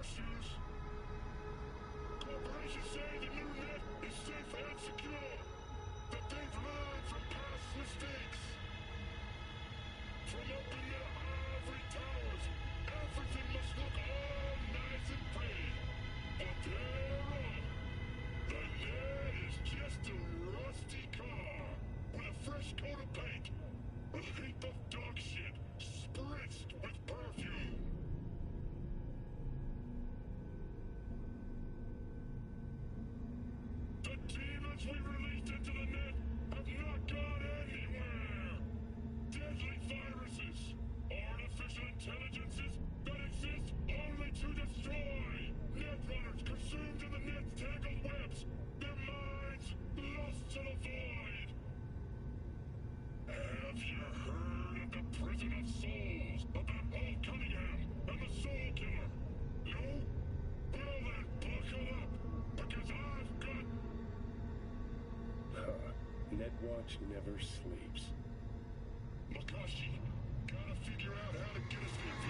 shoes. Corporations say the new net is safe and secure. That they've learned from past mistakes. From up in their ivory towers, everything must look all nice and pretty. But they're wrong. The net is just a rusty car with a fresh coat of paint. A heap of dog shit spritzed with perfume. The demons we released into the net have not gone anywhere. Deadly viruses, artificial intelligences that exist only to destroy. Netrunners consumed in the net's tangled webs, their minds lost to the void. Have you heard of the Prison of Souls about Paul Cunningham and the Soul Killer? No? Well then, buckle up, because I've got... Netwatch never sleeps. Makashi, gotta figure out how to get us there, V.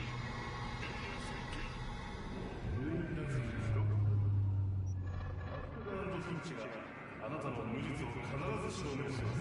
ASAP. あなたの無実を必ず証明します。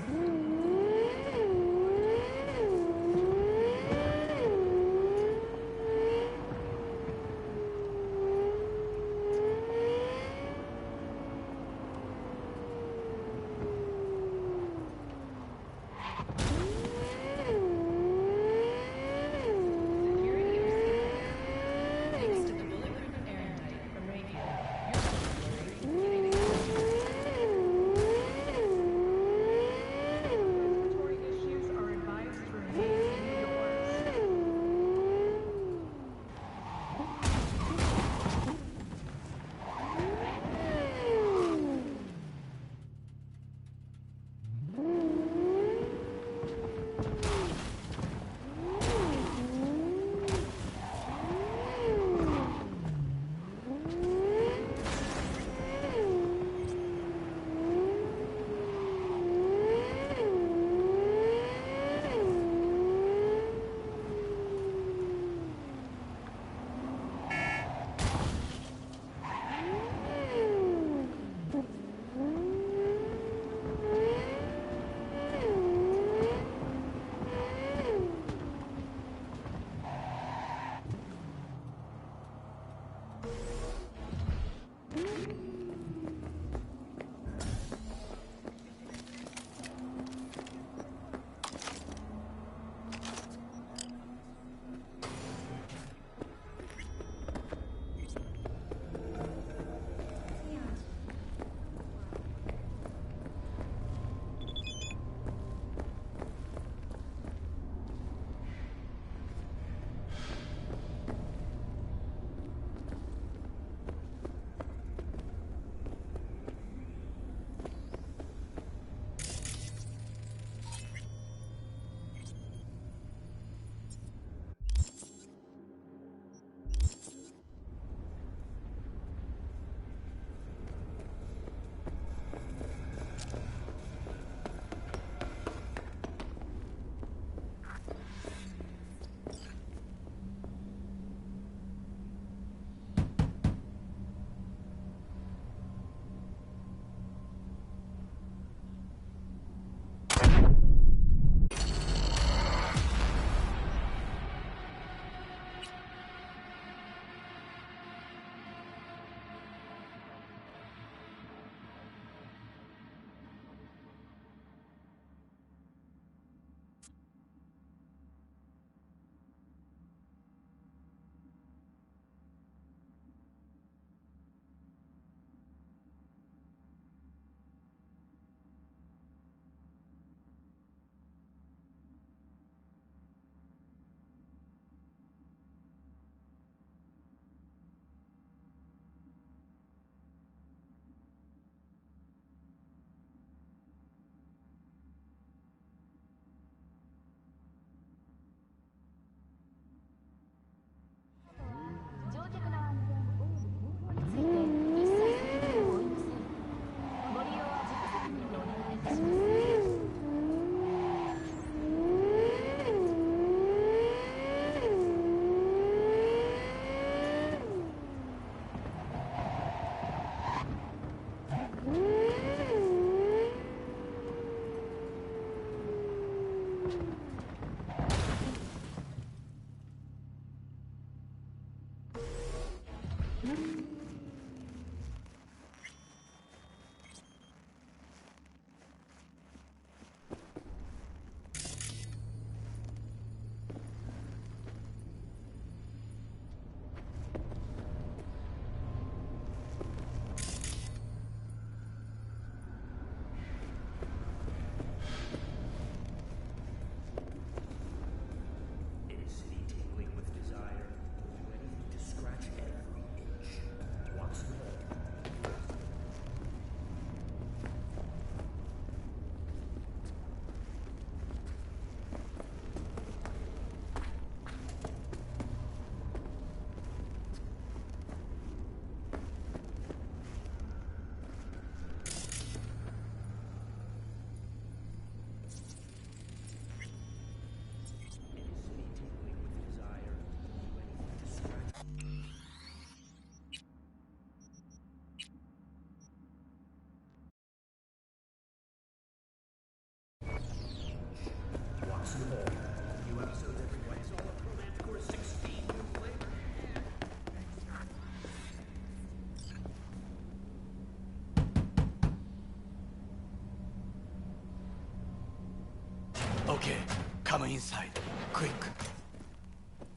Okay, come inside. Quick.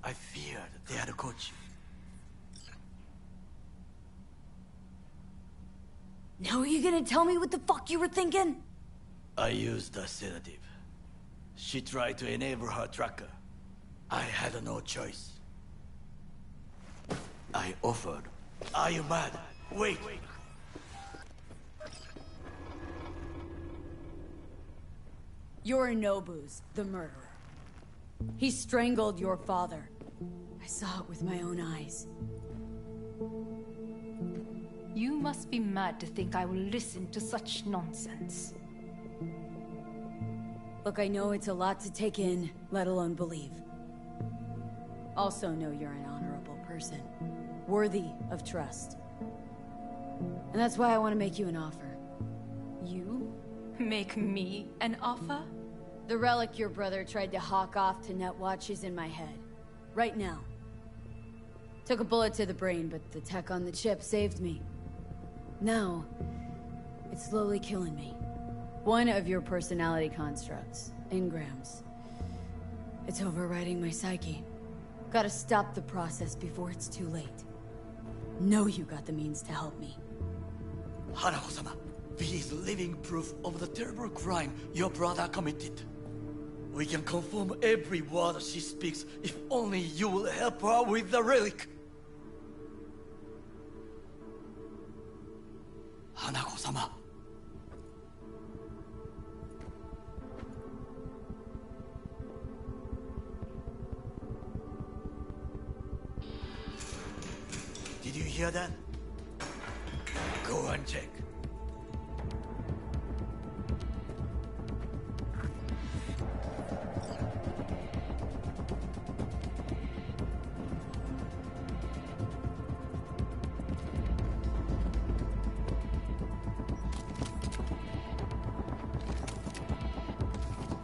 I feared they had caught you. Now are you gonna tell me what the fuck you were thinking? I used a sedative. She tried to enable her tracker. I had no choice. I offered. Are you mad? Wait! You're Nobu's, the murderer. He strangled your father. I saw it with my own eyes. You must be mad to think I will listen to such nonsense. Look, I know it's a lot to take in, let alone believe. Also know you're an honorable person, worthy of trust. And that's why I want to make you an offer. You? Make me an offer? The relic your brother tried to hawk off to Netwatch is in my head. Right now. Took a bullet to the brain, but the tech on the chip saved me. Now, it's slowly killing me. One of your personality constructs, engrams. It's overriding my psyche. Gotta stop the process before it's too late. Know you got the means to help me. Hanako-sama, V is living proof of the terrible crime your brother committed. We can confirm every word she speaks if only you will help her with the relic. Hanako-sama. Did you hear that? Go and check.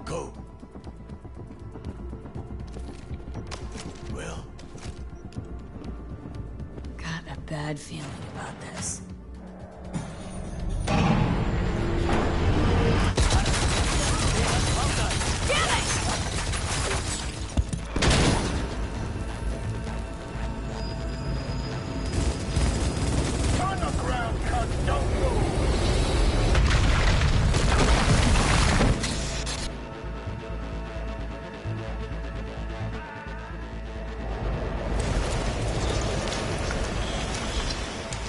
Go. Well. Got a bad feeling about this. On the ground, cunt, don't move!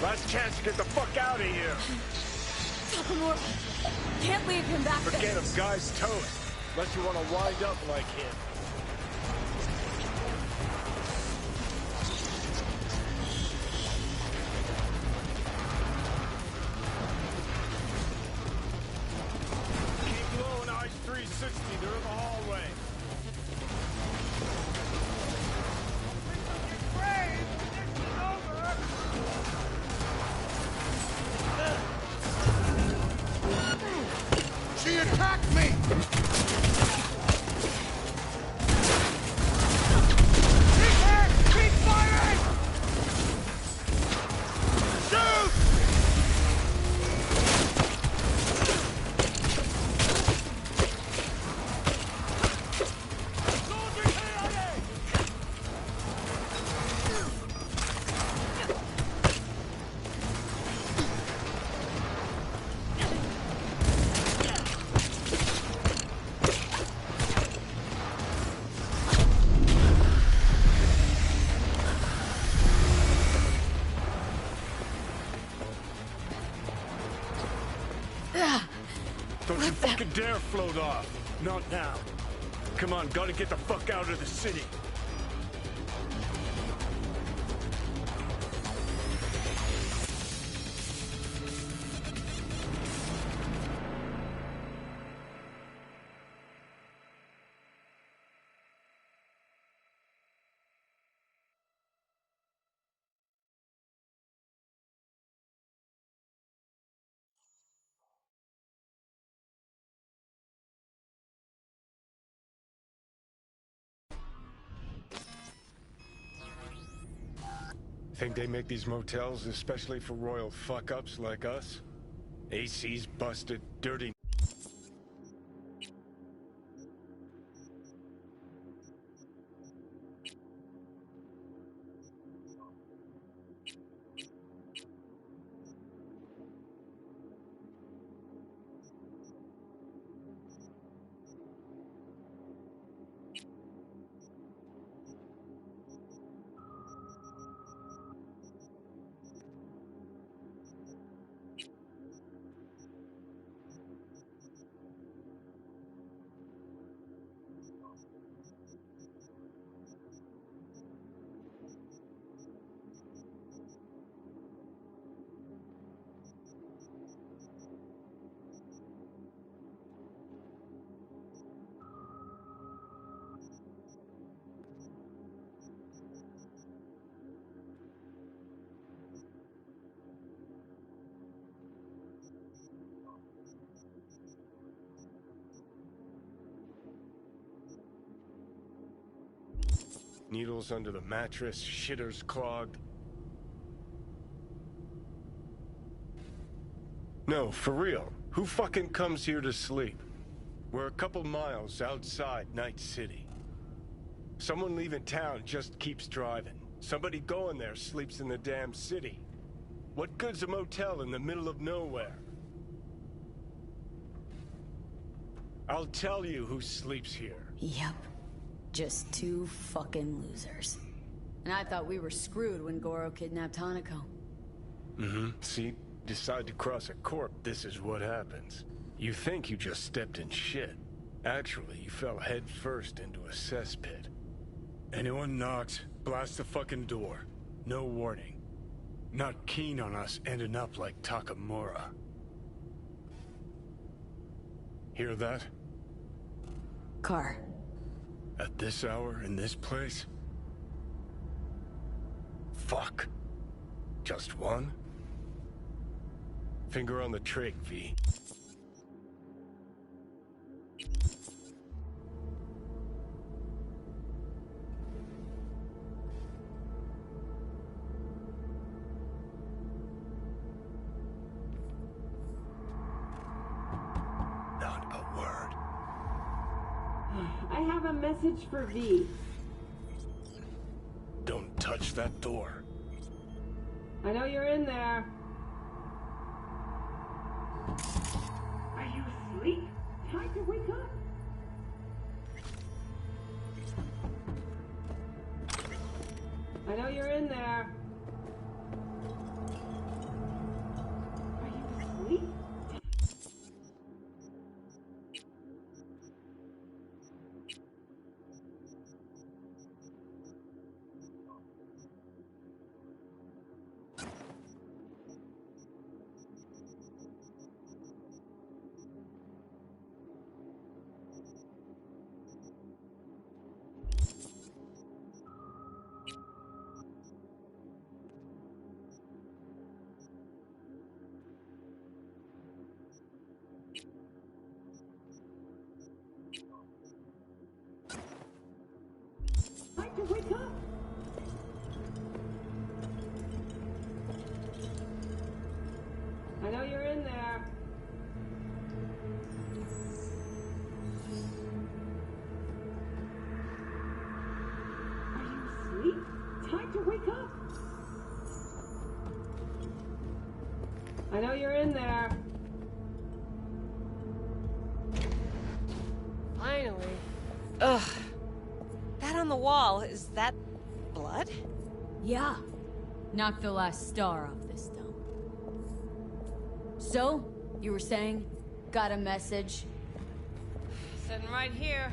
Last chance to get the fuck out of here! Takamura, can't leave him back Forget there. him, guys, tow it. Unless you want to wind up like him. Keep low and eyes 360, they're in the hallway. She attacked me! Don't you fucking dare float off. Not now. Come on, gotta get the fuck out of the city. Think they make these motels especially for royal fuck-ups like us? AC's busted, dirty... Needles under the mattress, shitters clogged. No, for real. Who fucking comes here to sleep? We're a couple miles outside Night City. Someone leaving town just keeps driving. Somebody going there sleeps in the damn city. What good's a motel in the middle of nowhere? I'll tell you who sleeps here. Yep. Just two fucking losers. And I thought we were screwed when Goro kidnapped Hanako. Mm-hmm. See? Decide to cross a corp, this is what happens. You think you just stepped in shit. Actually, you fell head first into a cesspit. Anyone knocks, blast the fucking door. No warning. Not keen on us ending up like Takamura. Hear that? Car. At this hour, in this place? Fuck. Just one? Finger on the trig, V. Not a word. I have a message for V. Don't touch that door. I know you're in there. Are you asleep? Time to wake up. I know you're in there. Are you asleep? Time to wake up. I know you're in there. Are you asleep? Time to wake up. I know you're in there. Finally. Ugh. That on the wall, is that blood? Yeah. Knock the last star off this dome. So, you were saying? got a message. Sitting right here.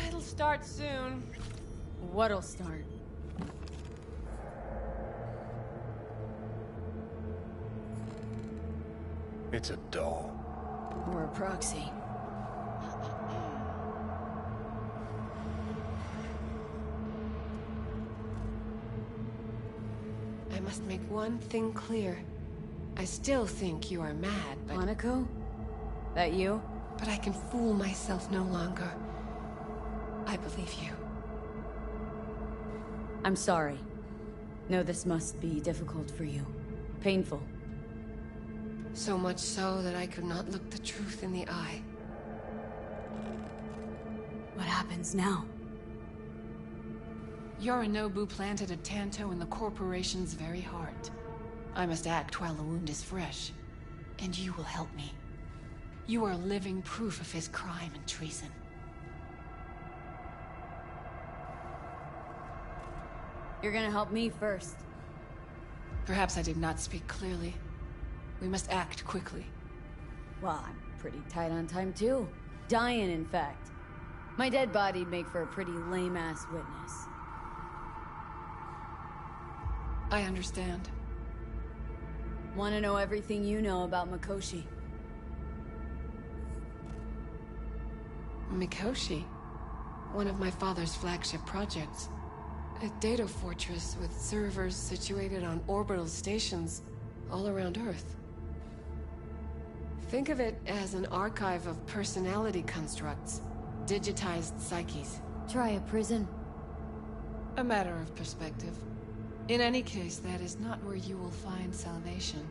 It'll start soon. What'll start? It's a doll. Or a proxy. I must make one thing clear. I still think you are mad, but... Hanako? That you? But I can fool myself no longer. I believe you. I'm sorry. No, this must be difficult for you. Painful. So much so that I could not look the truth in the eye. What happens now? Yorinobu planted a Tanto in the corporation's very heart. I must act while the wound is fresh. And you will help me. You are living proof of his crime and treason. You're gonna help me first. Perhaps I did not speak clearly. We must act quickly. Well, I'm pretty tight on time too. Dying, in fact. My dead body'd make for a pretty lame-ass witness. I understand. Want to know everything you know about Mikoshi? Mikoshi? One of my father's flagship projects. A data fortress with servers situated on orbital stations all around Earth. Think of it as an archive of personality constructs, digitized psyches. Try a prison. A matter of perspective. In any case, that is not where you will find salvation.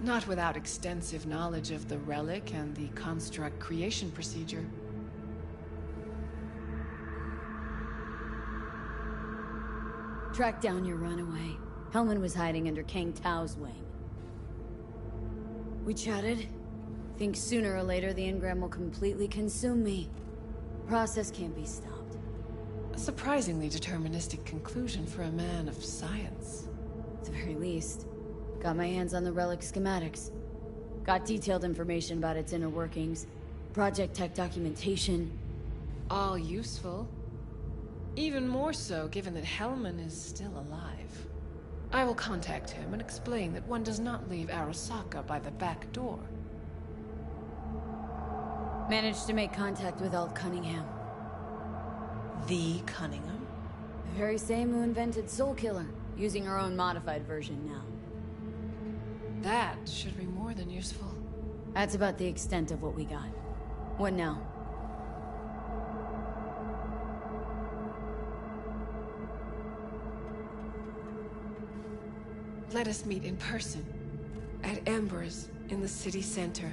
Not without extensive knowledge of the relic and the construct creation procedure. Track down your runaway. Hellman was hiding under Kang Tao's wing. We chatted. Think sooner or later the engram will completely consume me. Process can't be stopped. A surprisingly deterministic conclusion for a man of science. At the very least. Got my hands on the relic schematics. Got detailed information about its inner workings. Project tech documentation. All useful. Even more so given that Hellman is still alive. I will contact him and explain that one does not leave Arasaka by the back door. Managed to make contact with Alt Cunningham. The Cunningham? The very same who invented Soul Killer, using her own modified version now. That should be more than useful. That's about the extent of what we got. What now? Let us meet in person. At Embers, in the city center.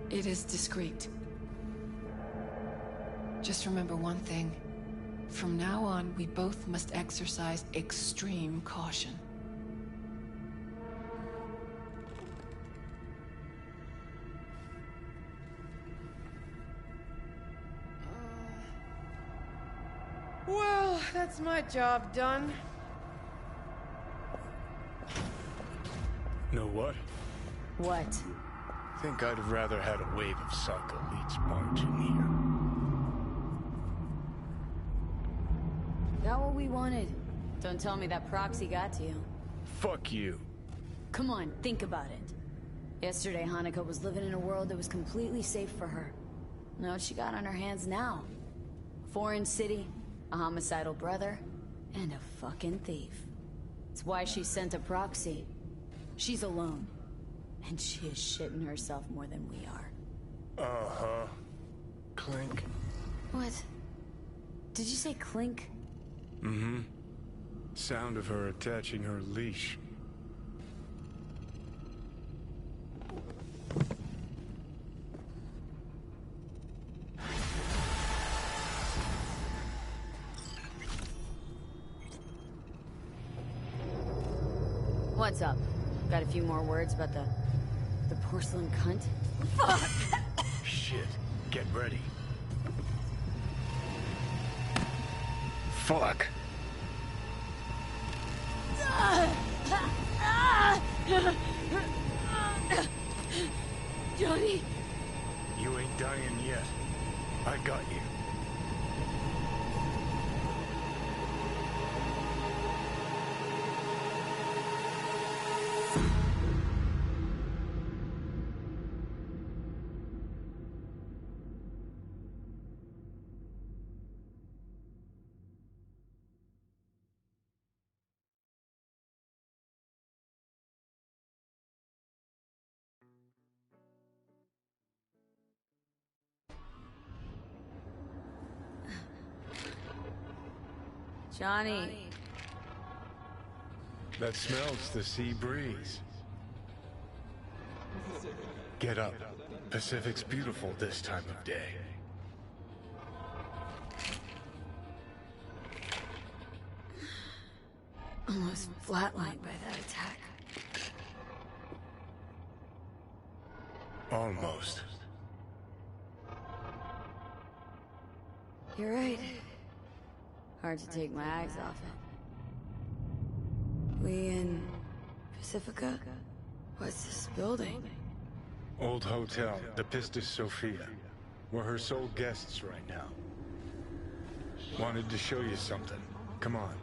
It is discreet. Just remember one thing. From now on, we both must exercise extreme caution. Well, that's my job done. Know what? What? Think I'd have rather had a wave of psycho elites march in here. Got what we wanted. Don't tell me that proxy got to you. Fuck you. Come on, think about it. Yesterday, Hanukkah was living in a world that was completely safe for her. Know what she got on her hands now? A foreign city, a homicidal brother, and a fucking thief. It's why she sent a proxy. She's alone. And she is shitting herself more than we are. Uh-huh. Clink. What? Did you say clink? Mm-hmm. Sound of her attaching her leash. What's up? Got a few more words about the porcelain cunt? Fuck! Shit. Get ready. Fuck. Johnny? You ain't dying yet. I got you. Johnny. That smells the sea breeze. Get up. Pacific's beautiful this time of day. Almost flatlined by that attack. Almost. You're right. Hard to take my eyes off it. We in Pacifica? What's this building? Old hotel, the Pistis Sophia. We're her sole guests right now. Wanted to show you something. Come on.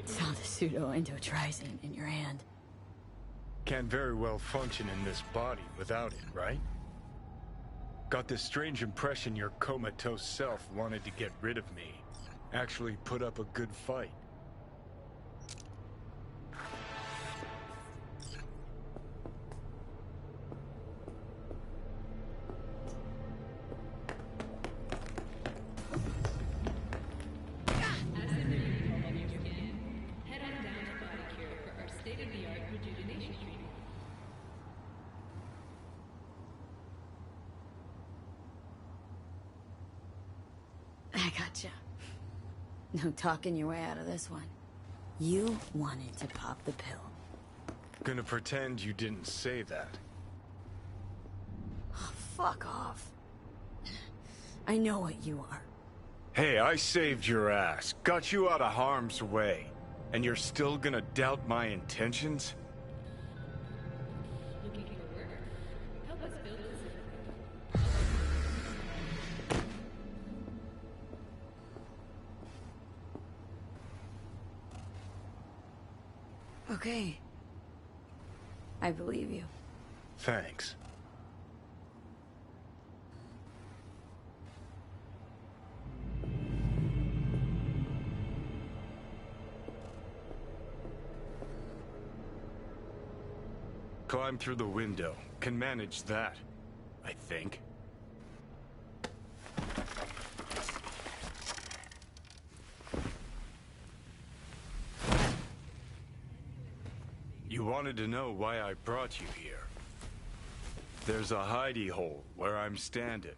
Saw the pseudo-endotrizine in your hand. Can't very well function in this body without it, right? Got this strange impression your comatose self wanted to get rid of me. Actually put up a good fight. I gotcha. No talking your way out of this one. You wanted to pop the pill. Gonna pretend you didn't say that. Oh, fuck off. I know what you are. Hey, I saved your ass, got you out of harm's way, and you're still gonna doubt my intentions? Okay. I believe you. Thanks. Climb through the window. Can manage that, I think. You wanted to know why I brought you here. There's a hidey hole where I'm standing.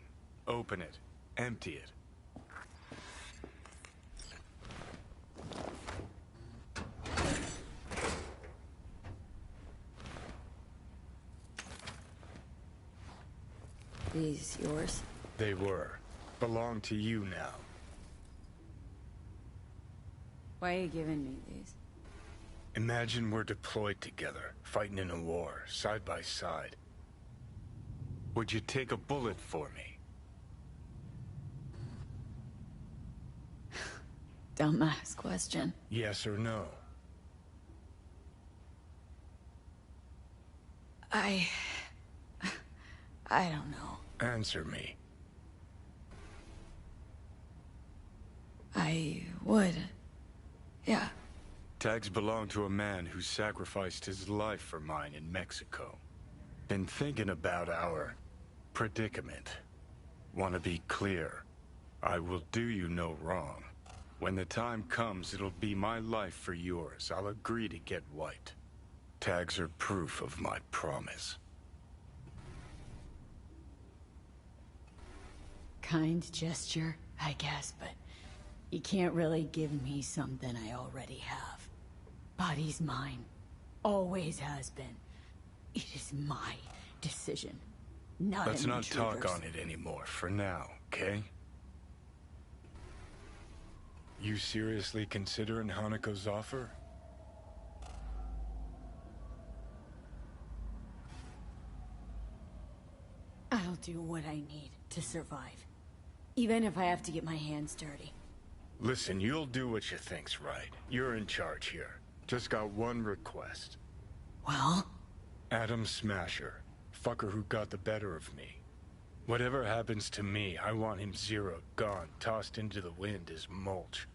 Open it. Empty it. These yours? They were. Belong to you now. Why are you giving me these? Imagine we're deployed together, fighting in a war, side by side. Would you take a bullet for me? Dumbass question. Yes or no? I don't know. Answer me. I would. Yeah. Tags belong to a man who sacrificed his life for mine in Mexico. Been thinking about our predicament. Want to be clear. I will do you no wrong. When the time comes, it'll be my life for yours. I'll agree to get white. Tags are proof of my promise. Kind gesture, I guess, but you can't really give me something I already have. Body's mine. Always has been. It is my decision. Not Let's an not talk intruder's. on it anymore for now, okay? You seriously considering Hanako's offer? I'll do what I need to survive. Even if I have to get my hands dirty. Listen, you'll do what you think's right. You're in charge here. Just got one request. Well? Adam Smasher. Fucker who got the better of me. Whatever happens to me, I want him zeroed, gone, tossed into the wind as mulch.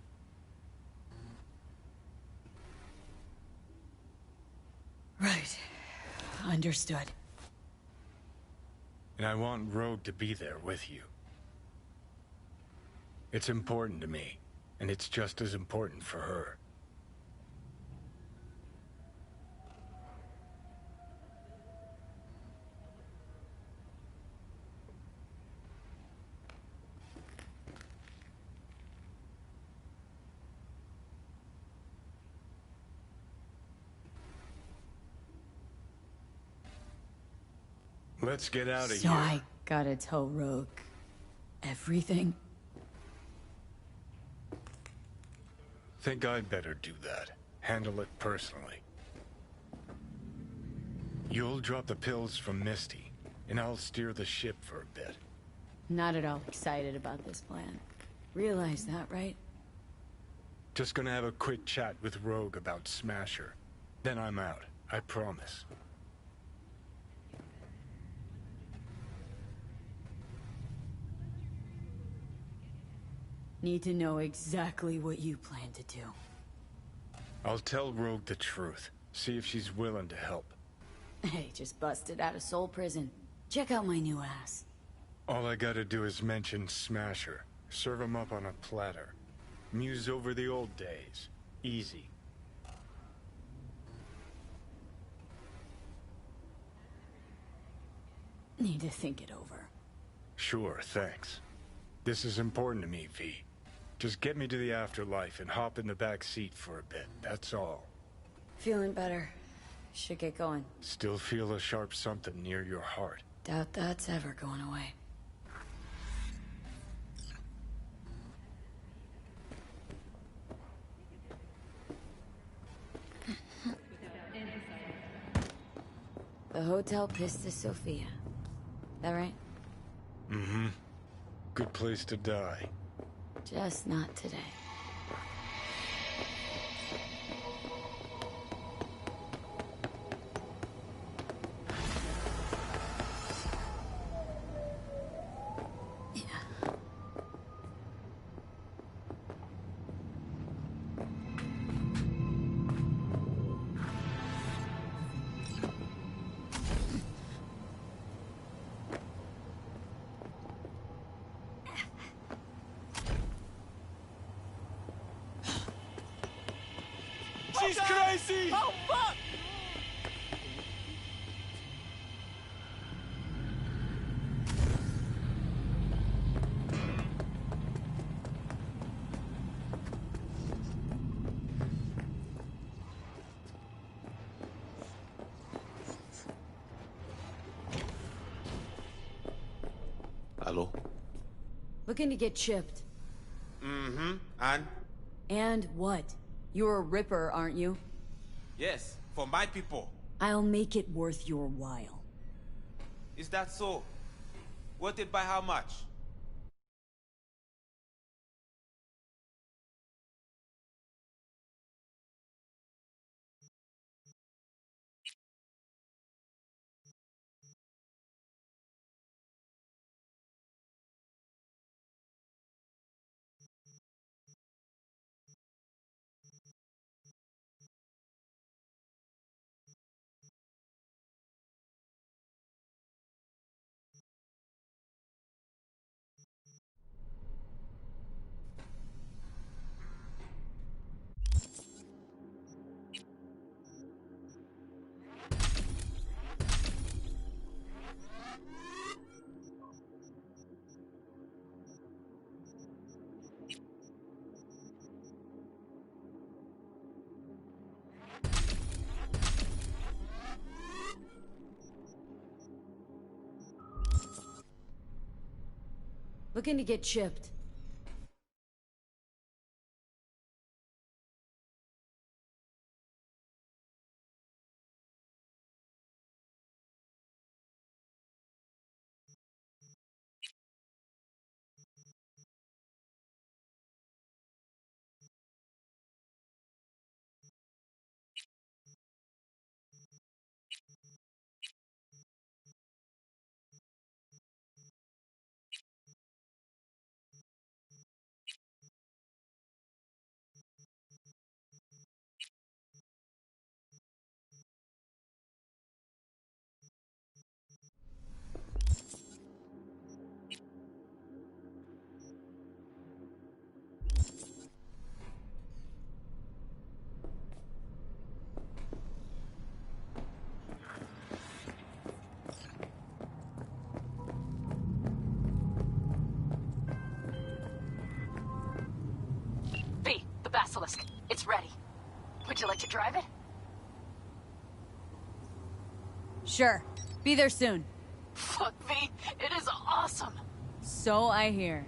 Right. Understood. And I want Rogue to be there with you. It's important to me, and it's just as important for her. Let's get out of So here. I gotta tell Rogue everything? Think I'd better do that. Handle it personally. You'll drop the pills from Misty, and I'll steer the ship for a bit. Not at all excited about this plan. Realize that, right? Just gonna have a quick chat with Rogue about Smasher. Then I'm out, I promise. Need to know exactly what you plan to do. I'll tell Rogue the truth. See if she's willing to help. Hey, just busted out of Soul Prison. Check out my new ass. All I gotta do is mention Smasher. Serve him up on a platter. Muse over the old days. Easy. Need to think it over. Sure, thanks. This is important to me, V. Just get me to the afterlife and hop in the back seat for a bit, that's all. Feeling better. Should get going. Still feel a sharp something near your heart. Doubt that's ever going away. The Hotel Pista Sofia. That right? Mm-hmm. Good place to die. Just not today. easy! Oh, fuck! Hello? Looking to get chipped. Mm-hmm. And? And what? You're a Ripper, aren't you? Yes, for my people. I'll make it worth your while. Is that so? Worth it by how much? Looking to get chipped. V, the Basilisk. It's ready. Would you like to drive it? Sure. Be there soon. Fuck, V. It is awesome. So I hear.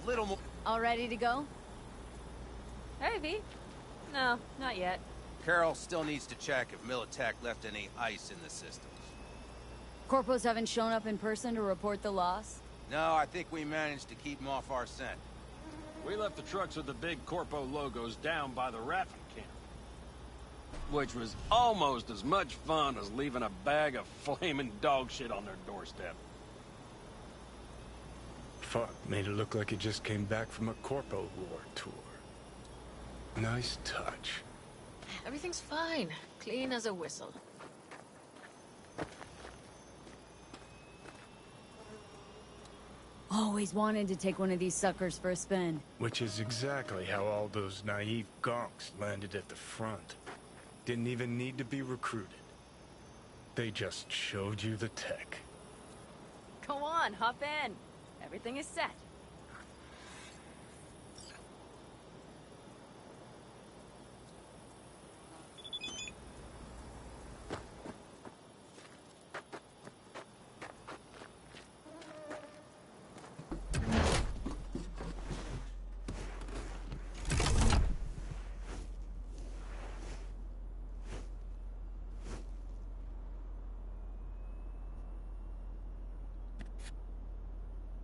a little more... All ready to go? Hey, V. No, not yet. Carol still needs to check if Militech left any ice in the systems. Corpos haven't shown up in person to report the loss? No, I think we managed to keep them off our scent. We left the trucks with the big Corpo logos down by the Raffin camp. Which was almost as much fun as leaving a bag of flaming dog shit on their doorstep. Fuck, made it look like it just came back from a Corpo War tour. Nice touch. Everything's fine. Clean as a whistle. Always wanted to take one of these suckers for a spin. Which is exactly how all those naive gonks landed at the front. Didn't even need to be recruited. They just showed you the tech. Go on, hop in. Everything is set.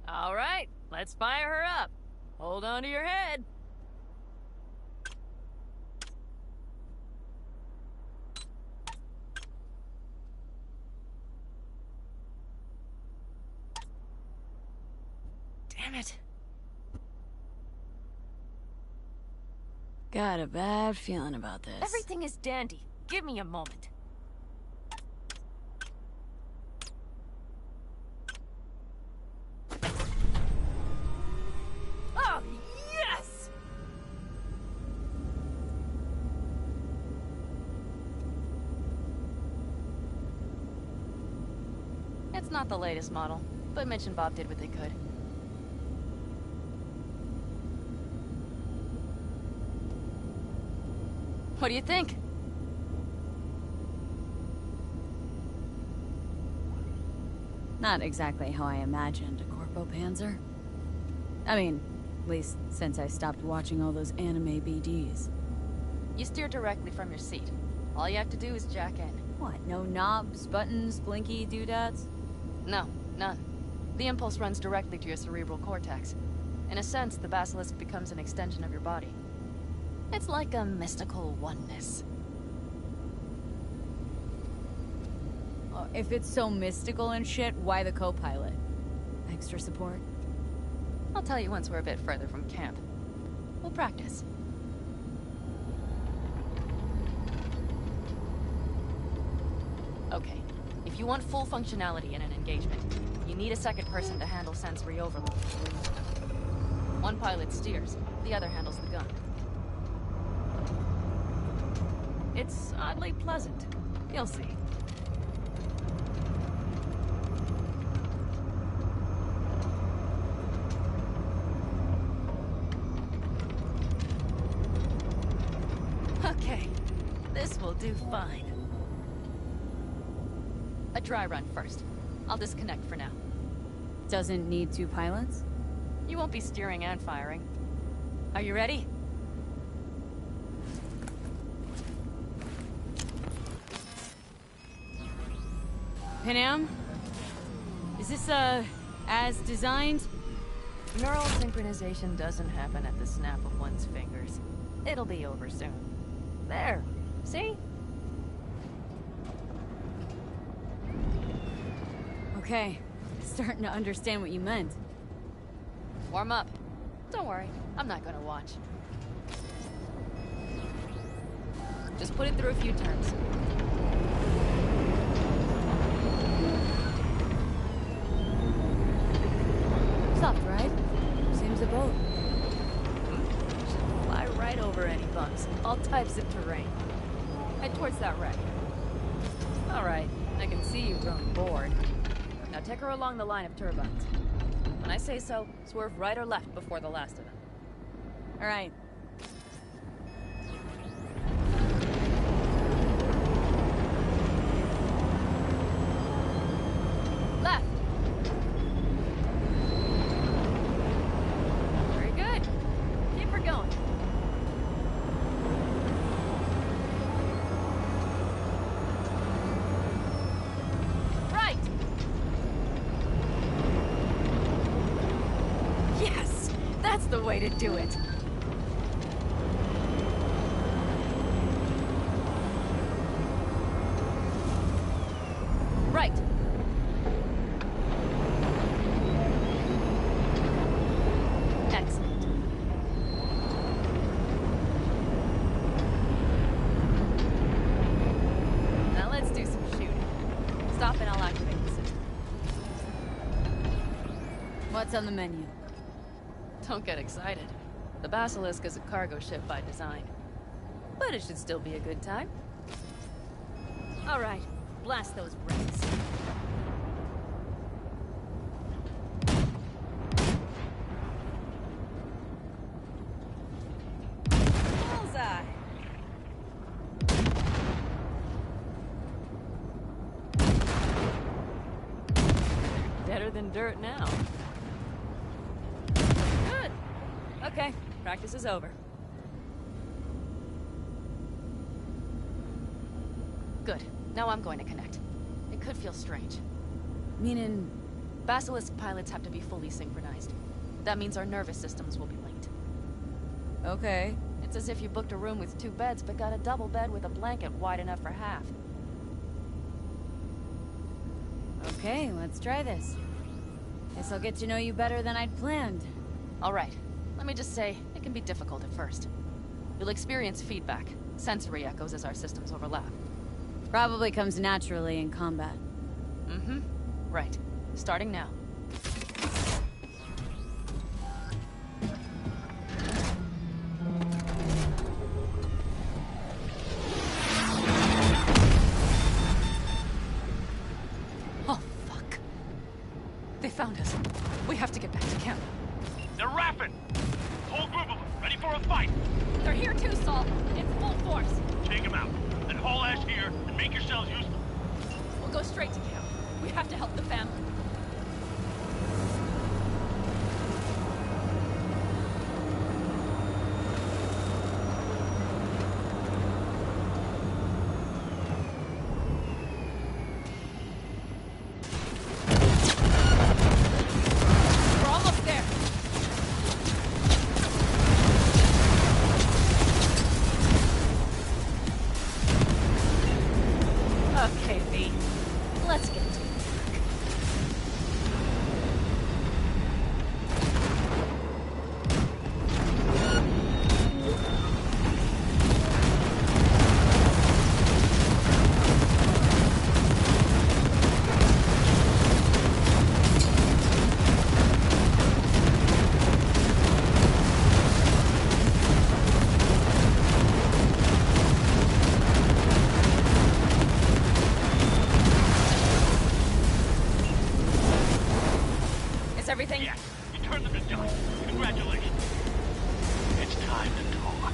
All right, let's fire her up. Hold on to your head. Damn it. Got a bad feeling about this. Everything is dandy. Give me a moment. Oh, yes! It's not the latest model, but Mitch and Bob did what they could. What do you think? Not exactly how I imagined a Corpo Panzer. I mean, at least since I stopped watching all those anime BDs. You steer directly from your seat. All you have to do is jack in. What, no knobs, buttons, blinky doodads? No, none. The impulse runs directly to your cerebral cortex. In a sense, the basilisk becomes an extension of your body. It's like a mystical oneness. Oh, if it's so mystical and shit, why the co-pilot? Extra support? I'll tell you once we're a bit further from camp. We'll practice. Okay, if you want full functionality in an engagement, you need a second person to handle sensory overload. One pilot steers, the other handles the gun. It's oddly pleasant. You'll see. Okay, this will do fine. A dry run first. I'll disconnect for now. Doesn't need two pilots? You won't be steering and firing. Are you ready? Panam? Is this, as designed? Neural synchronization doesn't happen at the snap of one's fingers. It'll be over soon. There. See? Okay. Starting to understand what you meant. Warm up. Don't worry, I'm not gonna watch. Just put it through a few turns. Soft ride. Seems a boat. Should fly right over any bumps, all types of terrain. Head towards that wreck. All right, I can see you've grown bored. Now take her along the line of turbines. When I say so, swerve right or left before the last of them. All right. Left. That's the way to do it. Right. Excellent. Now let's do some shooting. Stop and I'll activate the system. What's on the menu? Don't get excited. The Basilisk is a cargo ship by design. But it should still be a good time. All right, blast those brakes. Bullseye! Better than dirt now. Good. Okay, practice is over. Good. Now I'm going to connect. It could feel strange. Meaning? Basilisk pilots have to be fully synchronized. That means our nervous systems will be linked. Okay. It's as if you booked a room with 2 beds, but got a double bed with a blanket wide enough for half. Okay, let's try this. Guess I'll get to know you better than I'd planned. All right. Let me just say, it can be difficult at first. You'll experience feedback, sensory echoes as our systems overlap. Probably comes naturally in combat. Mm-hmm. Right. Starting now. Oh, fuck. They found us. We have to get back to camp. They're rapping! Whole group of them, ready for a fight! They're here too, Saul. It's full force. Take them out, then haul ass here and make yourselves useful. We'll go straight to camp. We have to help the family. We're almost there. Okay, V. Let's get to it. Is everything? Yes, you turned them to dust. Congratulations. It's time to talk.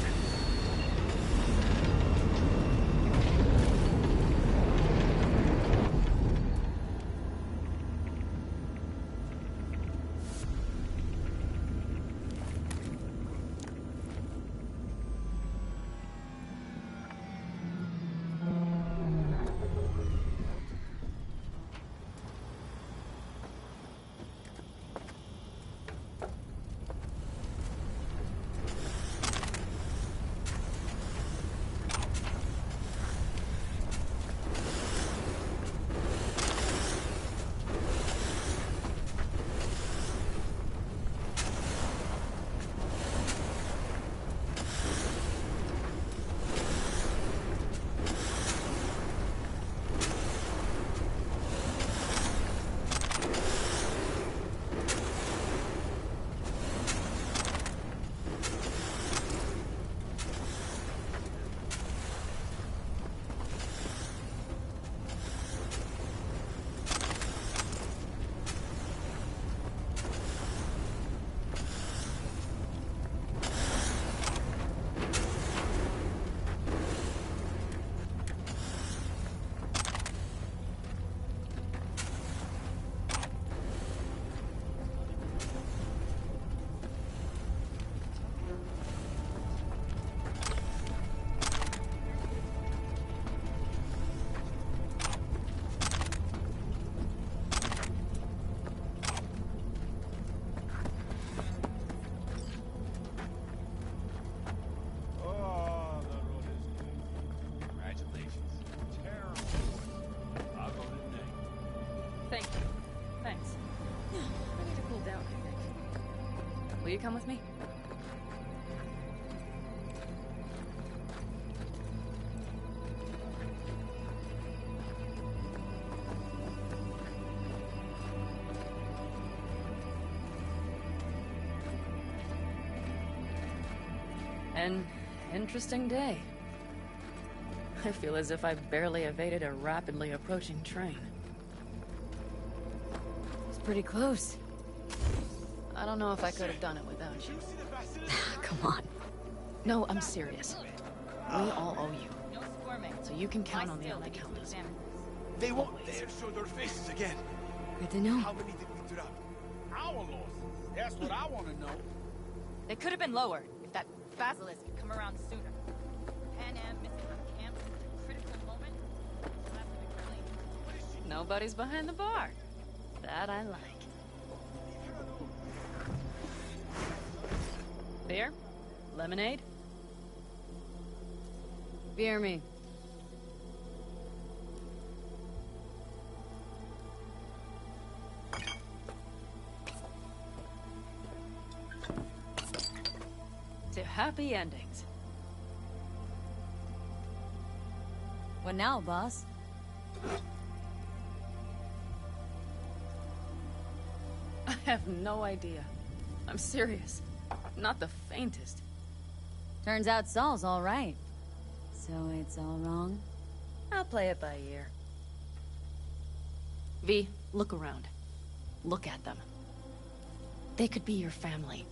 Will you come with me? An interesting day. I feel as if I barely evaded a rapidly approaching train. It's pretty close. I don't know if I could have done it without you. Come on. No, I'm serious. We all owe you. So you can count on me on the counters. They won't dare show their faces again. Good to know. How many did we drop? Our loss. That's what I want to know. They could have been lower if that basilisk had come around sooner. Pan Am missing from camp at a critical moment. Nobody's behind the bar. That I like. Beer? Lemonade? Beer me. To happy endings. What now, boss? I have no idea. I'm serious. Not the faintest. Turns out Saul's all right. So it's all wrong? I'll play it by ear. V, look around. Look at them. They could be your family.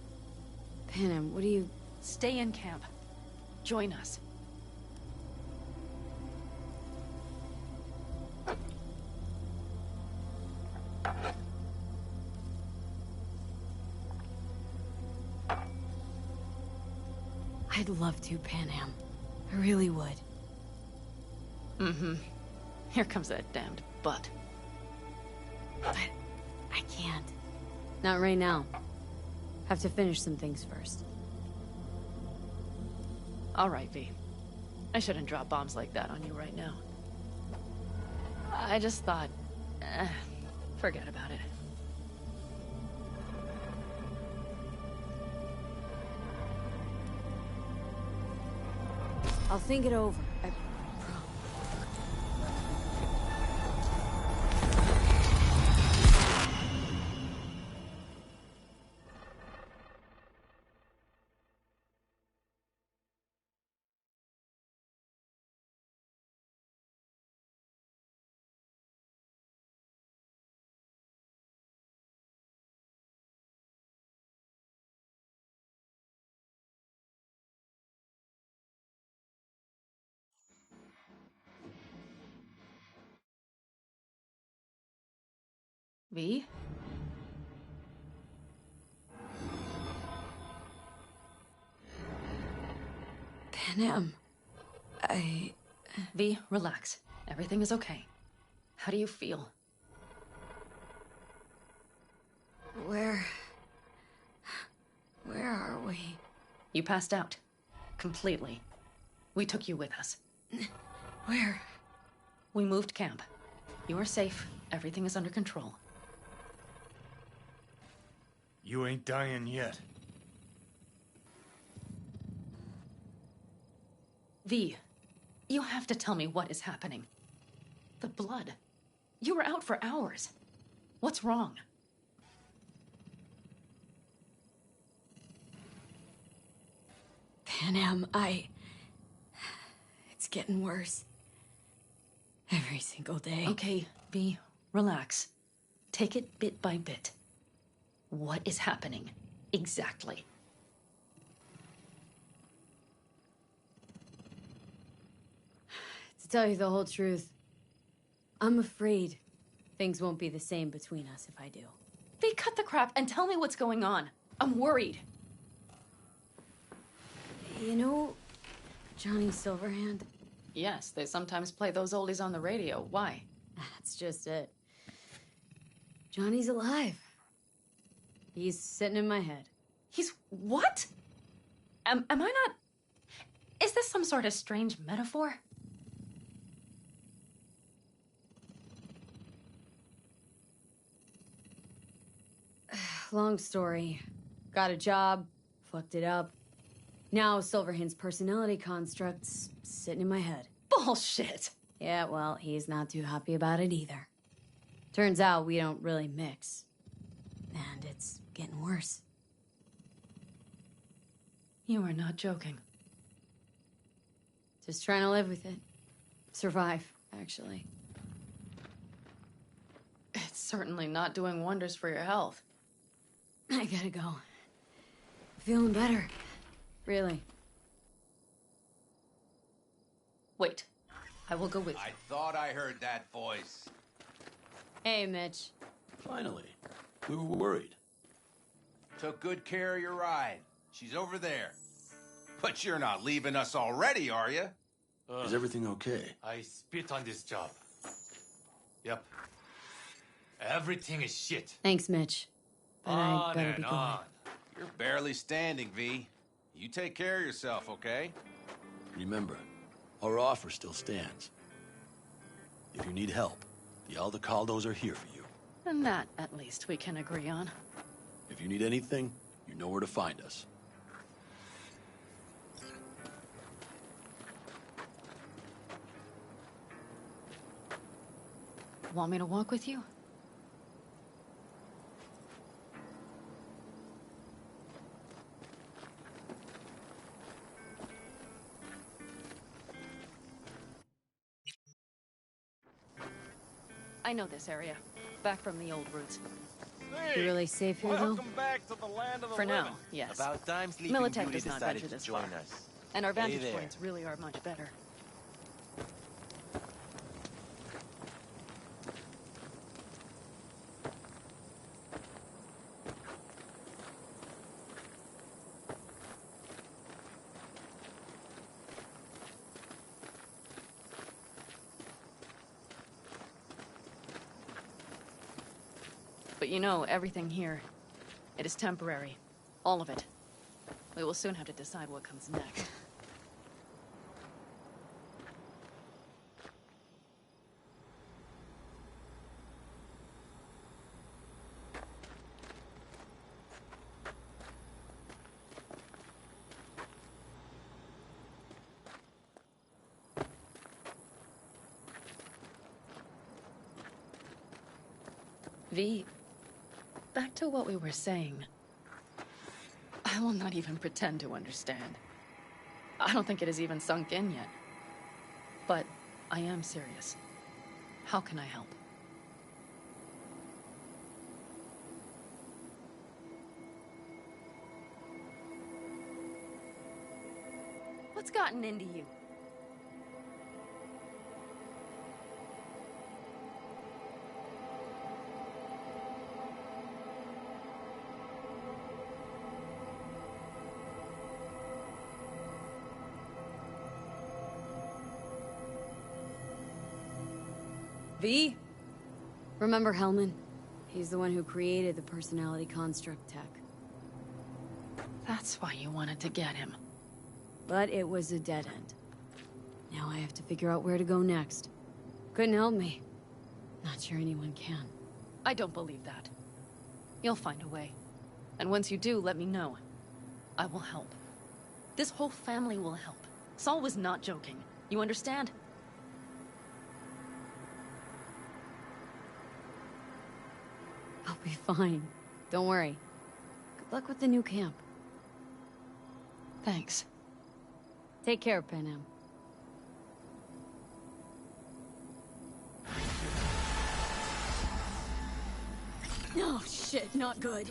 Panem, what do you... Stay in camp. Join us. I'd love to, Panem. I really would. Mm-hmm. Here comes that damned butt. But I can't. Not right now. Have to finish some things first. All right, V. I shouldn't drop bombs like that on you right now. I just thought... forget about it. I'll think it over. V? Panem, V, relax. Everything is okay. How do you feel? Where are we? You passed out. Completely. We took you with us. Where? We moved camp. You are safe. Everything is under control. You ain't dying yet. V, you have to tell me what is happening. The blood. You were out for hours. What's wrong? Panem, it's getting worse. Every single day. Okay, V, relax. Take it bit by bit. What is happening? Exactly. To tell you the whole truth, I'm afraid things won't be the same between us if I do. V, cut the crap and tell me what's going on. I'm worried. You know Johnny Silverhand? Yes, they sometimes play those oldies on the radio. Why? That's just it. Johnny's alive. He's sitting in my head. He's what? Am I not... Is this some sort of strange metaphor? Long story. got a job, fucked it up. Now Silverhand's personality construct's sitting in my head. Bullshit! Yeah, well, he's not too happy about it either. Turns out we don't really mix. And it's getting worse. You are not joking. Just trying to live with it. Survive, actually. It's certainly not doing wonders for your health. I gotta go. Feeling better. Really. Wait. I will go with you. I thought I heard that voice. Hey, Mitch. Finally. We were worried. Took good care of your ride. She's over there. But you're not leaving us already, are you? Is everything okay? I spit on this job. Yep. Everything is shit. Thanks, Mitch. But I On better and be going. on. You're barely standing, V. You take care of yourself, okay? Remember, our offer still stands. If you need help, the Aldecaldos are here for you. And that, at least, we can agree on. If you need anything, you know where to find us. Want me to walk with you? I know this area. Back from the old roots. You really safe here, though? Welcome back to the land of the For living. now, yes. About time Sleeping Militech Beauty does not decided venture to this join far. us. And our Hey vantage there. points really are much better. But you know, everything here, it is temporary. All of it. We will soon have to decide what comes next. V, back to what we were saying. I will not even pretend to understand. I don't think it has even sunk in yet. But I am serious. How can I help? What's gotten into you? V? Remember Hellman? He's the one who created the personality construct tech. That's why you wanted to get him. But it was a dead end. Now I have to figure out where to go next. Couldn't help me. Not sure anyone can. I don't believe that. You'll find a way. And once you do, let me know. I will help. This whole family will help. Saul was not joking. You understand? I'll be fine. Don't worry. Good luck with the new camp. Thanks. Take care, Panem. Oh, shit, not good.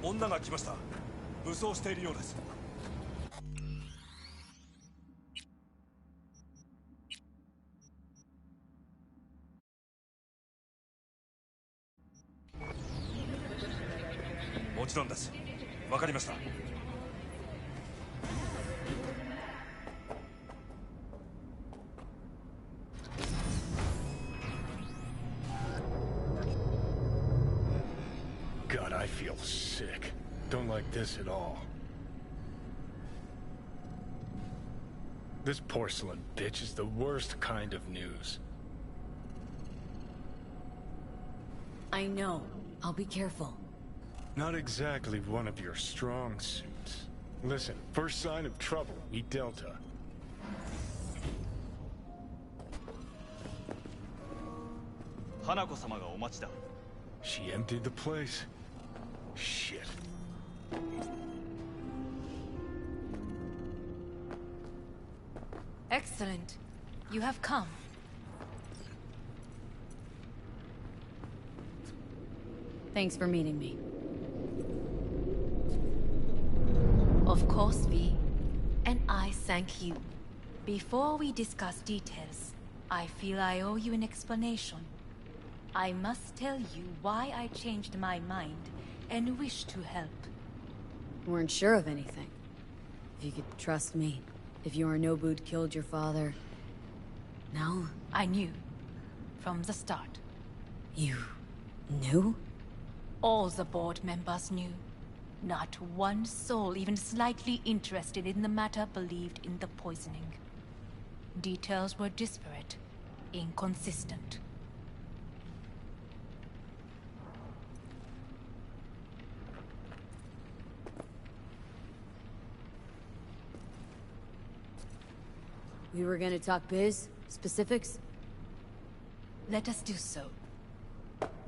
女が来ました。武装しているようです。もちろんです。わかりました。God, I feel sick. Don't like this at all. This porcelain bitch is the worst kind of news. I know. I'll be careful. Not exactly one of your strong suits. Listen, first sign of trouble, meet Delta. Hanako-samaがお待ちだ。 She emptied the place. Shit. Excellent. You have come. Thanks for meeting me. Of course, V. And I thank you. Before we discuss details, I feel I owe you an explanation. I must tell you why I changed my mind and wish to help. Weren't sure of anything. If you could trust me. If Yorinobu'd killed your father. No? I knew. From the start. You knew? All the board members knew. Not one soul even slightly interested in the matter believed in the poisoning. Details were disparate, inconsistent. We were gonna talk biz? Specifics? Let us do so.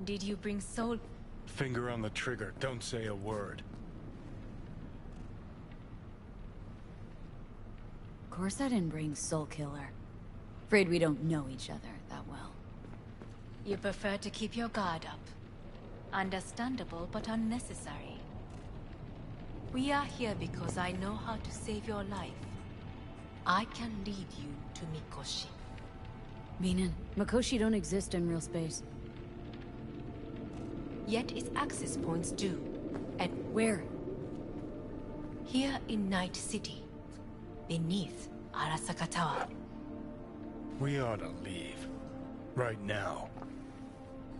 Did you bring soul? Finger on the trigger, don't say a word. Of course I didn't bring Soul Killer. Afraid we don't know each other that well. You prefer to keep your guard up. Understandable, but unnecessary. We are here because I know how to save your life. I can lead you to Mikoshi. Meaning, Mikoshi don't exist in real space. Yet its access points do. And where? Here in Night City. Beneath Arasaka Tower. We ought to leave. Right now.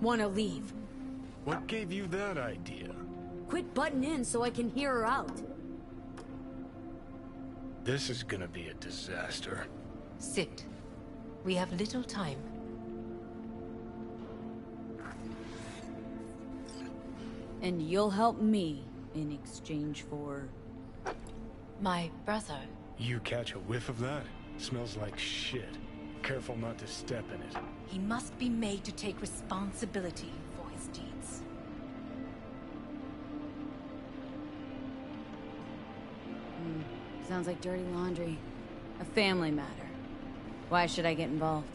Wanna leave? What gave you that idea? Quit butting in so I can hear her out. This is gonna be a disaster. Sit. We have little time. And you'll help me in exchange for... My brother. You catch a whiff of that? Smells like shit. Careful not to step in it. He must be made to take responsibility for his deeds. Sounds like dirty laundry. A family matter. Why should I get involved?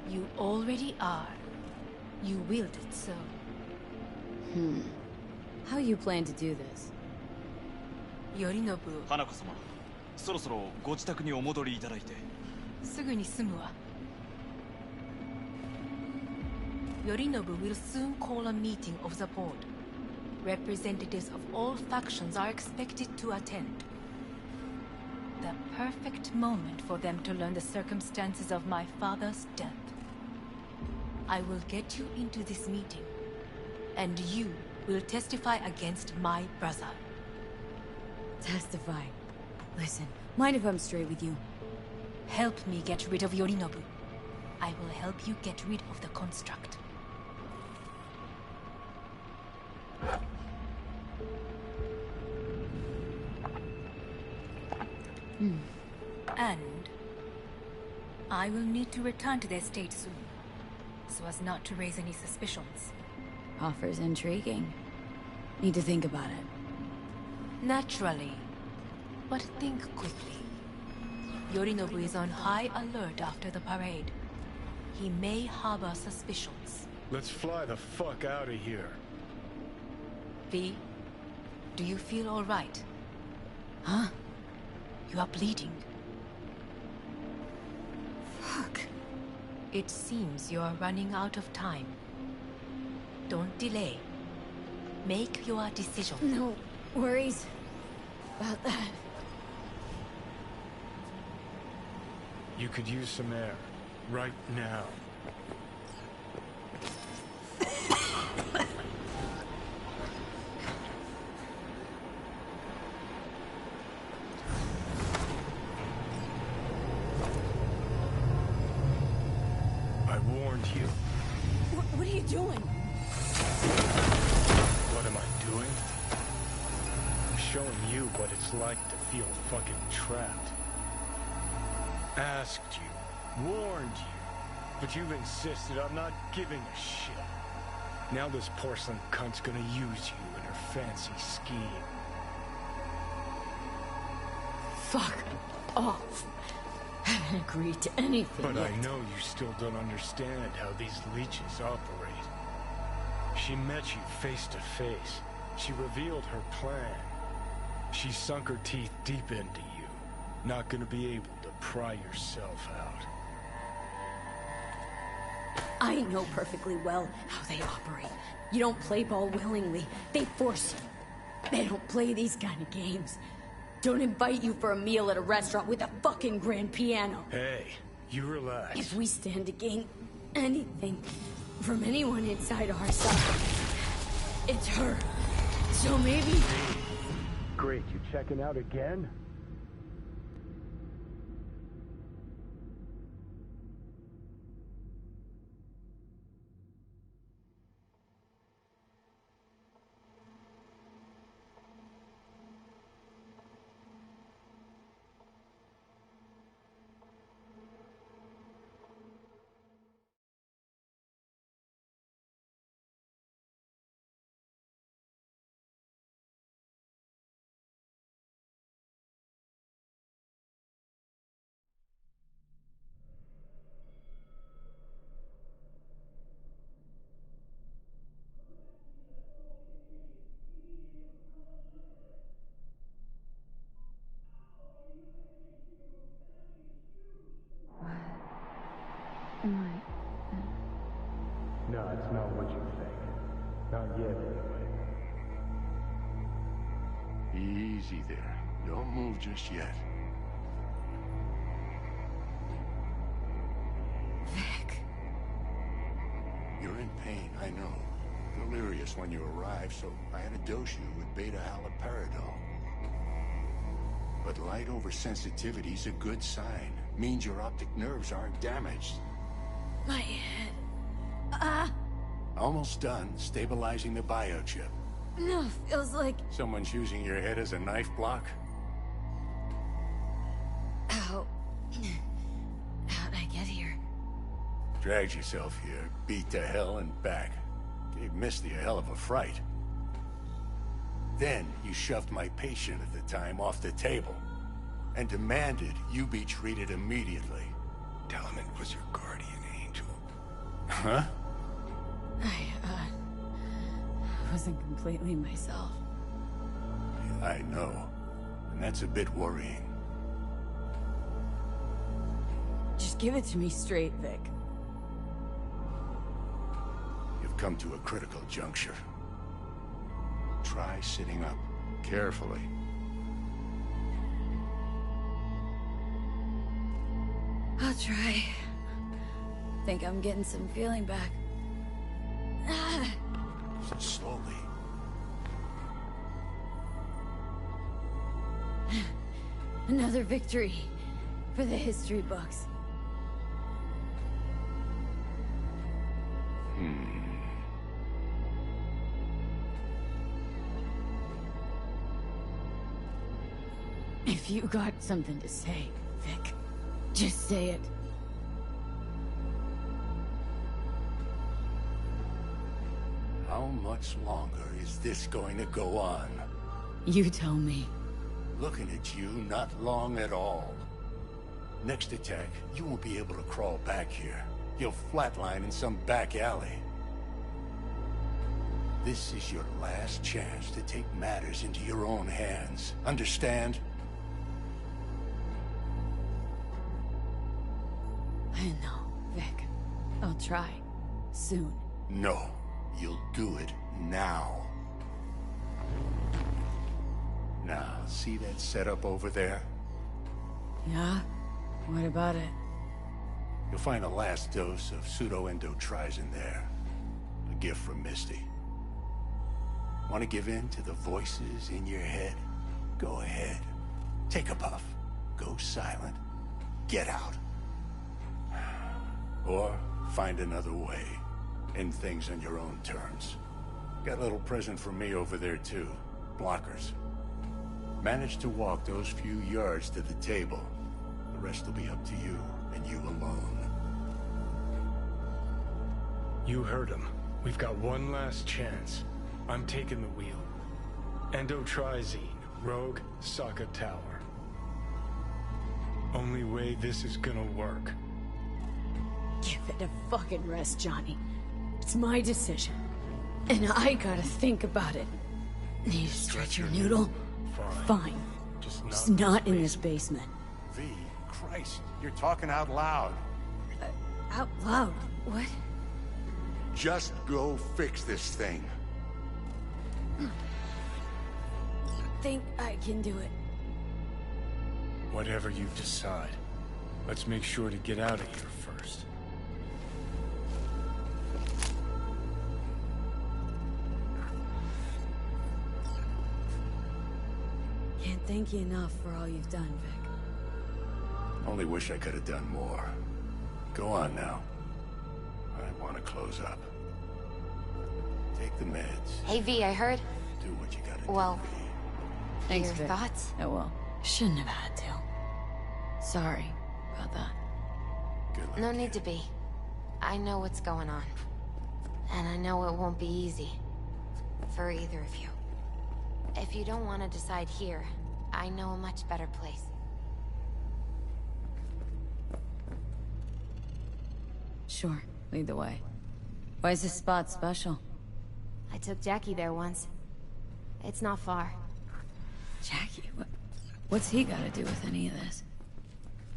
You already are. You willed it so. How you plan to do this? Yorinobu. 花子様、そろそろご自宅にお戻りいただいて。すぐに済むわ。Yorinobu will soon call a meeting of the board. Representatives of all factions are expected to attend. The perfect moment for them to learn the circumstances of my father's death. I will get you into this meeting, and you will testify against my brother. Testify? Listen, mind if I'm straight with you? Help me get rid of Yorinobu. I will help you get rid of the construct. And I will need to return to the estate soon, so as not to raise any suspicions. Offer's intriguing. Need to think about it. Naturally, but think quickly. Yorinobu is on high alert after the parade. He may harbor suspicions. Let's fly the fuck out of here. V, Do you feel all right? Huh? You are bleeding. Fuck. It seems you are running out of time. Don't delay. Make your decision. No worries about that. You could use some air. Right now. I warned you. What are you doing? What am I doing? I'm showing you what it's like to feel fucking trapped. Asked you, warned you, but you've insisted I'm not giving a shit. Now this porcelain cunt's gonna use you in her fancy scheme. Fuck off. Haven't agreed to anything But yet. I know you still don't understand how these leeches operate. She met you face to face. She revealed her plan. She sunk her teeth deep into you. Not gonna be able to pry yourself out. I know perfectly well how they operate. You don't play ball willingly. They force you. They don't play these kind of games. Don't invite you for a meal at a restaurant with a fucking grand piano. Hey, you relax. If we stand to gain anything from anyone inside ourselves, it's her. So maybe... Great, you checking out again? No, it's not what you think. Not yet, anyway. Easy there. Don't move just yet. Vic. You're in pain, I know. Delirious when you arrived, so I had to dose you with beta-haloperidol. But light oversensitivity's a good sign. Means your optic nerves aren't damaged. My head. Almost done stabilizing the biochip. No, feels like... Someone's using your head as a knife block? How... How'd I get here? Dragged yourself here, beat to hell and back. Gave Misty a hell of a fright. Then you shoved my patient at the time off the table and demanded you be treated immediately. Tell him it was your guardian angel. Huh? I wasn't completely myself. I know. And that's a bit worrying. Just give it to me straight, Vic. You've come to a critical juncture. Try sitting up. Carefully. I'll try. Think I'm getting some feeling back. Slowly. Another victory for the history books. If you got something to say, Vic, just say it. How much longer is this going to go on? You tell me. Looking at you, not long at all. Next attack, you won't be able to crawl back here. You'll flatline in some back alley. This is your last chance to take matters into your own hands. Understand? I know, Vic. I'll try. Soon. No. You'll do it now. Now, see that setup over there? Yeah? What about it? You'll find a last dose of pseudo-endotrizin there. A gift from Misty. Want to give in to the voices in your head? Go ahead. Take a puff. Go silent. Get out. Or find another way. End things on your own terms. Got a little present for me over there too. Blockers. Manage to walk those few yards to the table. The rest will be up to you, and you alone. You heard him. We've got one last chance. I'm taking the wheel. Endotrizine, Rogue, Sokka Tower. Only way this is gonna work. Give it a fucking rest, Johnny. It's my decision. And I gotta think about it. Need to stretch your noodle? Fine. Just not in this basement. V, Christ, you're talking out loud. Out loud? What? Just go fix this thing. Think I can do it. Whatever you decide. Let's make sure to get out of here first. Can't thank you enough for all you've done, Vic. Only wish I could have done more. Go on now. I want to close up. Take the meds. Hey, V, I heard. Do what you gotta do. Well, Thanks, your Vic. thoughts? Oh well. Shouldn't have had to. Sorry about that. Good luck. No need to be. I know what's going on. And I know it won't be easy. For either of you. If you don't want to decide here, I know a much better place. Sure, lead the way. Why is this spot special? I took Jackie there once. It's not far. Jackie? What's he got to do with any of this?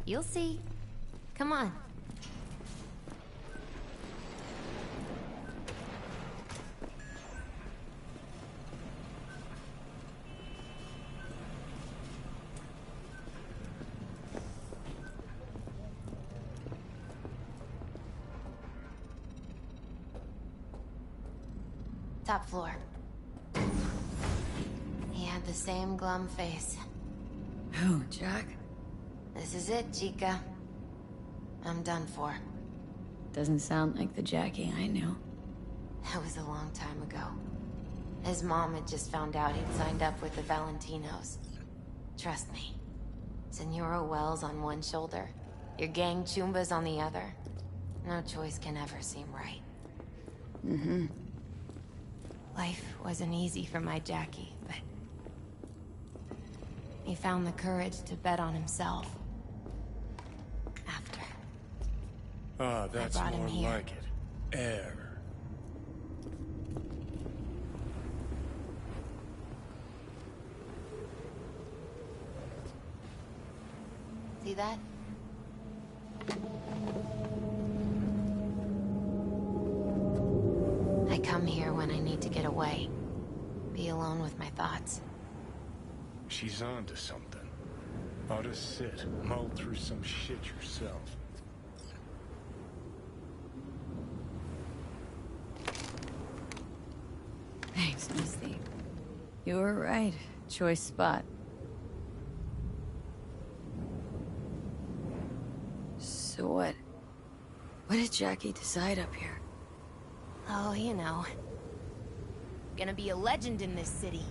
You'll see. Come on. Top floor. He had the same glum face. Who, Jack? This is it, Chica. I'm done for. Doesn't sound like the Jackie I knew. That was a long time ago. His mom had just found out he'd signed up with the Valentinos. Trust me. Senora Wells on one shoulder, your gang Chumbas on the other. No choice can ever seem right. Mm-hmm. Life wasn't easy for my Jackie, but... he found the courage to bet on himself. After. Ah, that's brought him more here. like it. Air. See that? I come here when I need to get away. Be alone with my thoughts. She's on to something. Ought to sit, mull through some shit yourself. Thanks, Misty. You were right. Choice spot. So what? What did Jackie decide up here? Oh, you know. Gonna be a legend in this city.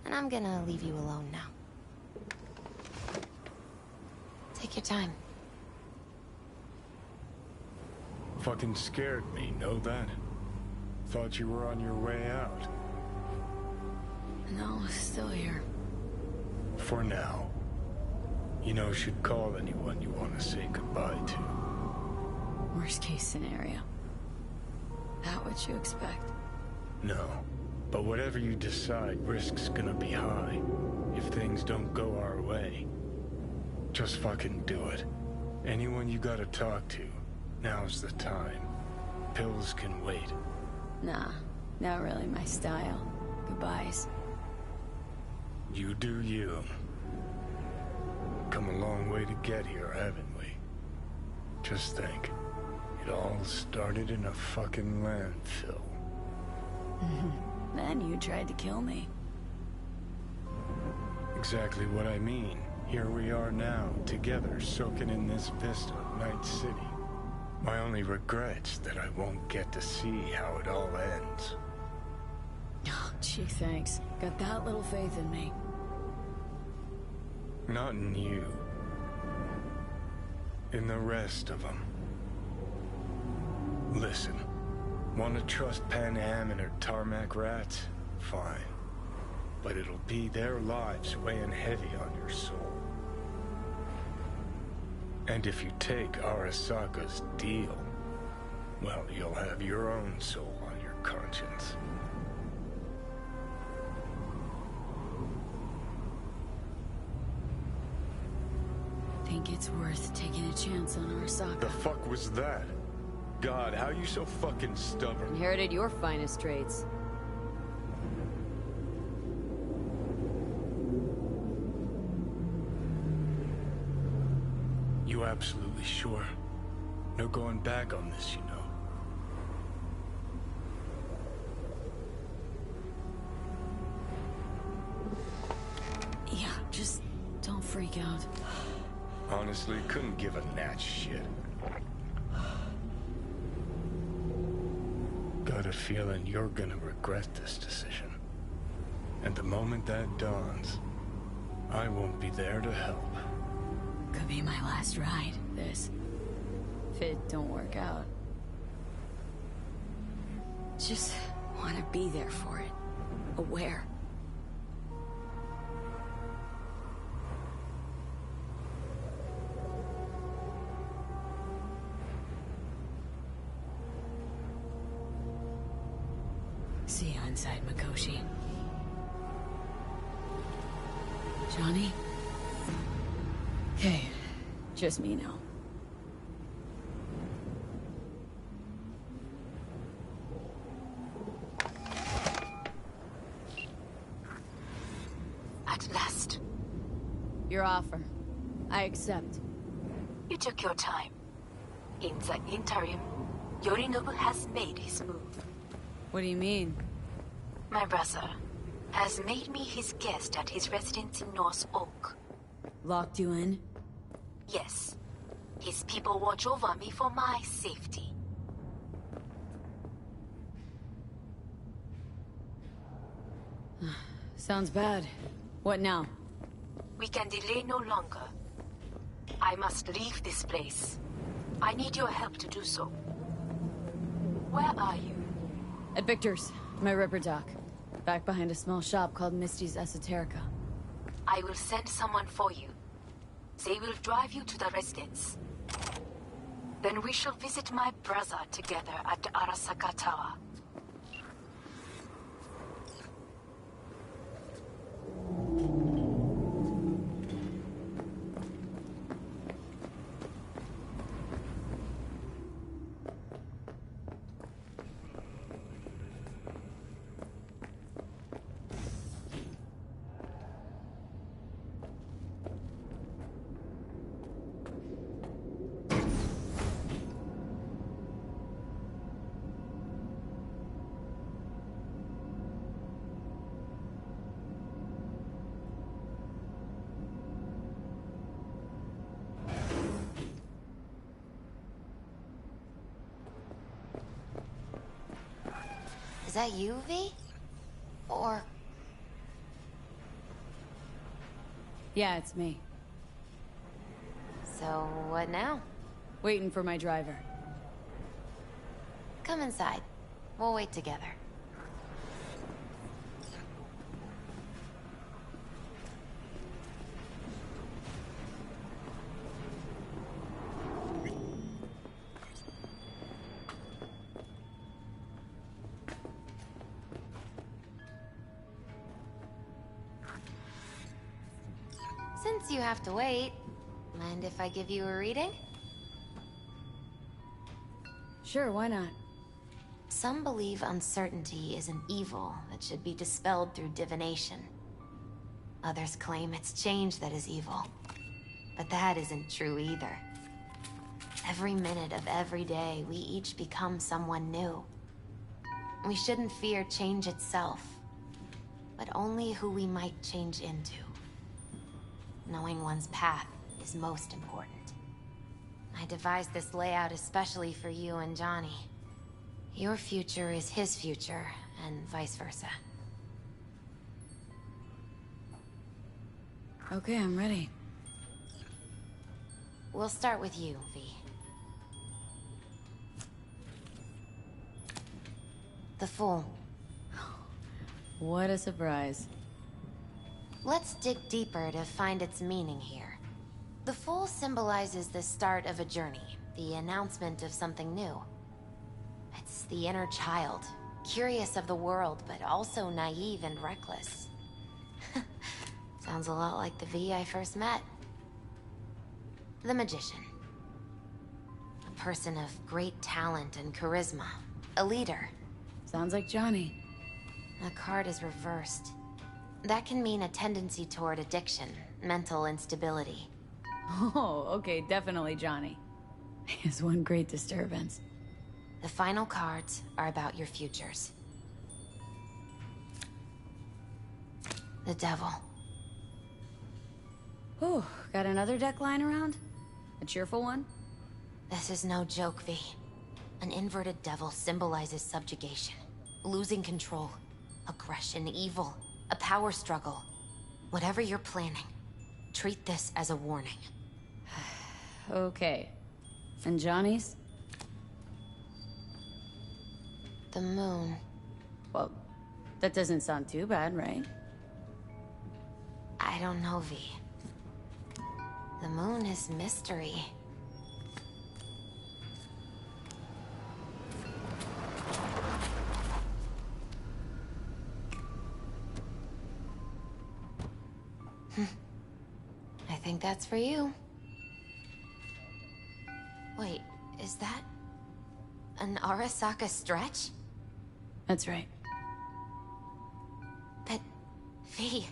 And I'm gonna leave you alone now. Take your time. Fucking scared me, know that? Thought you were on your way out. No, still here. For now. You know, should call anyone you want to say goodbye to. We're worst case scenario. That what you expect? No. But whatever you decide, risk's gonna be high. If things don't go our way. Just fucking do it. Anyone you gotta talk to, now's the time. Pills can wait. Nah, not really my style. Goodbyes. You do you. Come a long way to get here, haven't we? Just think. It all started in a fucking landfill. Then you tried to kill me. Exactly what I mean. Here we are now, together, soaking in this vista of Night City. My only regret's that I won't get to see how it all ends. Oh, gee, thanks. Got that little faith in me. Not in you. In the rest of them. Listen. Want to trust Pan Am and her tarmac rats? Fine. But it'll be their lives weighing heavy on your soul. And if you take Arasaka's deal, well, you'll have your own soul on your conscience. Think it's worth taking a chance on Arasaka. The fuck was that? God, how you so fucking stubborn? Inherited your finest traits. You absolutely sure? No going back on this, you know. Yeah, just don't freak out. Honestly, couldn't give a gnat's shit. Got a feeling you're gonna regret this decision. And the moment that dawns, I won't be there to help. Could be my last ride, this. If it don't work out. Just want to be there for it. Aware. See you inside, Mikoshi. Johnny? Okay, just me now. At last. Your offer. I accept. You took your time. In the interim, Yorinobu has made his move. What do you mean? My brother has made me his guest at his residence in North Oak. Locked you in? Yes. His people watch over me for my safety. Sounds bad. What now? We can delay no longer. I must leave this place. I need your help to do so. Where are you? At Victor's, my ripper dock. Back behind a small shop called Misty's Esoterica. I will send someone for you. They will drive you to the residence. Then we shall visit my brother together at Arasaka Tower. Is that you, V? Or... Yeah, it's me. So, what now? Waiting for my driver. Come inside. We'll wait together. Since you have to wait, mind if I give you a reading? Sure, why not? Some believe uncertainty is an evil that should be dispelled through divination. Others claim it's change that is evil. But that isn't true either. Every minute of every day, we each become someone new. We shouldn't fear change itself, but only who we might change into. Knowing one's path is most important. I devised this layout especially for you and Johnny. Your future is his future, and vice versa. Okay, I'm ready. We'll start with you, V. The Fool. What a surprise. Let's dig deeper to find its meaning here. The Fool symbolizes the start of a journey, the announcement of something new. It's the inner child, curious of the world, but also naive and reckless. Sounds a lot like the V I first met. The Magician. A person of great talent and charisma. A leader. Sounds like Johnny. The card is reversed. That can mean a tendency toward addiction, mental instability. Oh, okay, definitely Johnny. He has one great disturbance. The final cards are about your futures. The Devil. Whew, got another deck lying around? A cheerful one? This is no joke, V. An inverted devil symbolizes subjugation, losing control, aggression, evil, a power struggle. Whatever you're planning, treat this as a warning. Okay. And Johnny's? The Moon. Well, that doesn't sound too bad, right? I don't know, V. The Moon is mystery. I think that's for you. Wait, is that an Arasaka stretch? That's right. But, V,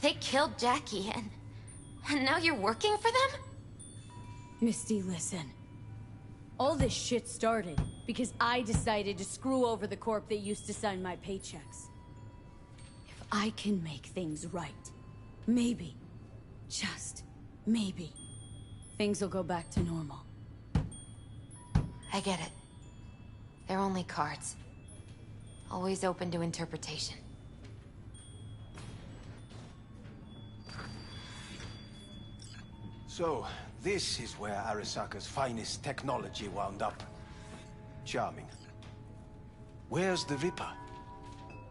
they killed Jackie and now you're working for them? Misty, listen. All this shit started because I decided to screw over the corp that used to sign my paychecks. If I can make things right, maybe, just maybe, things will go back to normal. I get it. They're only cards. Always open to interpretation. So, this is where Arasaka's finest technology wound up. Charming. Where's the Ripper?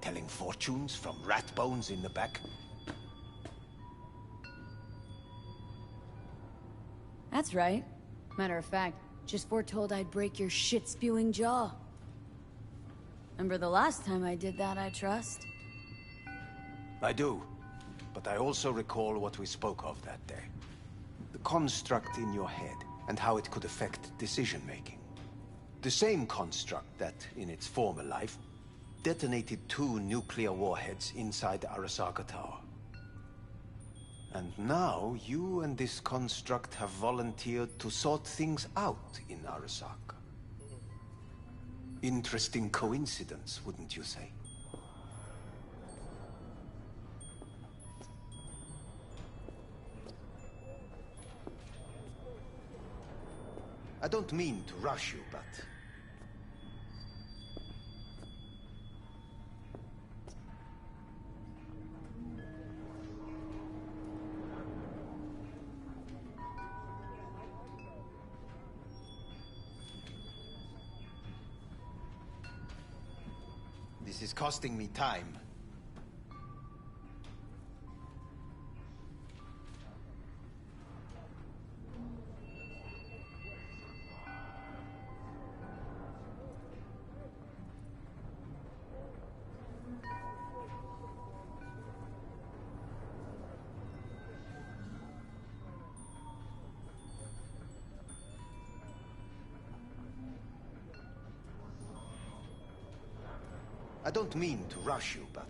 Telling fortunes from rat bones in the back? That's right. Matter of fact, just foretold I'd break your shit-spewing jaw. Remember the last time I did that, I trust? I do. But I also recall what we spoke of that day. The construct in your head, and how it could affect decision-making. The same construct that, in its former life, detonated 2 nuclear warheads inside Arasaka Tower. And now, you and this construct have volunteered to sort things out in Arasaka. Interesting coincidence, wouldn't you say? I don't mean to rush you, but... this is costing me time. I don't mean to rush you, but...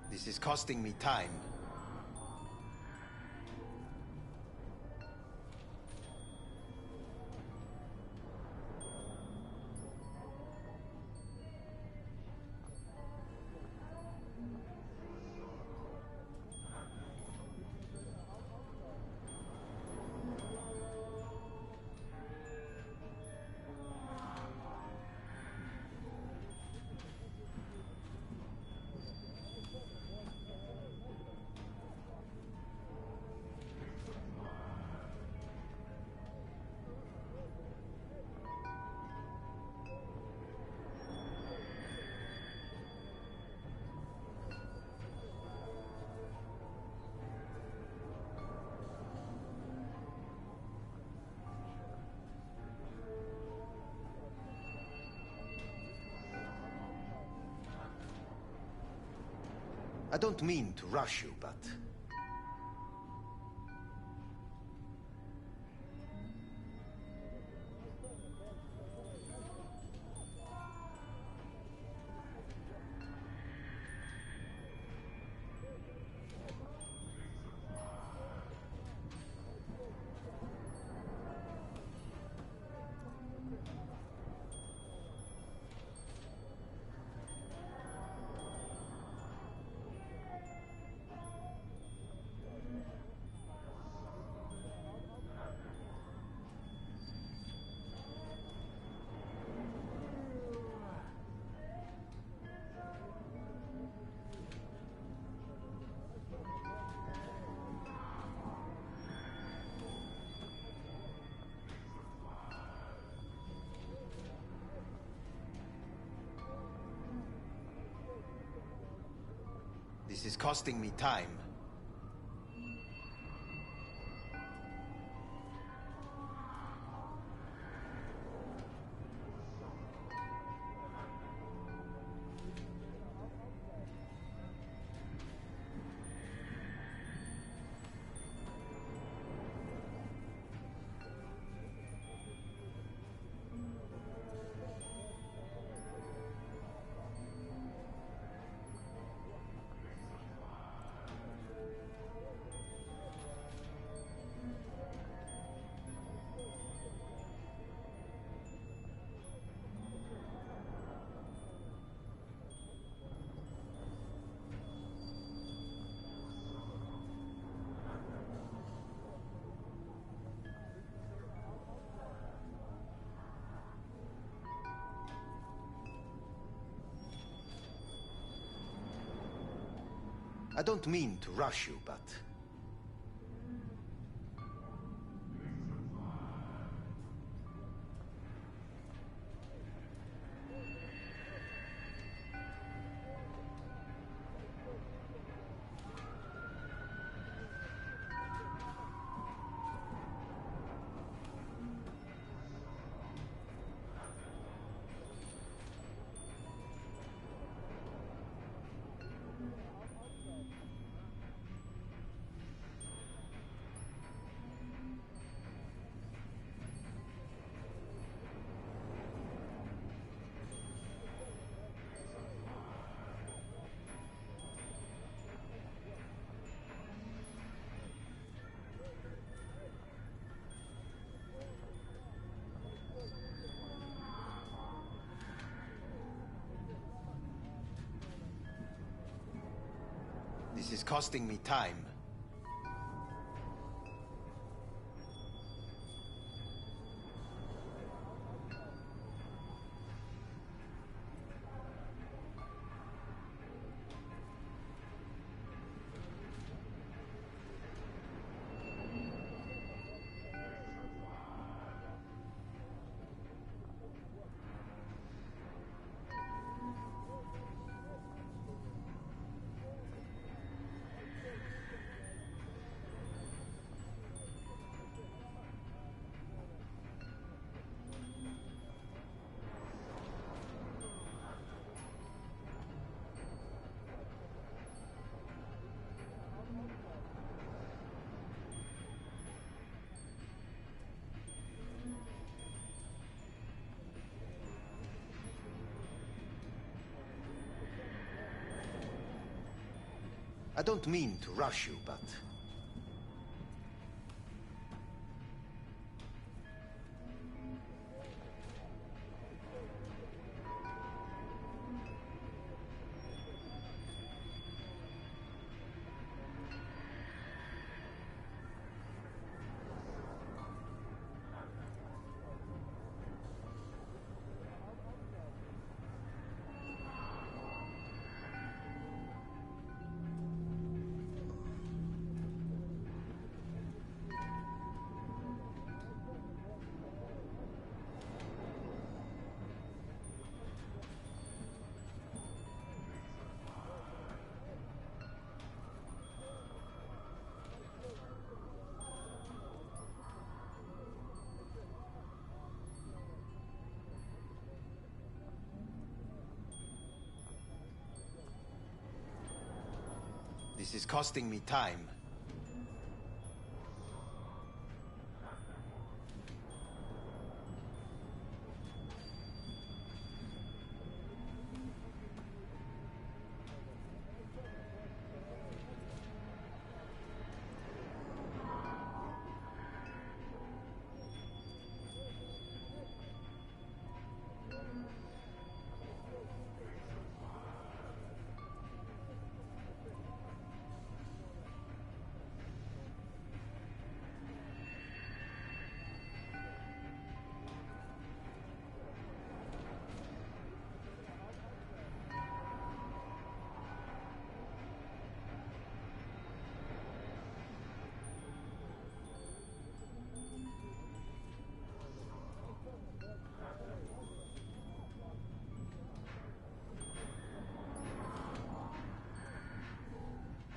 This is costing me time. I don't mean to rush you, but... This is costing me time. I don't mean to rush you, but... This is costing me time. I don't mean to rush you, but... This is costing me time.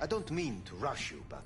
I don't mean to rush you, but...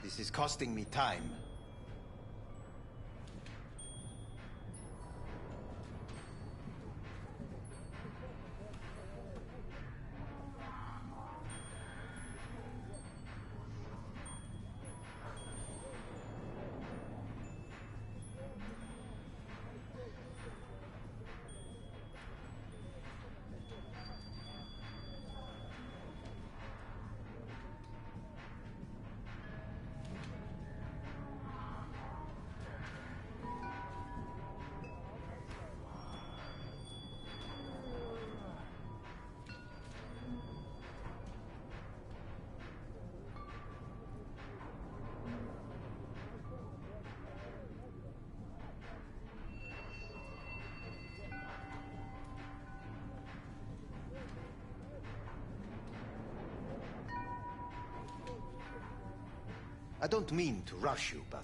This is costing me time. I don't mean to rush you, but...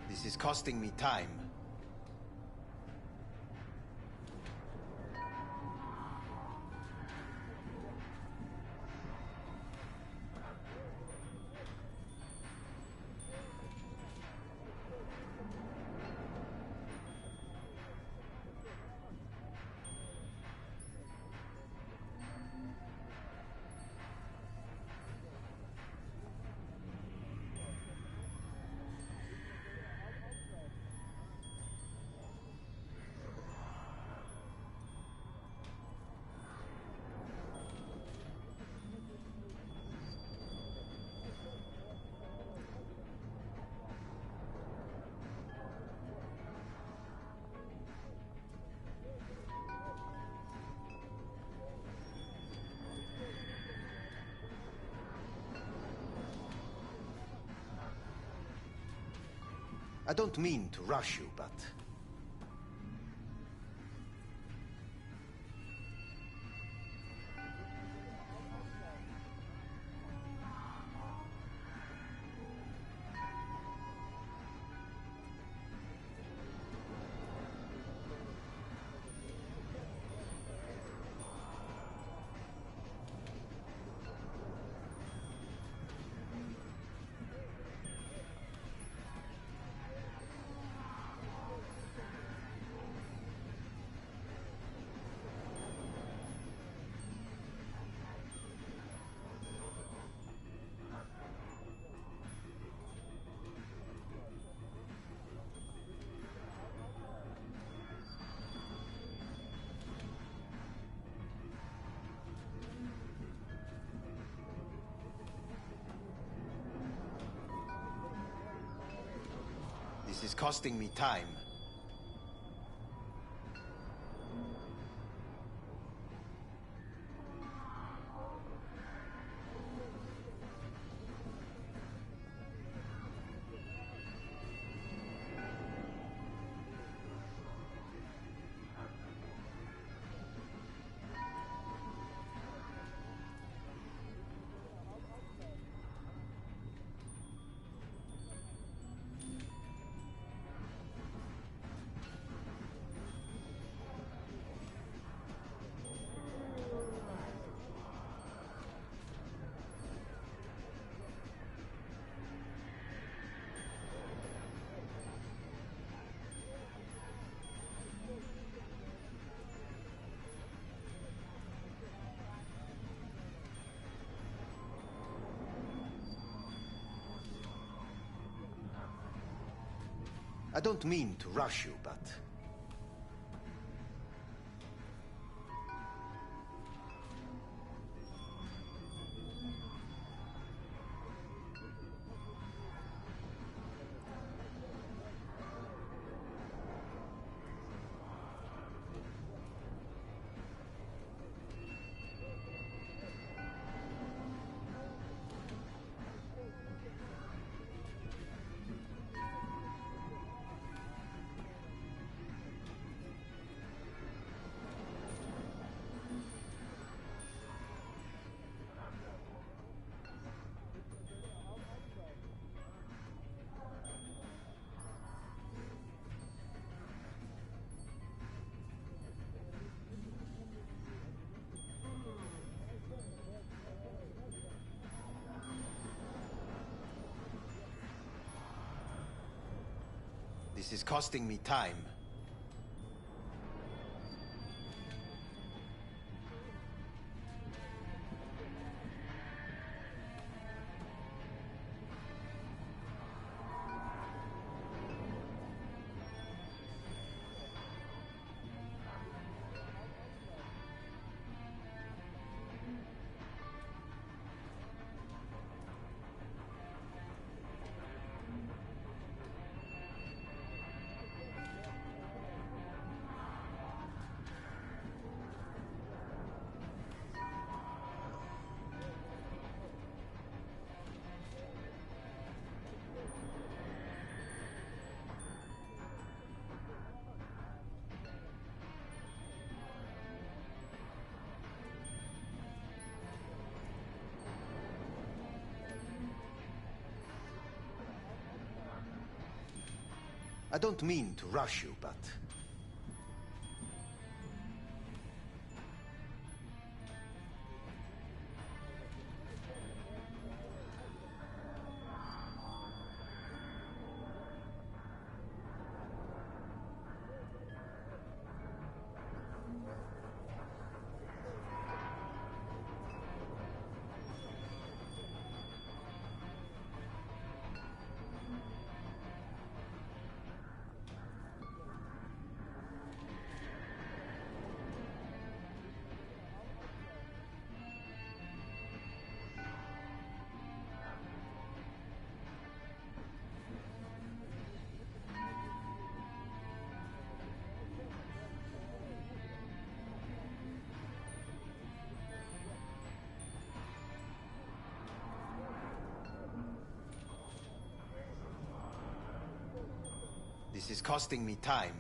This is costing me time. I don't mean to rush you, but... This is costing me time. I don't mean to rush you, but... This is costing me time. I don't mean to rush you, but... This is costing me time.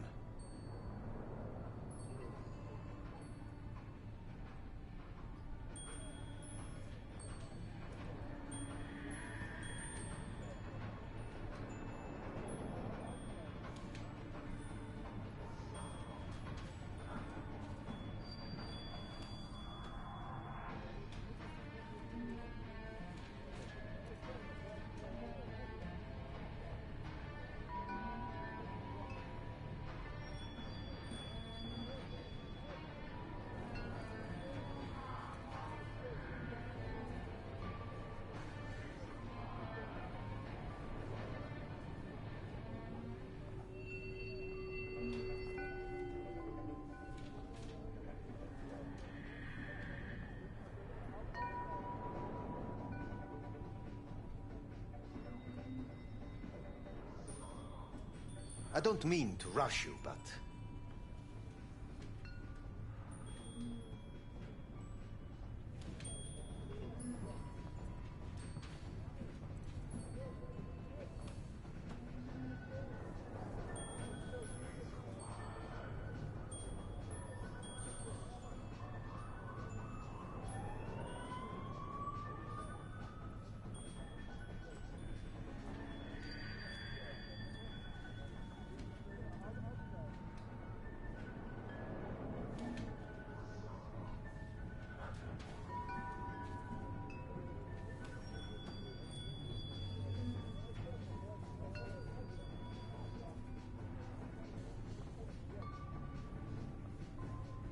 I don't mean to rush you, but...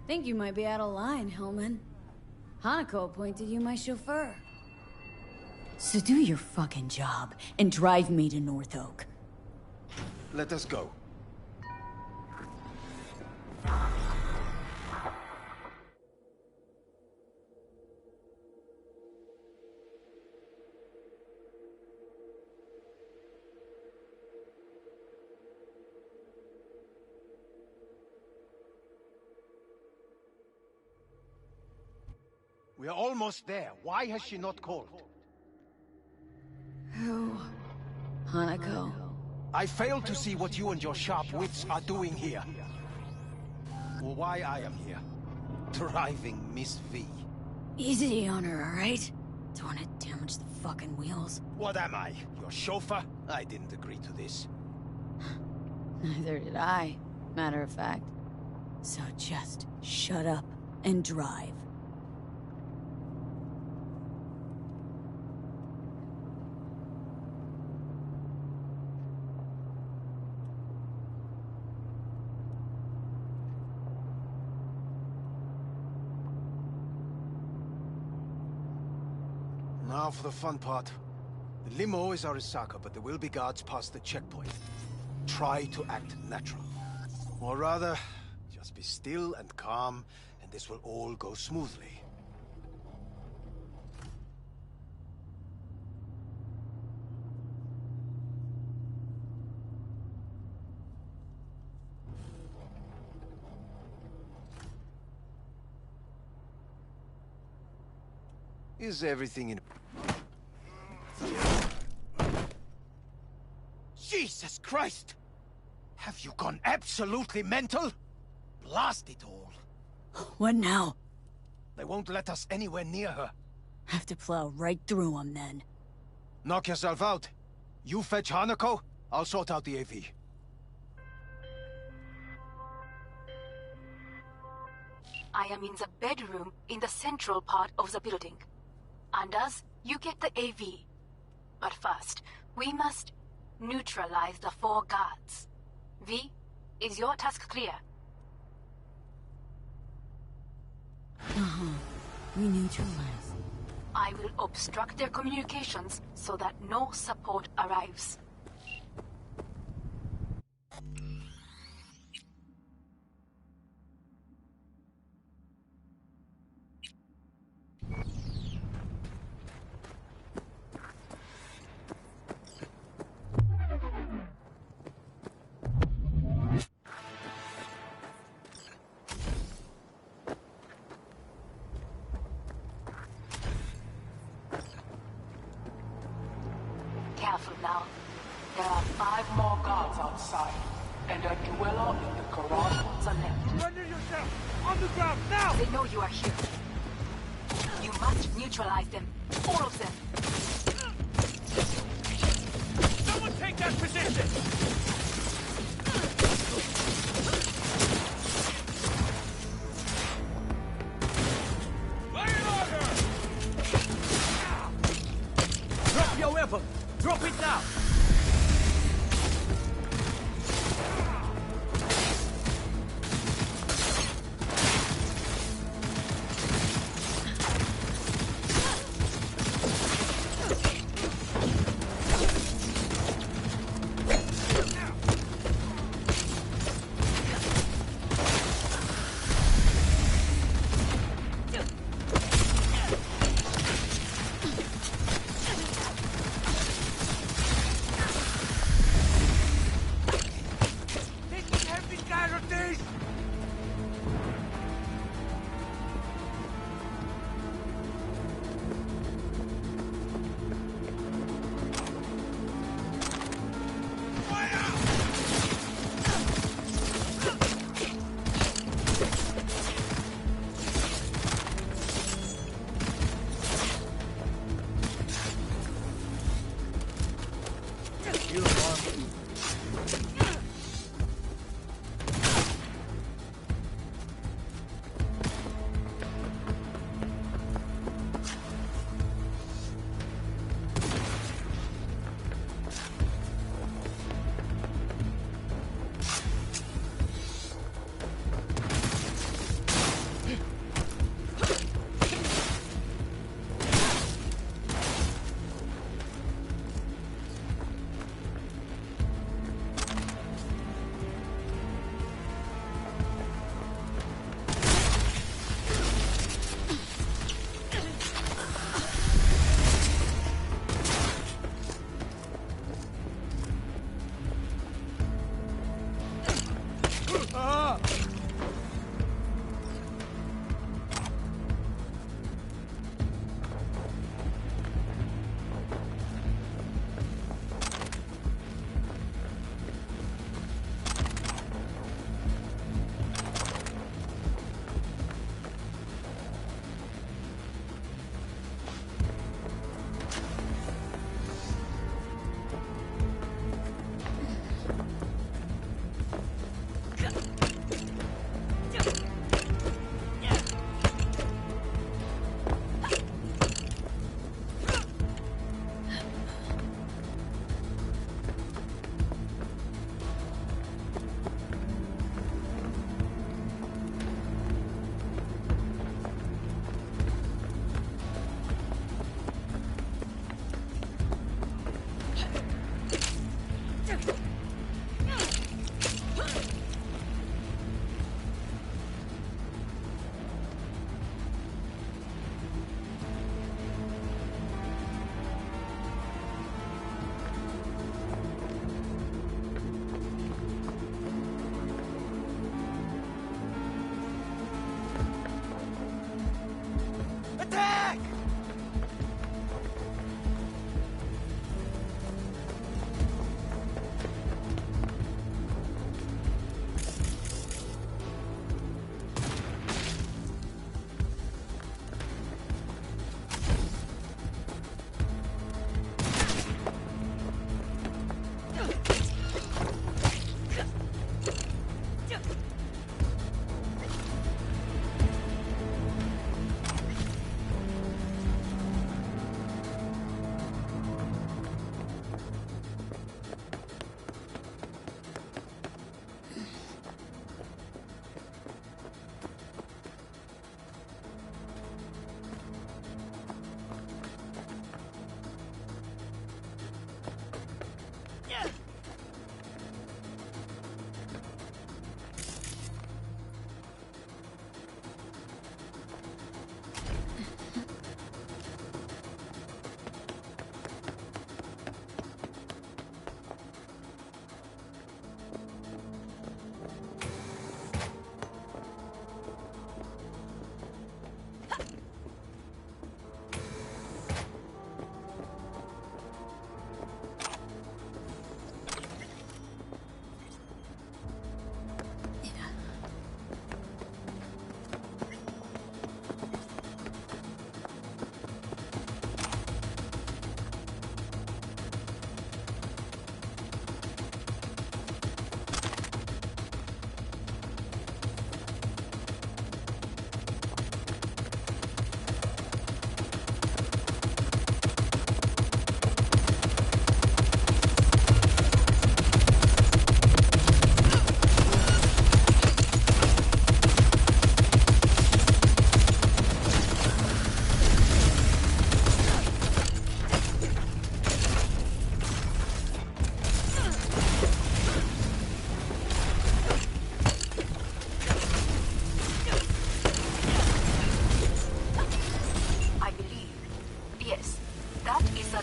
Think you might be out of line, Hellman. Hanako appointed you my chauffeur. So do your fucking job and drive me to North Oak. Let us go. We are almost there. Why has she not called? Who? Hanako. I fail to see what you and your sharp wits are doing here. Or why I am here. Driving Miss V. Easy on her, alright? Don't want to damage the fucking wheels. What am I? Your chauffeur? I didn't agree to this. Neither did I, matter of fact. So just shut up and drive. Now for the fun part. The limo is Arisaka, but there will be guards past the checkpoint. Try to act natural. Or rather, just be still and calm, and this will all go smoothly. Is everything in... Jesus Christ! Have you gone absolutely mental? Blast it all. What now? They won't let us anywhere near her. Have to plow right through them then. Knock yourself out. You fetch Hanako, I'll sort out the AV. I am in the bedroom in the central part of the building. Anders, you get the AV. But first, we must neutralize the 4 guards. V, is your task clear? We neutralize. I will obstruct their communications so that no support arrives. Careful now. There are 5 more guards outside, and a dweller in the garage on the left. Surrender yourself! On the ground, now! They know you are here. You must neutralize them. All of them. Someone take that position! Drop your weapon! Drop it now!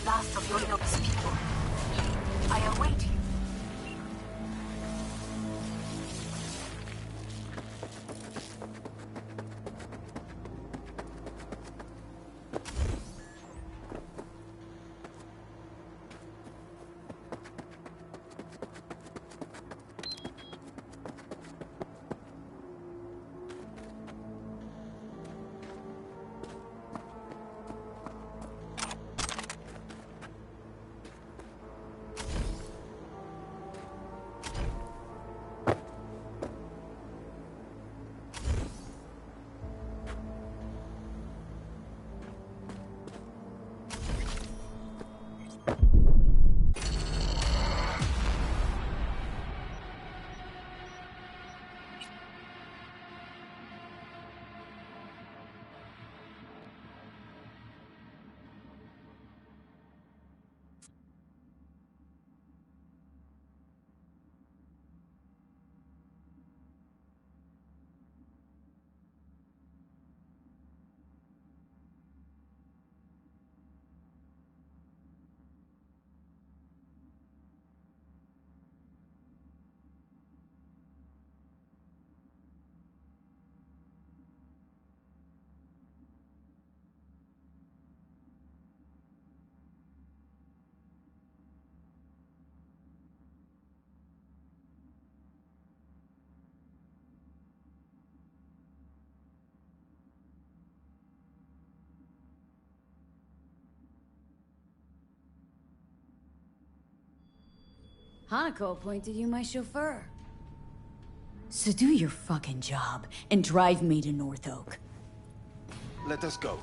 last of Yorinobu's people. I await you. Hanako appointed you my chauffeur. So do your fucking job and drive me to North Oak. Let us go.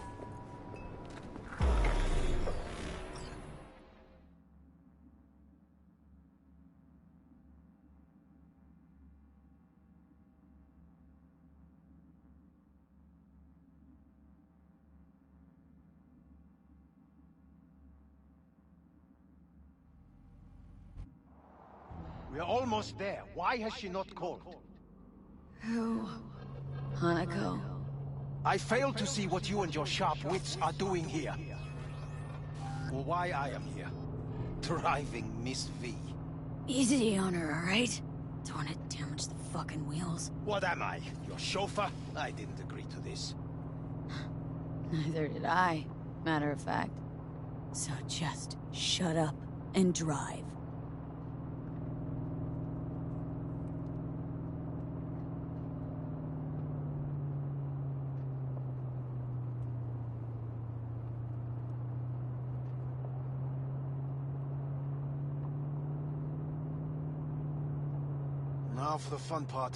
We're almost there. Why has she not called? Who? Hanako. I fail to see what you and your sharp wits are doing here. Or why I am here. Driving Miss V. Easy on her, alright? Don't want to damage the fucking wheels. What am I? Your chauffeur? I didn't agree to this. Neither did I, matter of fact. So just shut up and drive. Now for the fun part.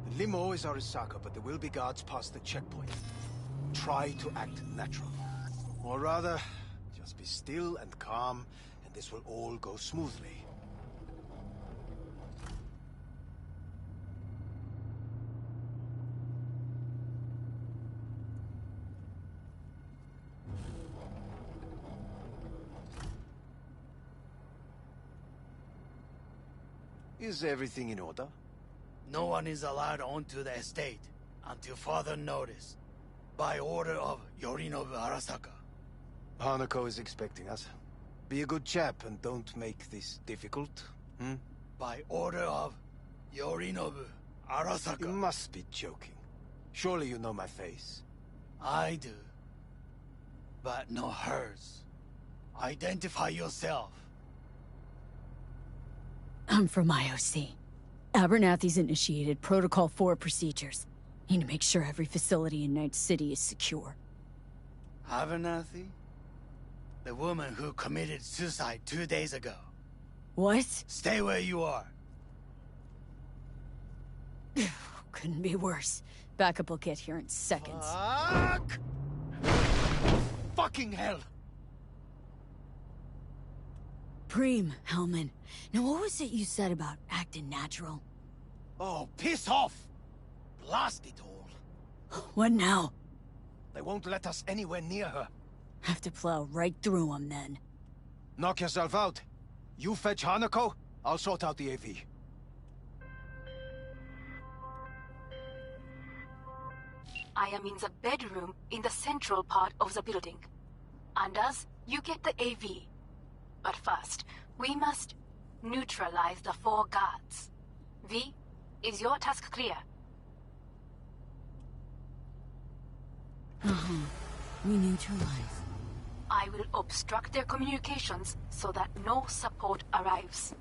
The limo is Arisaka, but there will be guards past the checkpoint. Try to act natural. Or rather, just be still and calm, and this will all go smoothly. Is everything in order? No one is allowed onto the estate until further notice. By order of Yorinobu Arasaka. Hanako is expecting us. Be a good chap and don't make this difficult, hmm? By order of Yorinobu Arasaka. You must be joking. Surely you know my face. I do. But not hers. Identify yourself. I'm from IOC. Abernathy's initiated Protocol 4 procedures. Need to make sure every facility in Night City is secure. Abernathy? The woman who committed suicide 2 days ago. What? Stay where you are. Couldn't be worse. Backup will get here in seconds. Fuck! Fucking hell! Preem, Hellman. Now what was it you said about acting natural? Oh, piss off! Blast it all. What now? They won't let us anywhere near her. Have to plow right through them then. Knock yourself out. You fetch Hanako, I'll sort out the AV. I am in the bedroom in the central part of the building. Anders, You get the AV. But first, we must neutralize the 4 guards. V, is your task clear? We neutralize. I will obstruct their communications so that no support arrives.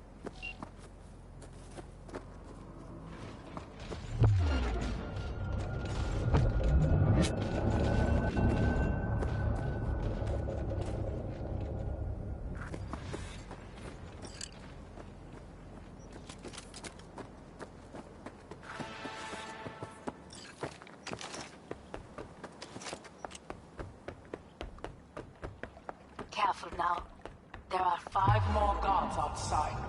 Careful now. There are 5 more guards outside.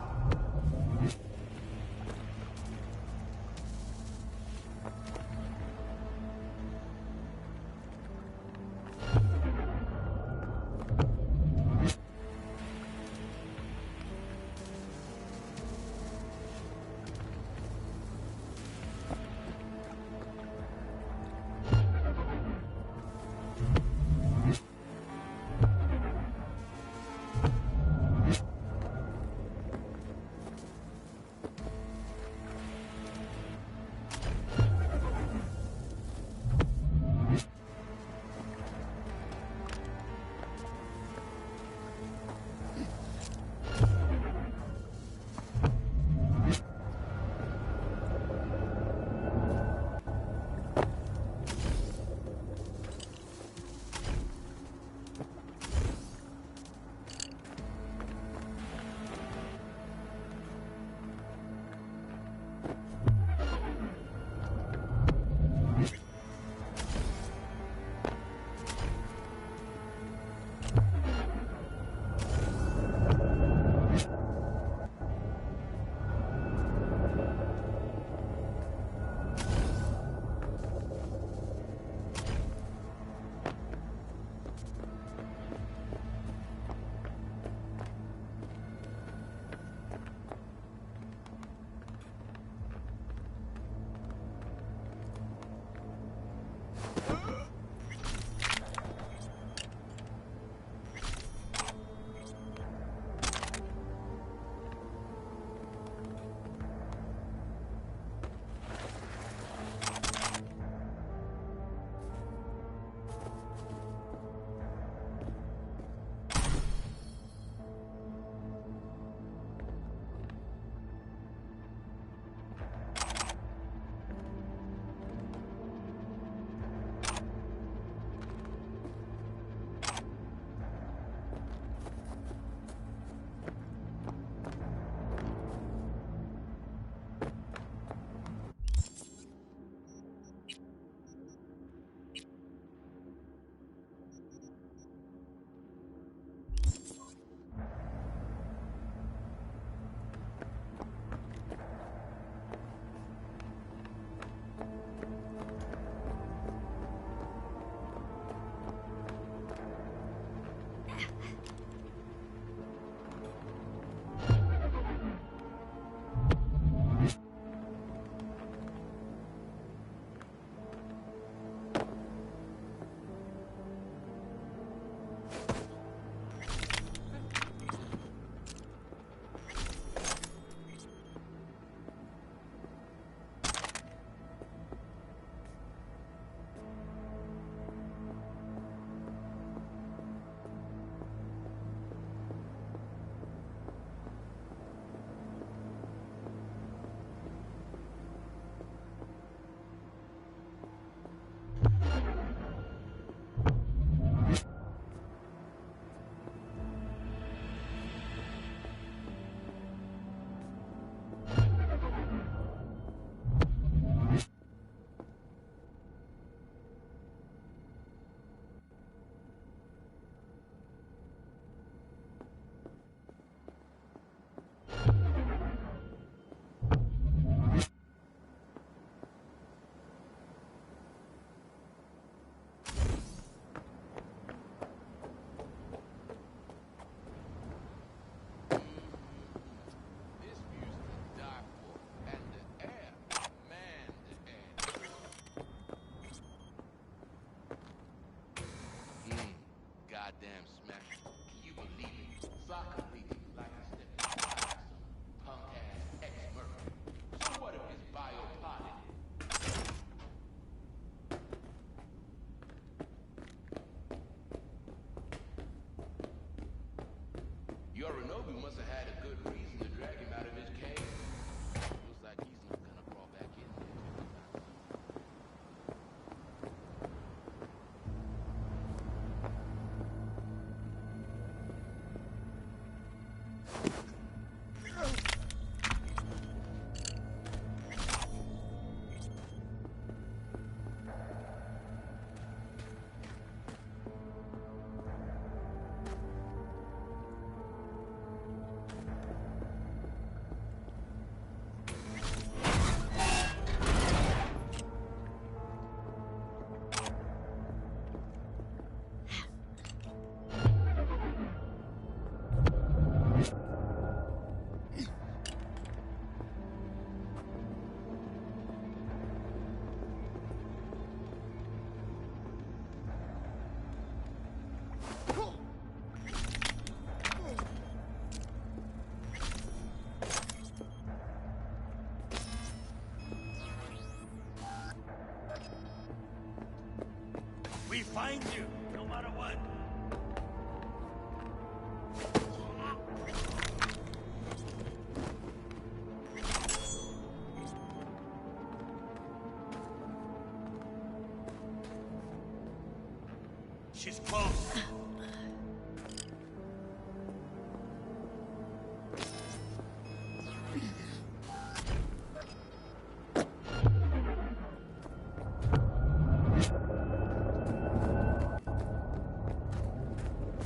Yorinobu must have had a good reason to drag him out of his cave. Looks like he's not gonna crawl back in there. We find you, no matter what. She's close.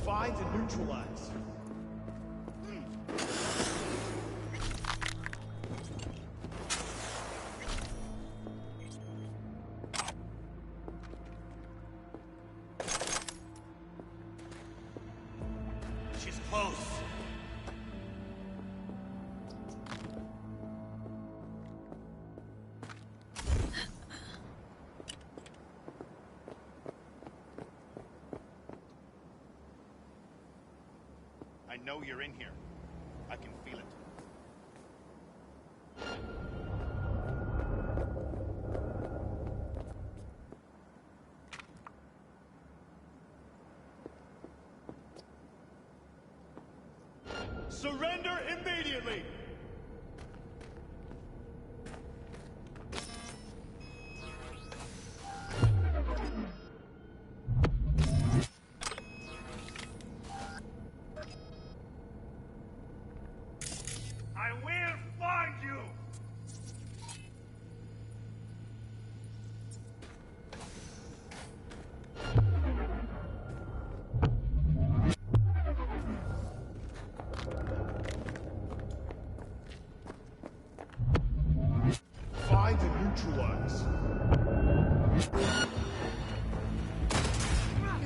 Find and neutralize. She's close. I know you're in here. I can feel it. Surrender immediately! I will find you! Find and neutralize.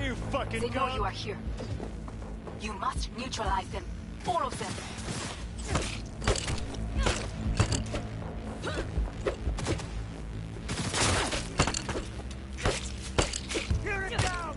You fucking They know you are here. You must neutralize them. All of them. Here it down!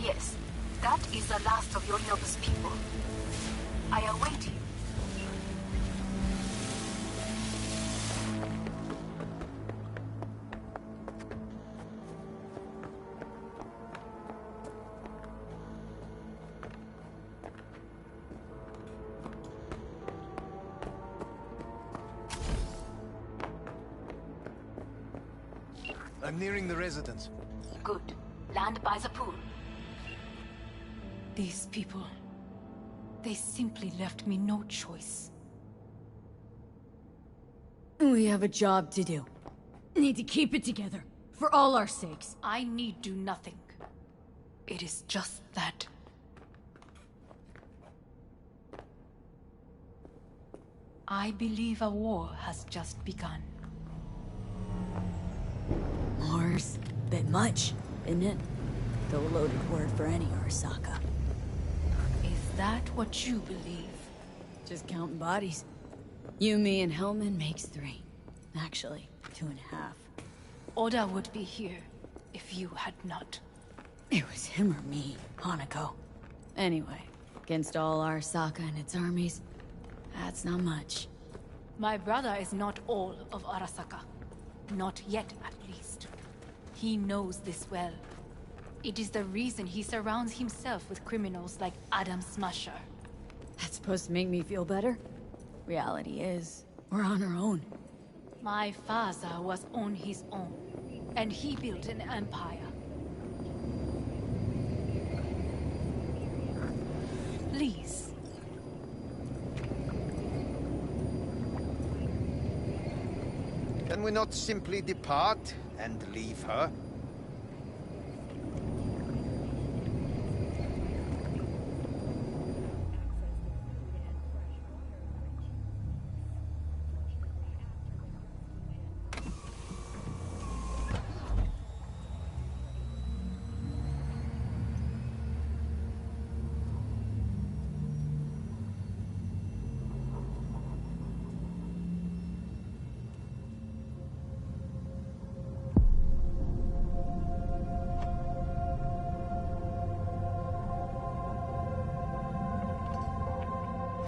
Yes, that is the last of Yorinobu's people. I await you. I'm nearing the residence. Good. Land by the pool. These people... they simply left me no choice. We have a job to do. Need to keep it together. For all our sakes. I need do nothing. It is just that. I believe a war has just begun. War's bit much, isn't it? Though a loaded word for any Arasaka. Is that what you believe? Just counting bodies. You, me, and Hellman makes 3. Actually, 2.5. Oda would be here if you had not. It was him or me, Hanako. Anyway, against all Arasaka and its armies, that's not much. My brother is not all of Arasaka. Not yet, at least. He knows this well. It is the reason he surrounds himself with criminals like Adam Smasher. That's supposed to make me feel better? Reality is, we're on our own. My father was on his own, and he built an empire. Please. Can we not simply depart and leave her?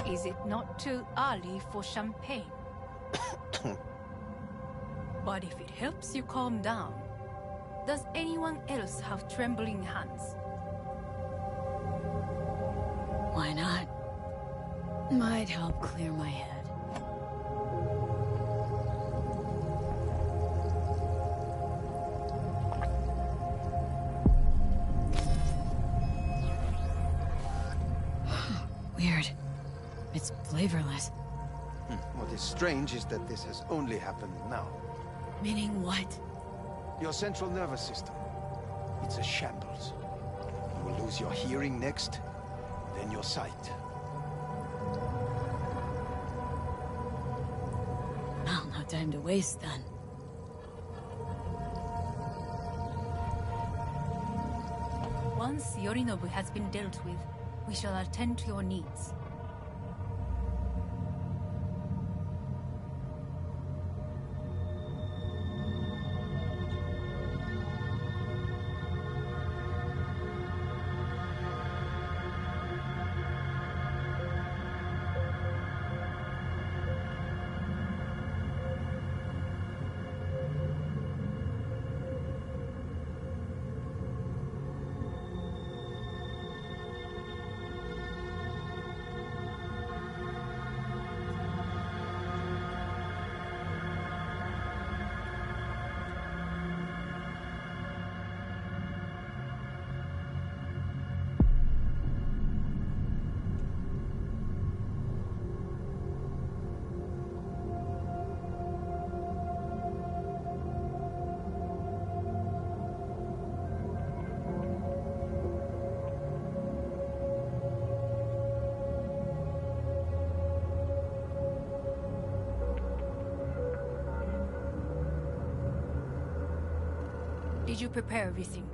Is it not too early for champagne? But if it helps you calm down, does anyone else have trembling hands? Why not? Might help clear my head. Weird. It's flavorless. What is strange is that this has only happened now. Meaning what? Your central nervous system. It's a shambles. You will lose your hearing next, then your sight. Well, no time to waste then. Once Yorinobu has been dealt with, we shall attend to your needs. Did you prepare everything?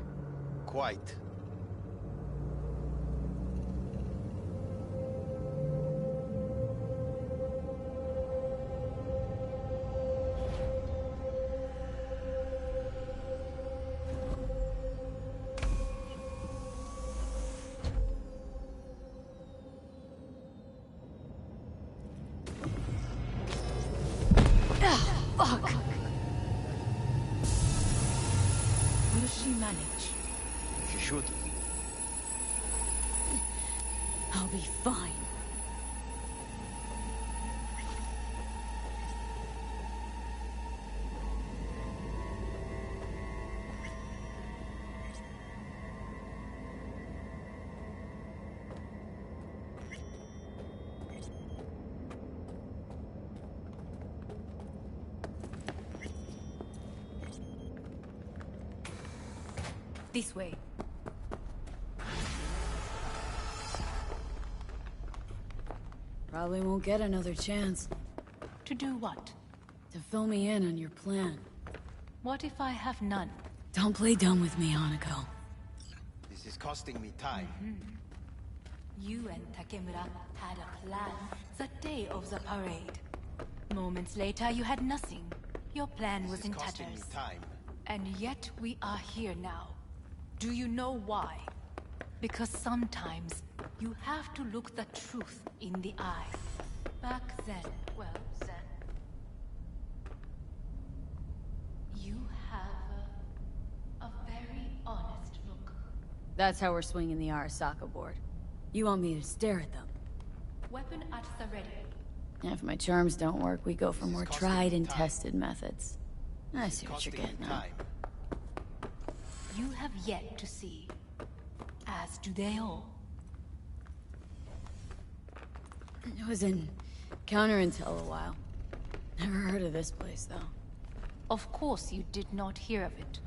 Quite. I'll be fine. This way. Probably won't get another chance. To do what? To fill me in on your plan. What if I have none? Don't play dumb with me, Hanako. This is costing me time. You and Takemura had a plan the day of the parade. Moments later, you had nothing. Your plan was in Costing me tatters. time. And yet we are here now. Do you know why? Because sometimes you have to look the truth in the eye. Back then, well, then... You have a very honest look. That's how we're swinging the Arasaka board. You want me to stare at them? Weapon at the ready. If my charms don't work, we go for more tried and tested methods. I see what you're getting at. You have yet to see. As do they all. I was in counterintel a while. Never heard of this place, though. Of course you did not hear of it.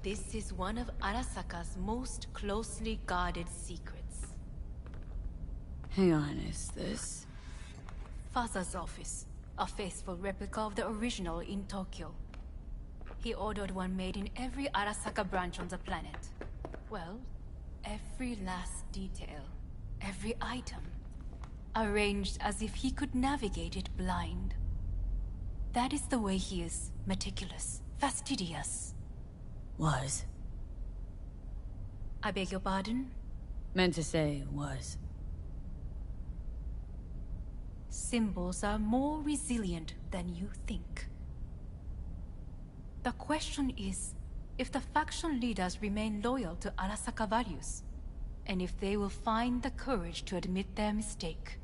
This is one of Arasaka's most closely guarded secrets. Hang on, is this... Father's office. A faithful replica of the original in Tokyo. He ordered one made in every Arasaka branch on the planet. Well, every last detail, every item, arranged as if he could navigate it blind. That is the way he is, meticulous, fastidious. Was. I beg your pardon? Meant to say was. Symbols are more resilient than you think. The question is, if the faction leaders remain loyal to Arasaka values, and if they will find the courage to admit their mistake.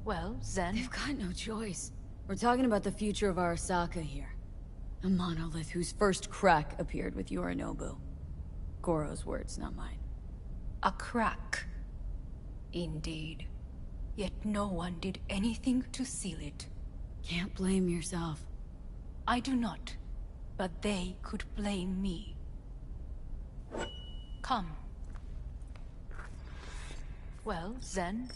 Well, then... They've got no choice. We're talking about the future of Arasaka here. A monolith whose first crack appeared with Yorinobu. Goro's words, not mine. A crack. Indeed. Yet no one did anything to seal it. Can't blame yourself. I do not. But they could blame me. Come. Well, then...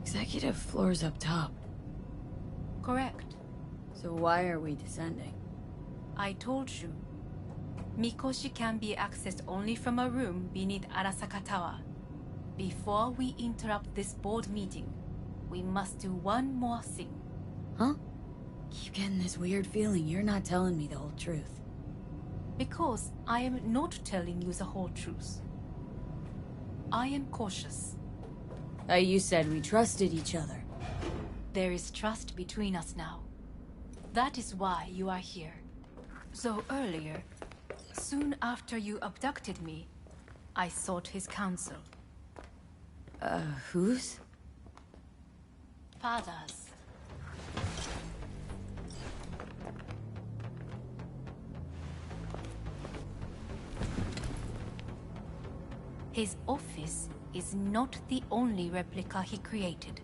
Executive floor's up top. Correct. So why are we descending? I told you. Mikoshi can be accessed only from a room beneath Arasaka Tower. Before we interrupt this board meeting, we must do one more thing. Huh? Keep getting this weird feeling you're not telling me the whole truth. Because I am not telling you the whole truth. I am cautious. You said we trusted each other. There is trust between us now. That is why you are here. So earlier, soon after you abducted me, I sought his counsel. Whose? Father's. His office is not the only replica he created.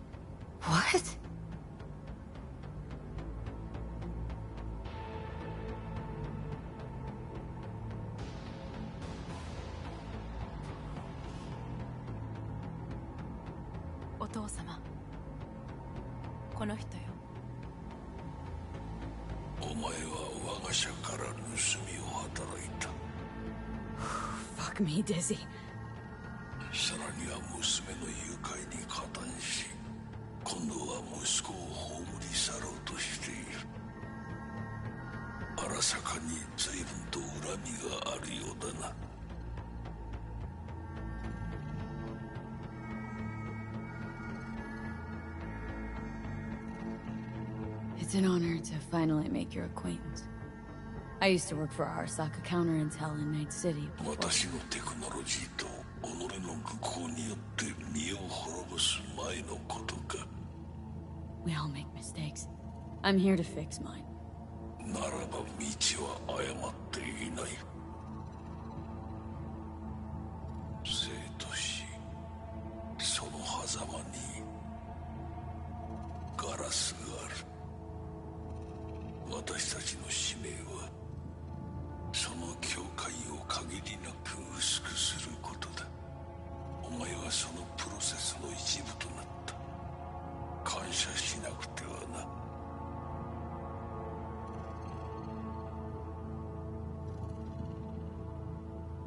What? Otou-sama. この人よ。お前は我が社から盗みを働いた。Fuck me, Dizzy. さらには娘の誘拐に加担し、今度は息子を葬り去ろうとしている。荒坂に随分と恨みがあるようだな。It's an honor to finally make your acquaintance. I used to work for Arasaka Counterintel in Night City before. 私のテクノロジーと己の愚行によって身を滅ぼす前のことか。We all make mistakes. I'm here to fix mine. ならば道は誤っていない。生と死、その狭間にガラスがある。私たちの使命はその境界を限りなく薄くすることだ。お前はそのプロセスの一部となった。感謝しなくてはな。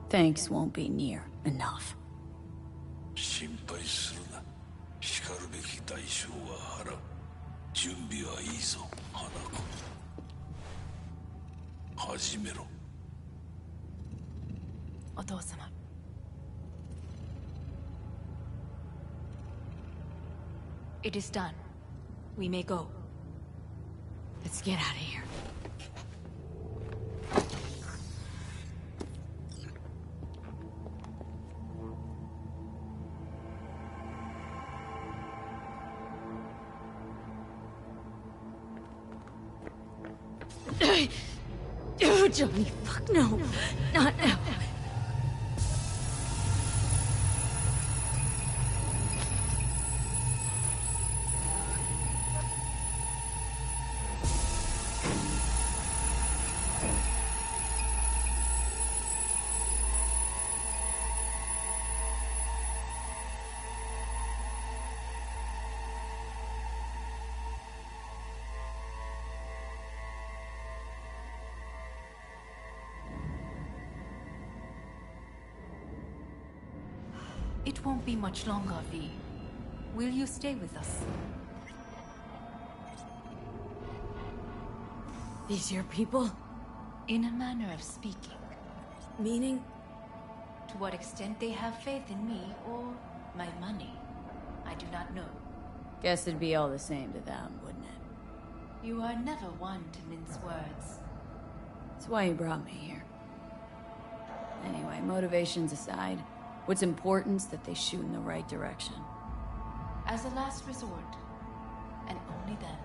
Thanks won't be near enough. 心配するな。しかるべき代償は払う。準備はいいぞ、花子。始めろ。お父様。It is done. We may go. Let's get out of here. Oh, Johnny, fuck no. Not now. It won't be much longer, V. Will you stay with us? These your people? In a manner of speaking. Meaning? To what extent they have faith in me or my money, I do not know. Guess it'd be all the same to them, wouldn't it? You are never one to mince words. That's why you brought me here. Anyway, motivations aside, what's important is that they shoot in the right direction. As a last resort, and only then.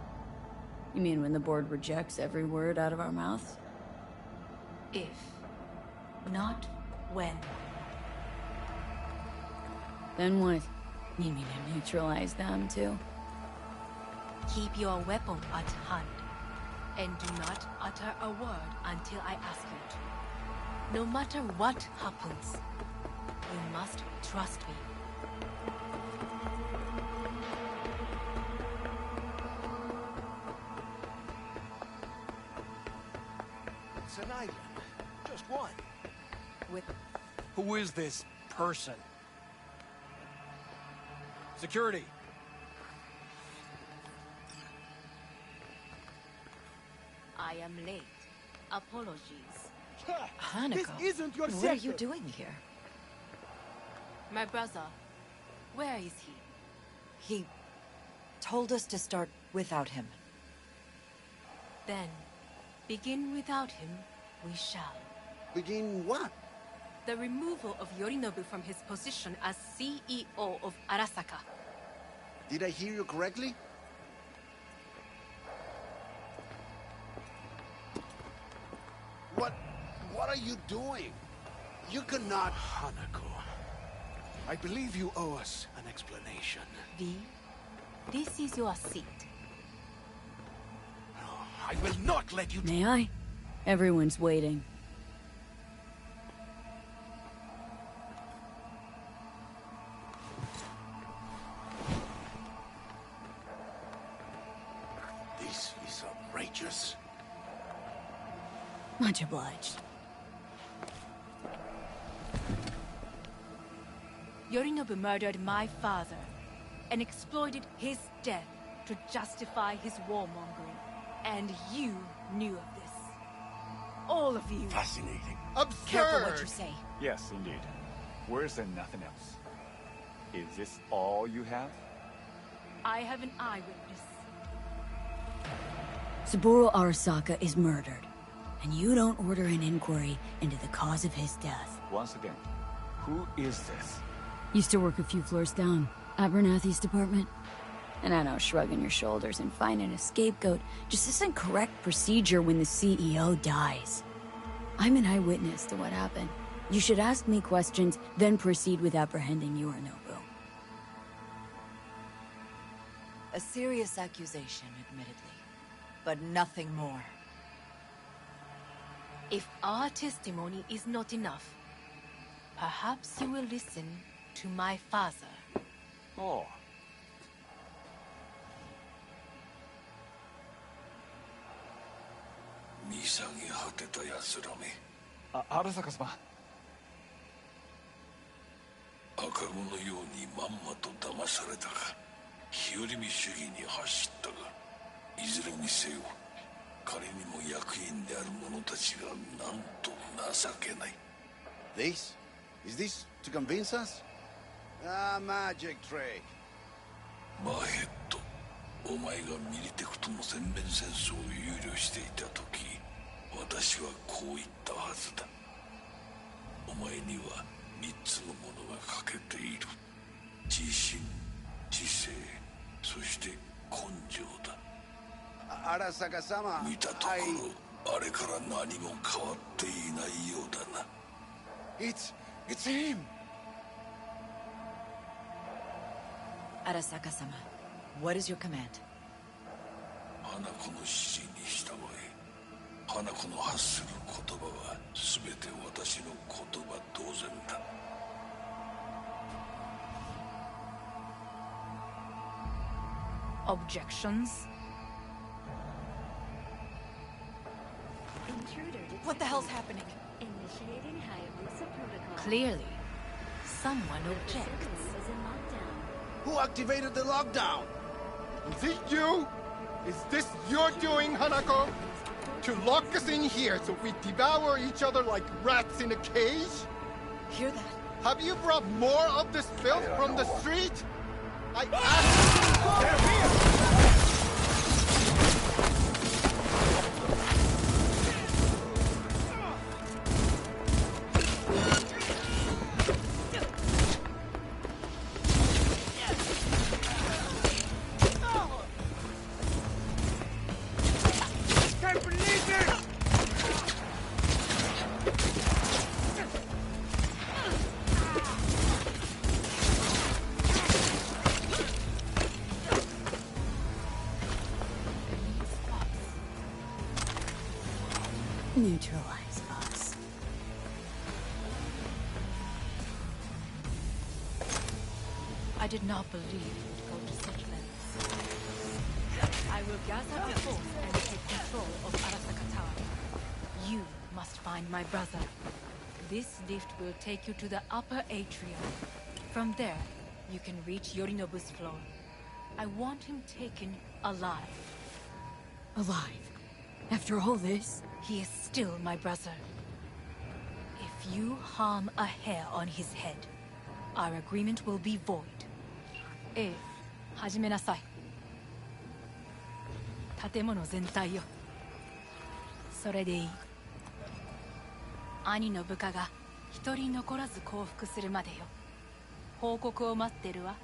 You mean when the board rejects every word out of our mouths? If, not when. Then what? You mean to neutralize them, too? Keep your weapon at hand, and do not utter a word until I ask you to. No matter what happens, you must trust me. It's an island. Just one. With... Who is this person? Security. I am late. Apologies. Hanako, This isn't your what are you sector. doing here? My brother, where is he? He told us to start without him. Then, begin without him, we shall. Begin what? The removal of Yorinobu from his position as CEO of Arasaka. Did I hear you correctly? What are you doing? You cannot... Hanako, I believe you owe us an explanation. V, this is your seat. I will not let you... May I? Everyone's waiting. This is outrageous. Much obliged. Yorinobu murdered my father and exploited his death to justify his warmongering. And you knew of this. All of you. Fascinating. Absurd! Careful what you say. Yes, indeed. Worse than nothing else. Is this all you have? I have an eyewitness. Saburo Arasaka is murdered, and you don't order an inquiry into the cause of his death. Once again, who is this? Used to work a few floors down, Abernathy's department. And I know shrugging your shoulders and finding a scapegoat just isn't correct procedure when the CEO dies. I'm an eyewitness to what happened. You should ask me questions, then proceed with apprehending Yorinobu. A serious accusation, admittedly. But nothing more. If our testimony is not enough, perhaps you will listen to my father. Oh. Arasaka様。赤子のようにまんまと騙されたか、日和見主義に走ったが、いずれにせよ彼にも役員である者たちがなんと情けない。 This? Is this to convince us? Ah, magic trick. マーヘッド、お前がミリテクとの全面戦争を憂慮していた時、私はこう言ったはずだ。お前には3つのものが欠けている。自信、知性、そして根性だ。Arasaka-sama, 見たところ、あれから何も変わっていないようだな。It's him! Arasaka-sama, what is your command? 花子の指示に従い、花子の発する言葉は全て私の言葉同然だ。Objections? What the hell's happening? Initiating Hayabusa protocol. Clearly, someone objects. Who activated the lockdown? Is it you? Is this your doing, Hanako? To lock us in here so we devour each other like rats in a cage? Hear that? Have you brought more of this filth from the street? I asked... They're here! Neutralize us. I did not believe you would go to such lengths. I will gather a force and take control of Arasaka Tower. You must find my brother. This lift will take you to the upper atrium. From there, you can reach Yorinobu's floor. I want him taken alive. Alive? After all this? He is still my brother. If you harm a hair on his head, our agreement will be void. ええ、始めなさい。建物全体よ。それでいい。兄の部下が一人残らず降伏するまでよ。報告を待ってるわ。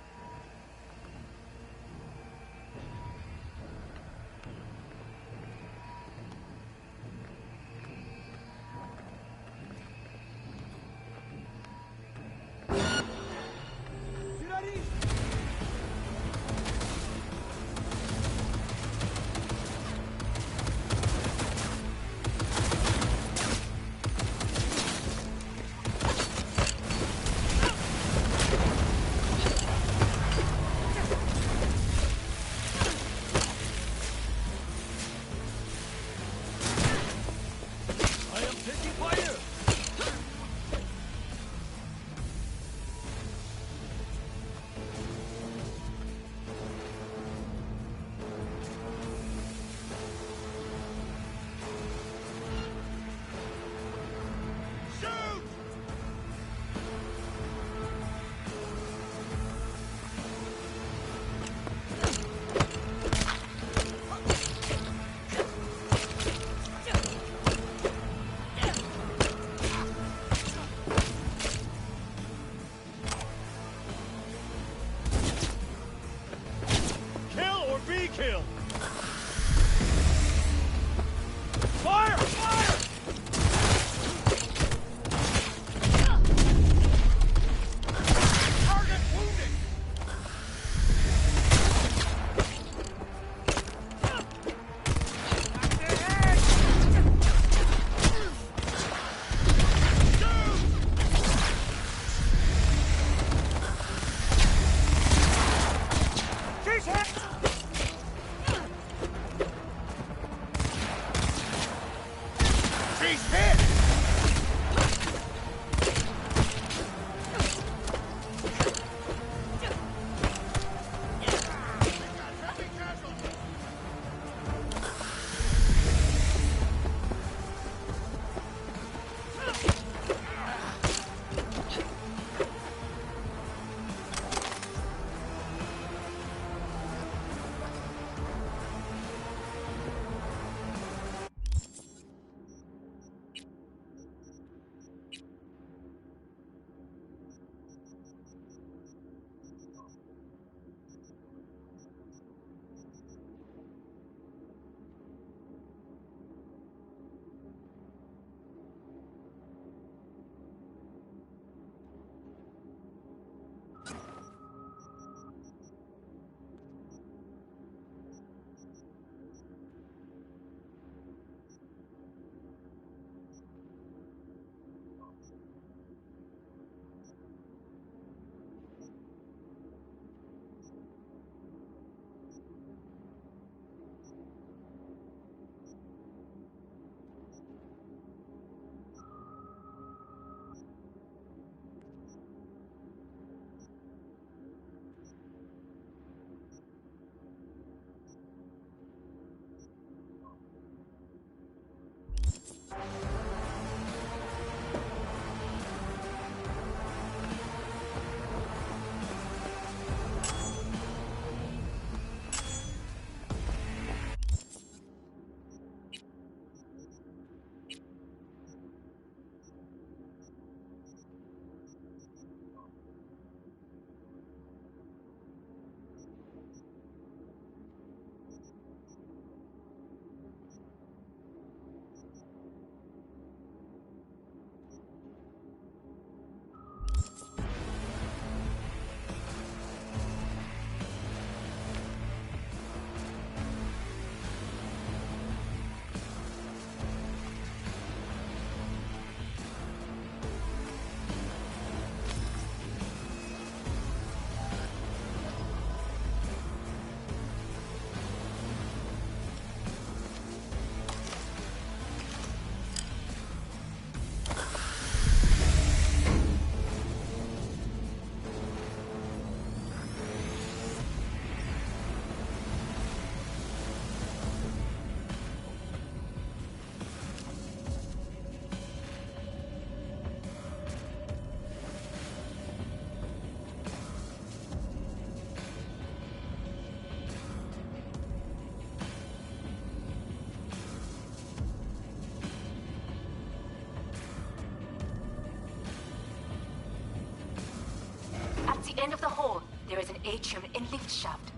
the end of the hall, there is an atrium and lift shaft.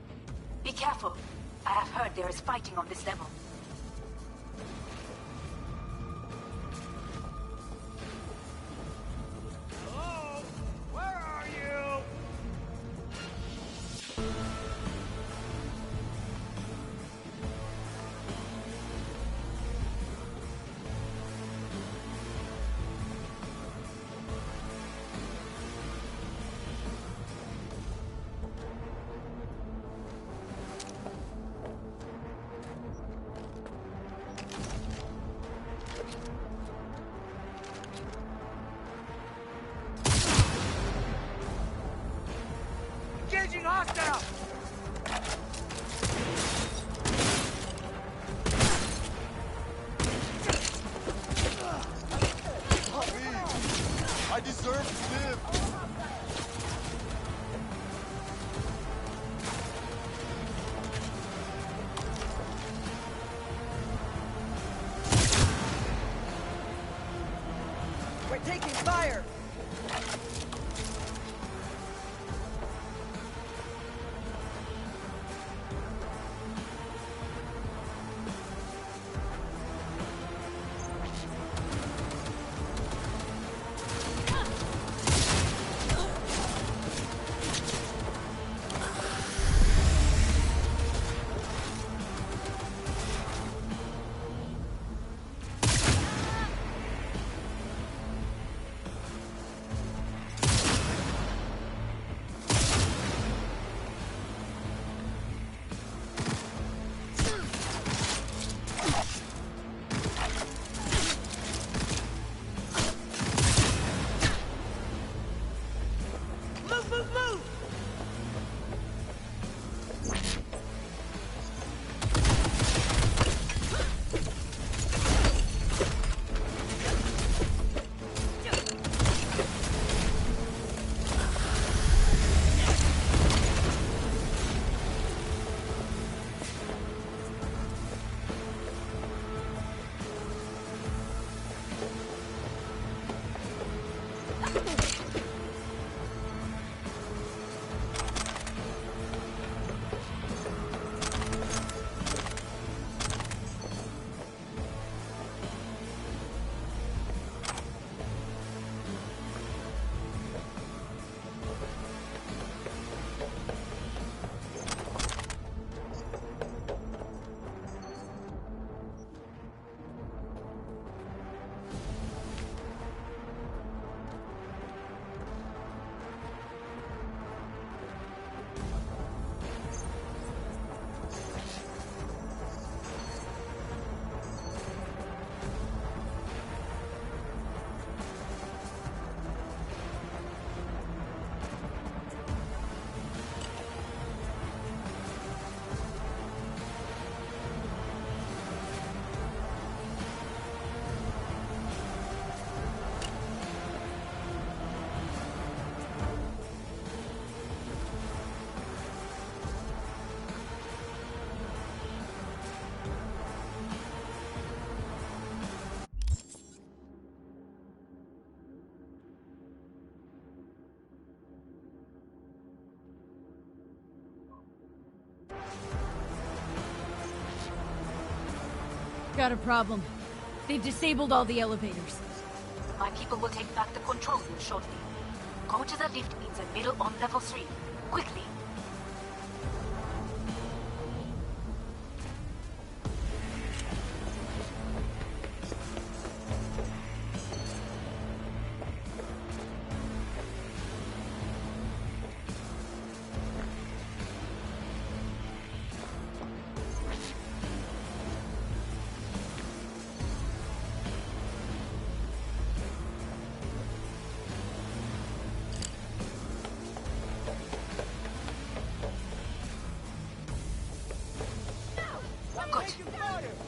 Be careful. I have heard there is fighting on this level. Hello? Where are you? Engaging hostile! I deserve to live. We're taking fire! Got a problem. They've disabled all the elevators. My people will take back the control room shortly. Go to the lift in the middle on level 3. Quickly.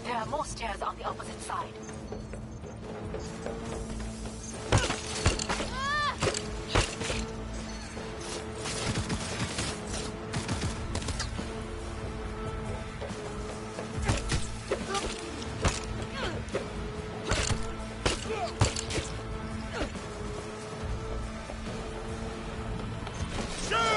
There are more stairs on the opposite side. Shoot!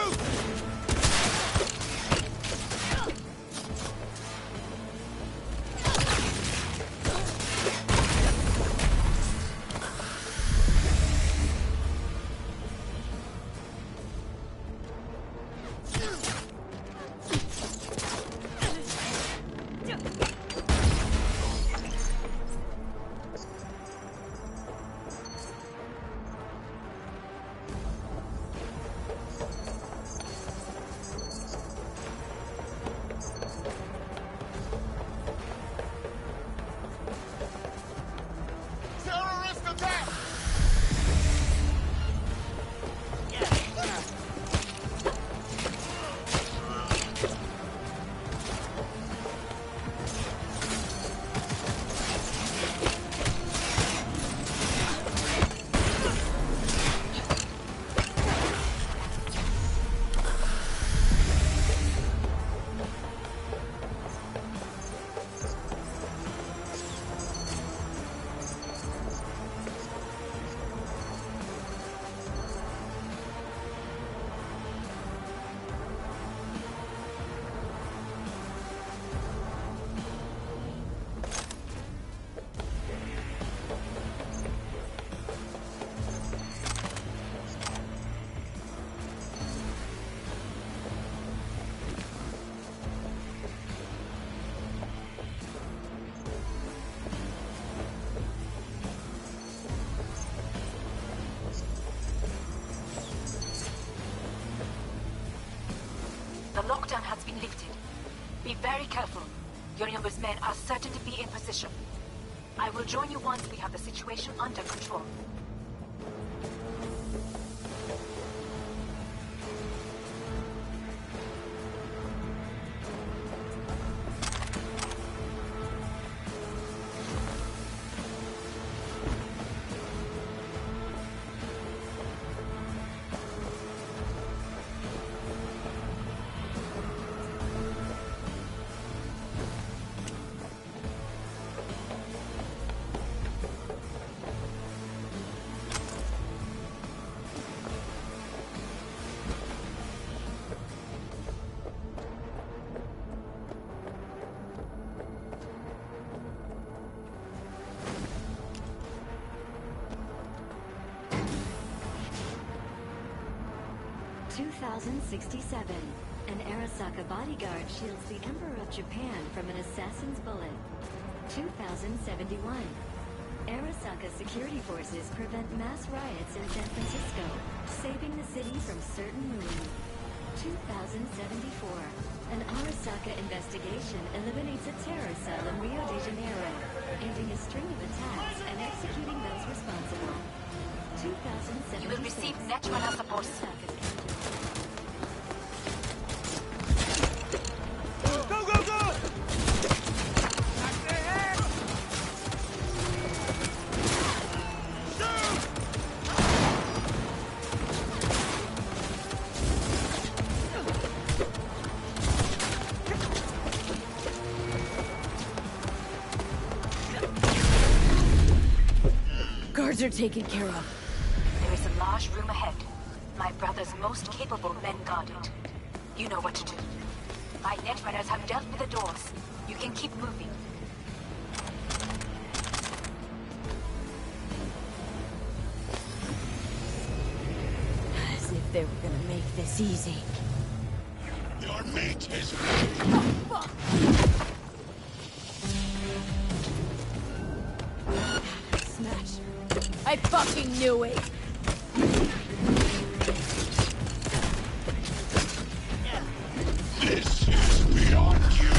lockdown has been lifted. Be very careful. Yorinobu's men are certain to be in position. I will join you once we have the situation under control. An Arasaka bodyguard shields the Emperor of Japan from an assassin's bullet. 2071. Arasaka security forces prevent mass riots in San Francisco, saving the city from certain ruin. 2074. An Arasaka investigation eliminates a terror cell in Rio de Janeiro, ending a string of attacks and executing those responsible. 2076. You will receive net runner support. Go, go, go! Guards are taken care of. There is a large room ahead. My brother's most capable men guard it. You know what to do. My netrunners have dealt with the doors. You can keep moving. As if they were gonna make this easy. Your mate is... Oh, fuck! Smash. I fucking knew it! This is beyond you!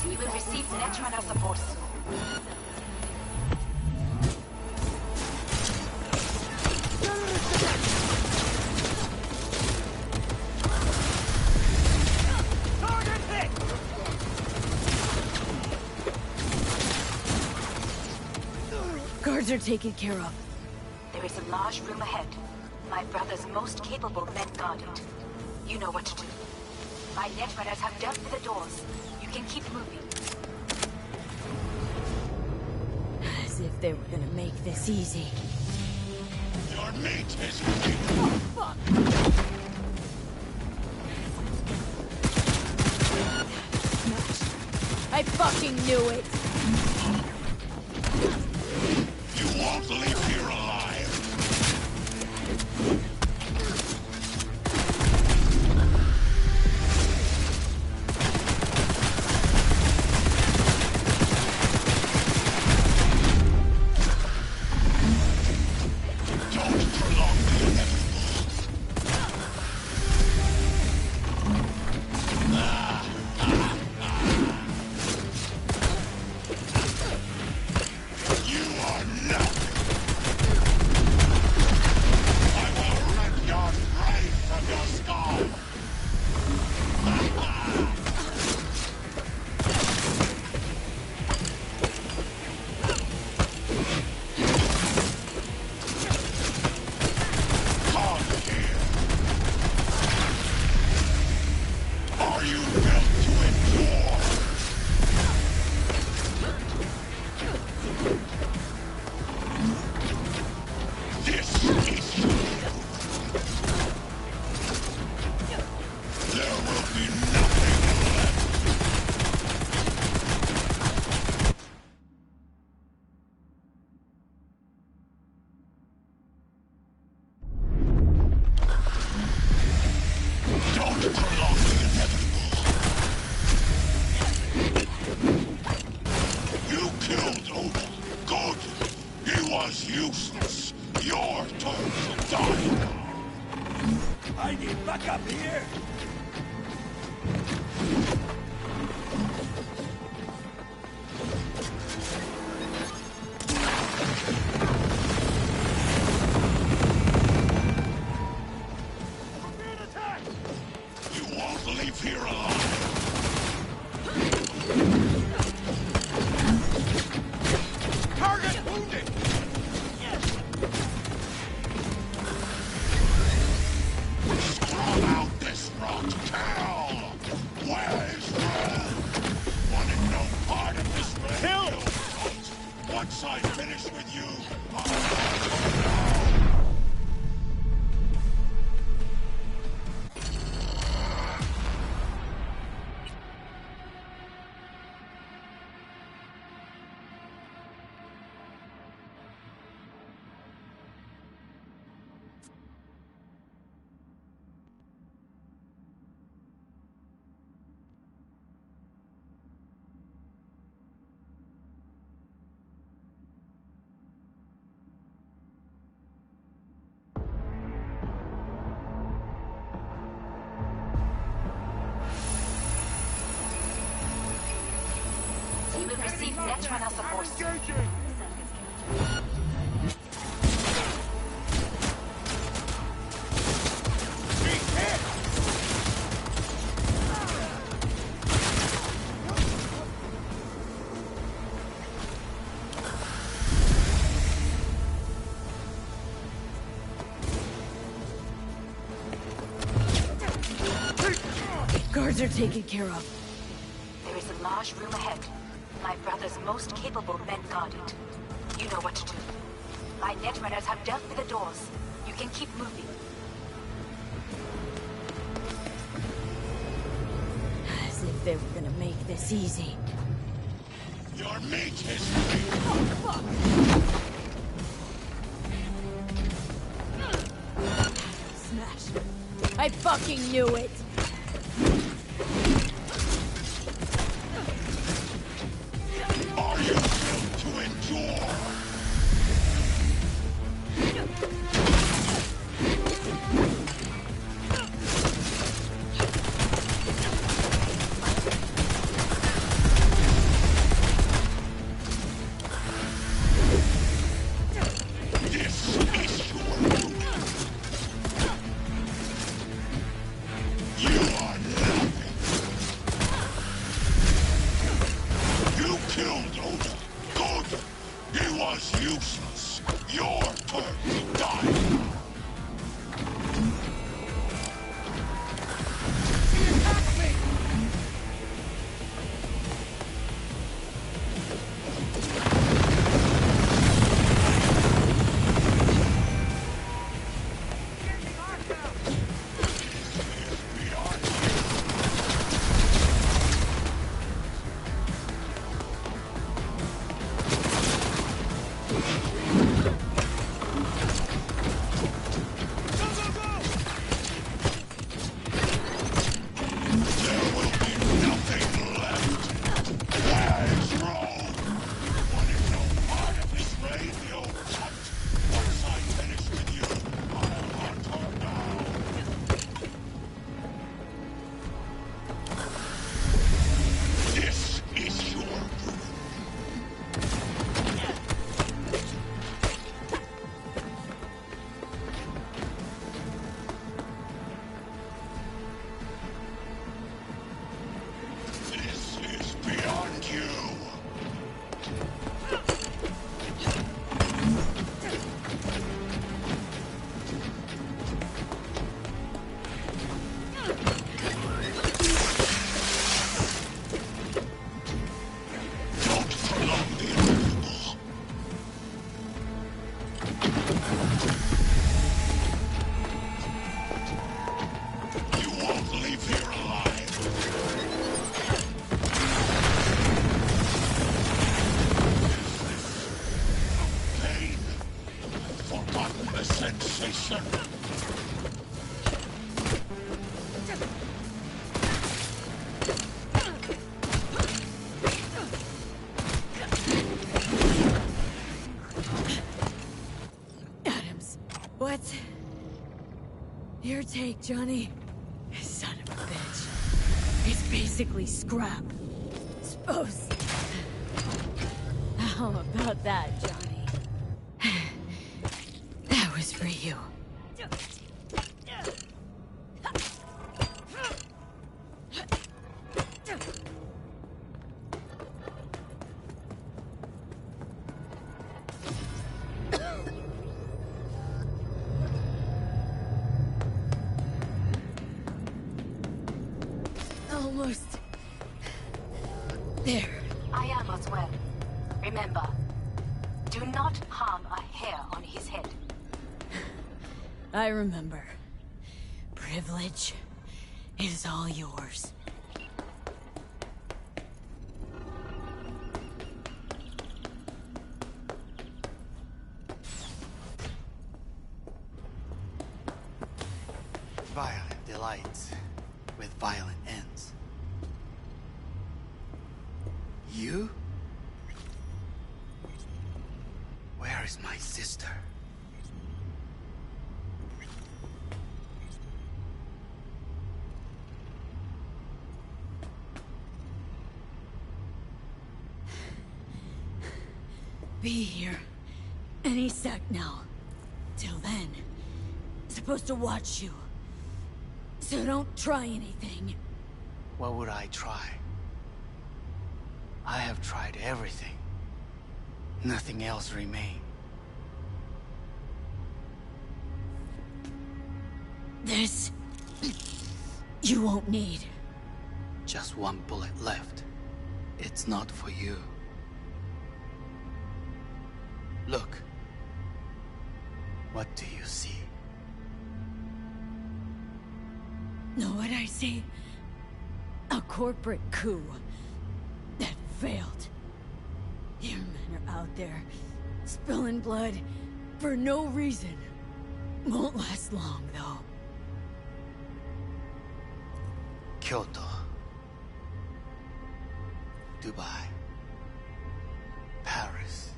You will receive netrunner support. Target hit! Guards are taken care of. There is a large room ahead. My brother's most capable men guard it. You know what to do. My netrunners have dealt with the doors. You can keep moving. As if they were gonna make this easy. Your mate is... Oh, fuck! Smash. I fucking knew it! You won't leave here alive! You are nothing! you built to endure? This is there will be nothing left. Don't prolong the inevitable. You killed Odin. Good. He was useless. Your turn to die now. I need backup here! You won't leave here alive. Target wounded! Scroll out this rock town! Where is Red? Wanted no part of this Red Hill! Once I finish with you, I'll You will receive Netrunner support. Guards are taken care of. There is a large room ahead. My brother's most capable men guard it. You know what to do. My Netrunners have dealt with the doors. You can keep moving. As if they were gonna make this easy. Your meat is ready. Smash. I fucking knew it! Are you built to endure? This is your doing. You are nothing. You killed Oda. Good. He was useless. Your turn to die. take, Johnny? Son of a bitch. It's basically scrap. Suppose. How about that, Johnny? That was for you. Almost. There. I am as well. Remember, do not harm a hair on his head. I remember. Privilege is all yours. Violent delights with violent ends. You? Where is my sister? Be here any sec now. Till then, supposed to watch you. So don't try anything. What would I try? I have tried everything. Nothing else remains. This... you won't need. Just one bullet left. It's not for you. Look. What do you see? Know what I see? A corporate coup that failed. Your men are out there, spilling blood for no reason. Won't last long, though. Kyoto. Dubai. Paris.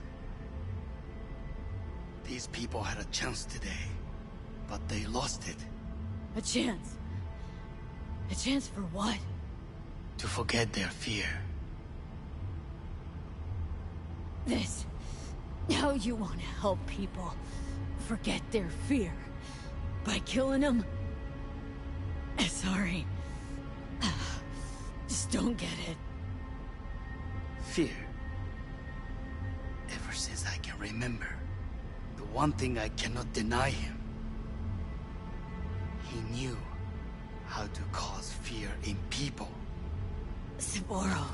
These people had a chance today, but they lost it. A chance? A chance for what? To forget their fear. This... how you want to help people forget their fear? By killing them? Sorry. Just don't get it. Fear. Ever since I can remember, the one thing I cannot deny him. He knew how to cause fear in people. Saburo.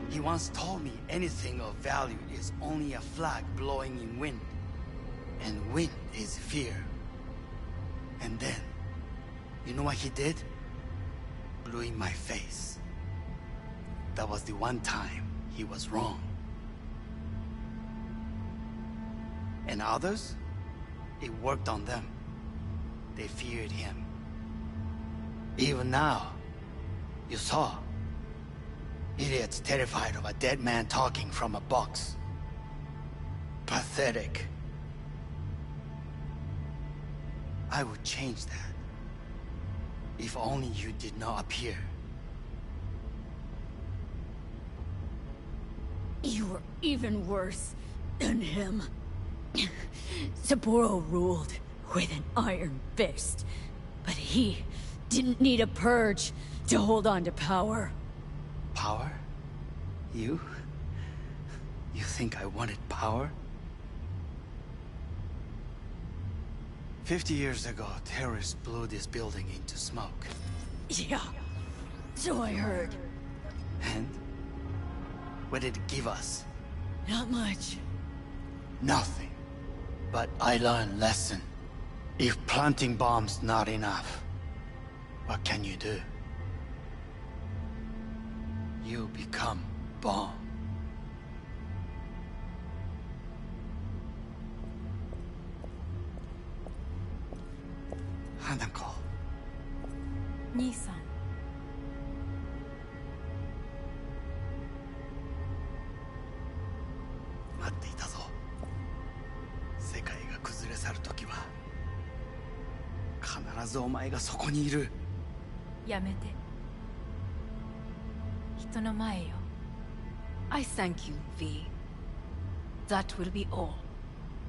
He once told me anything of value is only a flag blowing in wind. And wind is fear. And then, you know what he did? Blew in my face. That was the one time he was wrong. And others? It worked on them. They feared him. Even now, you saw. Idiots terrified of a dead man talking from a box. Pathetic. I would change that. If only you did not appear. You were even worse than him. Saburo ruled with an iron fist, but he didn't need a purge to hold on to power. Power? You? You think I wanted power? 50 years ago, terrorists blew this building into smoke. Yeah, so I heard. And? What did it give us? Not much. Nothing. But I learned lesson. If planting bombs not enough, what can you do? You become bomb. Hanako. 兄さん。待っていたぞ。世界が崩れ去る時ずお前がそこにいる。やめて。人の前よ。I thank you, V. That will be all.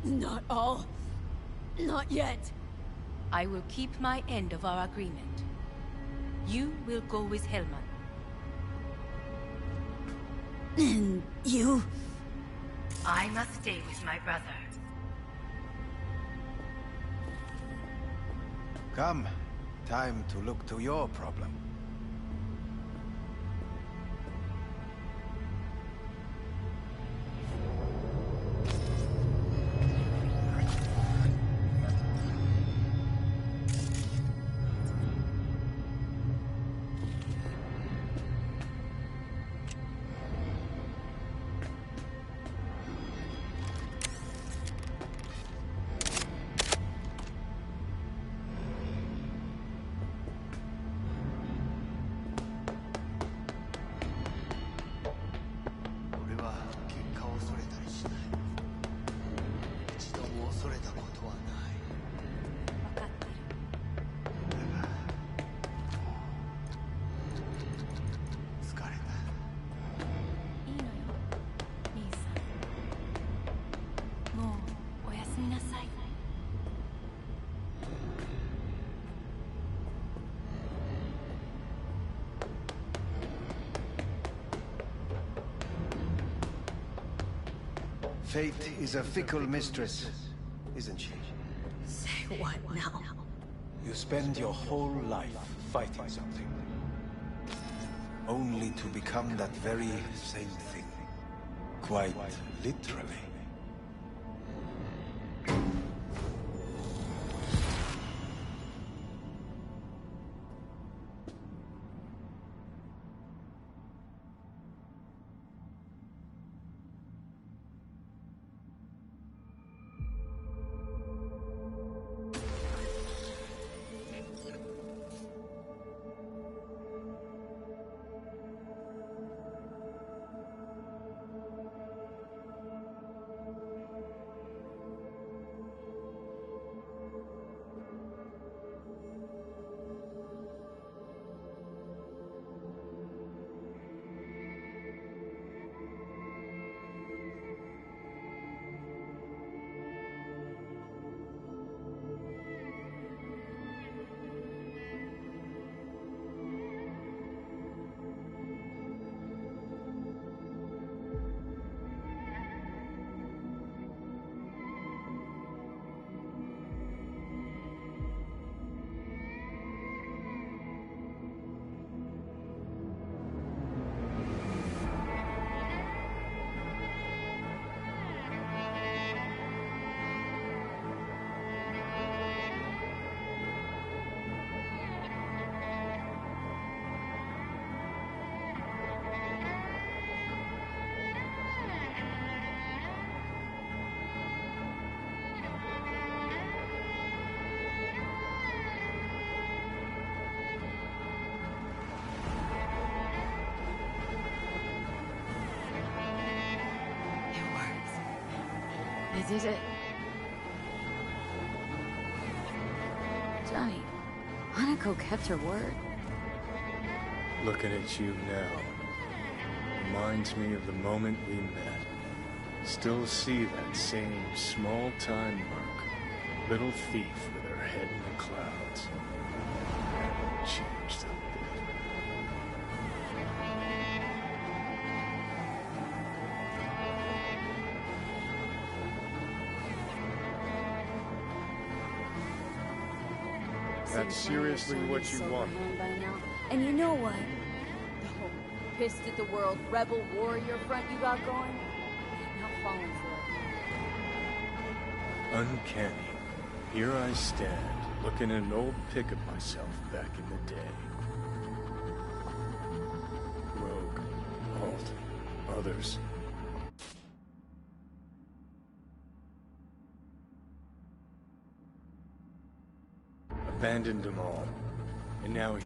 Not all. Not yet. I will keep my end of our agreement. You will go with Hellman. And you? I must stay with my brother. Come. Time to look to your problem. Fate is a fickle mistress, isn't she? Say what now? You spend your whole life fighting something, only to become that very same thing. Quite literally. I did it. Johnny, Hanako kept her word. Looking at you now reminds me of the moment we met. Still see that same small time mark. Little thief with her head in the clouds. Changed a bit. That's seriously what you want. By now. And you know what? The whole pissed at the world rebel warrior front you got going? Not falling for it. Uncanny. Here I stand, looking at an old pic of myself back in the day. Rogue, Halt, others. Abandoned them all. And now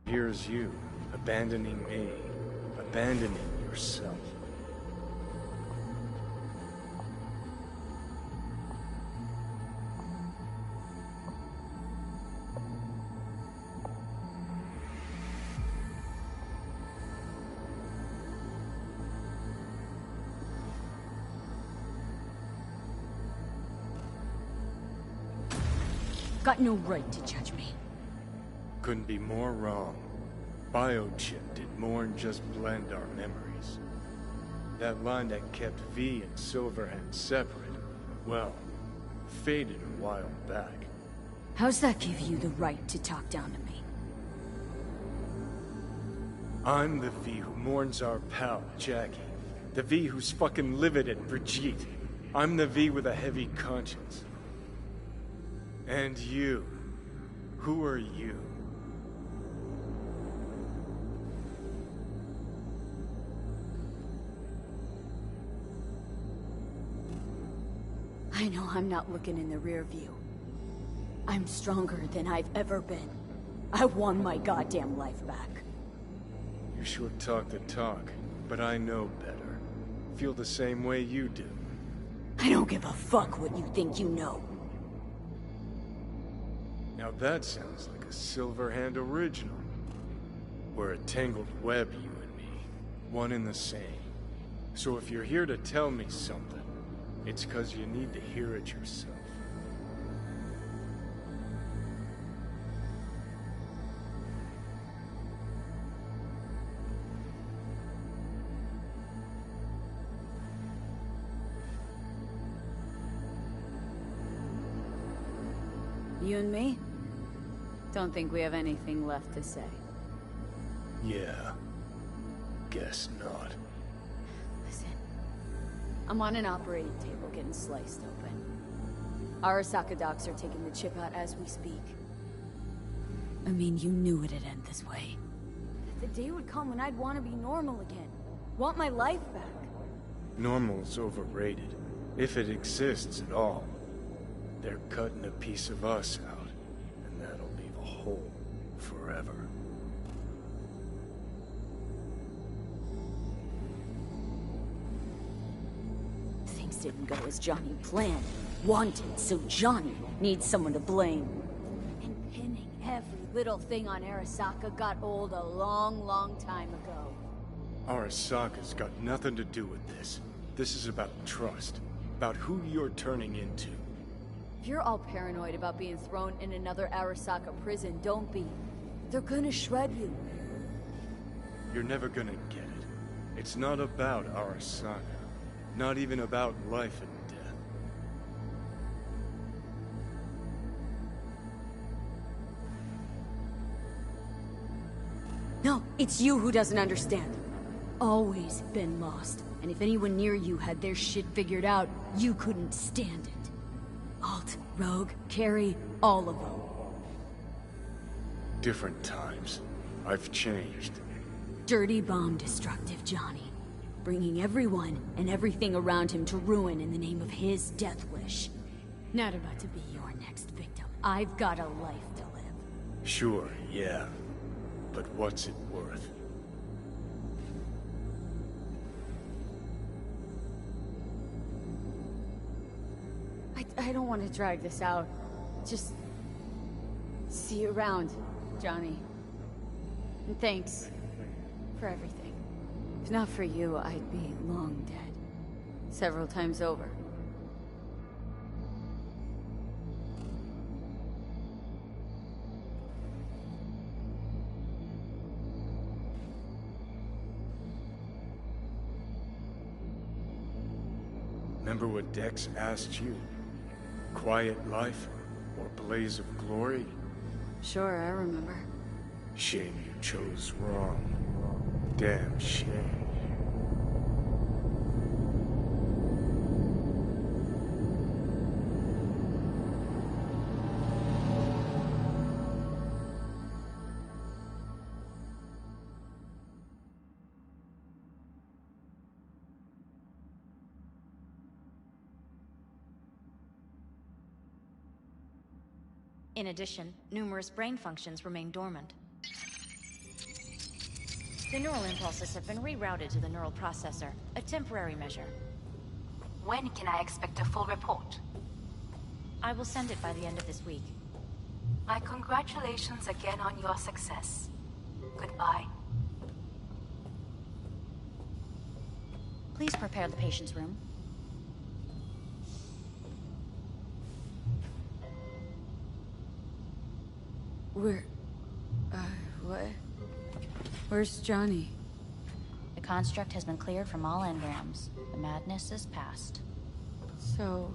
Here's you, abandoning me, abandoning yourself. Got no right to judge me. Couldn't be more wrong. Biochip did more than just blend our memories. That line that kept V and Silverhand separate, well, faded a while back. How's that give you the right to talk down to me? I'm the V who mourns our pal, Jackie. The V who's fucking livid at Brigitte. I'm the V with a heavy conscience. And you. Who are you? I know I'm not looking in the rear view. I'm stronger than I've ever been. I won my goddamn life back. You sure talk the talk, but I know better. Feel the same way you do. I don't give a fuck what you think you know. Now that sounds like a Silverhand original. We're a tangled web, you and me. One and the same. So if you're here to tell me something, it's 'cause you need to hear it yourself. You and me? Don't think we have anything left to say. Yeah. Guess not. Listen. I'm on an operating table getting sliced open. Arasaka docs are taking the chip out as we speak. I mean, you knew it'd end this way. The day would come when I'd want to be normal again. Want my life back. Normal's overrated. If it exists at all. They're cutting a piece of us out, and that'll leave a hole forever. Things didn't go as Johnny planned. Wanted, so Johnny needs someone to blame. And pinning every little thing on Arasaka got old a long, long time ago. Arasaka's got nothing to do with this. This is about trust. About who you're turning into. If you're all paranoid about being thrown in another Arasaka prison, don't be. They're gonna shred you. You're never gonna get it. It's not about Arasaka. Not even about life and death. No, it's you who doesn't understand. Always been lost. And if anyone near you had their shit figured out, you couldn't stand it. Alt, Rogue, Carrie, all of them. Different times. I've changed. Dirty bomb destructive Johnny. Bringing everyone and everything around him to ruin in the name of his death wish. Not about to be your next victim. I've got a life to live. Sure, yeah. But what's it worth? I don't want to drag this out. Just... see you around, Johnny. And thanks for everything. If not for you, I'd be long dead. Several times over. Remember what Dex asked you? Quiet life or blaze of glory? Sure, I remember. Shame you chose wrong. Damn shame. In addition, numerous brain functions remain dormant. The neural impulses have been rerouted to the neural processor, a temporary measure. When can I expect a full report? I will send it by the end of this week. My congratulations again on your success. Goodbye. Please prepare the patient's room. What? Where's Johnny? The construct has been cleared from all engrams. The madness is past. So...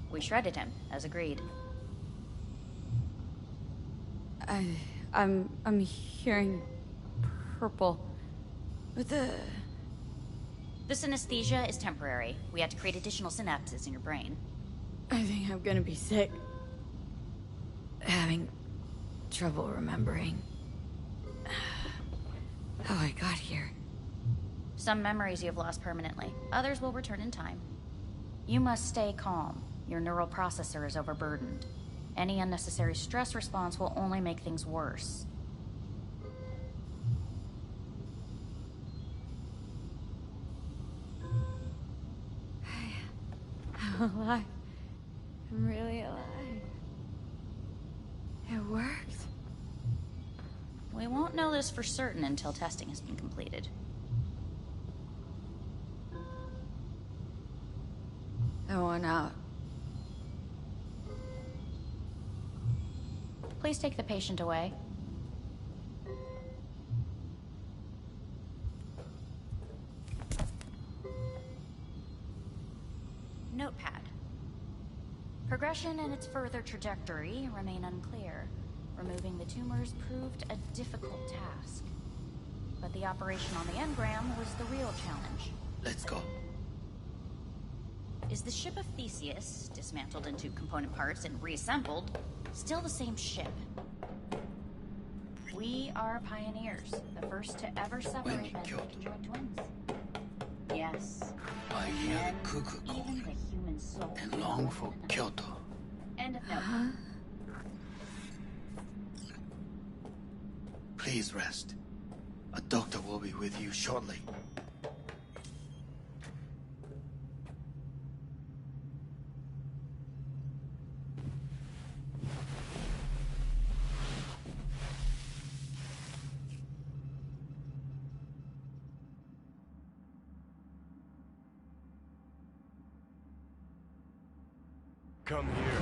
We shredded him, as agreed. I'm hearing purple. What the... This anesthesia is temporary. We had to create additional synapses in your brain. I think I'm gonna be sick. Having trouble remembering how I got here. Some memories you have lost permanently. Others will return in time. You must stay calm. Your neural processor is overburdened. Any unnecessary stress response will only make things worse. I'm alive. I'm really alive. It worked. We won't know this for certain until testing has been completed. I want out. Please take the patient away. Notepad. Progression and its further trajectory remain unclear. Removing the tumors proved a difficult task. But the operation on the engram was the real challenge. Let's go. Is the ship of Theseus, dismantled into component parts and reassembled, still the same ship? We are pioneers, the first to ever separate men conjoined twins. Yes. I hear the cuckoo Even calling the human soul. and long for Kyoto. End of note. Please rest. A doctor will be with you shortly. Come here.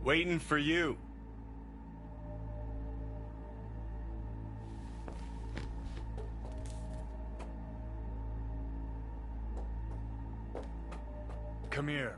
Waiting for you. Come here.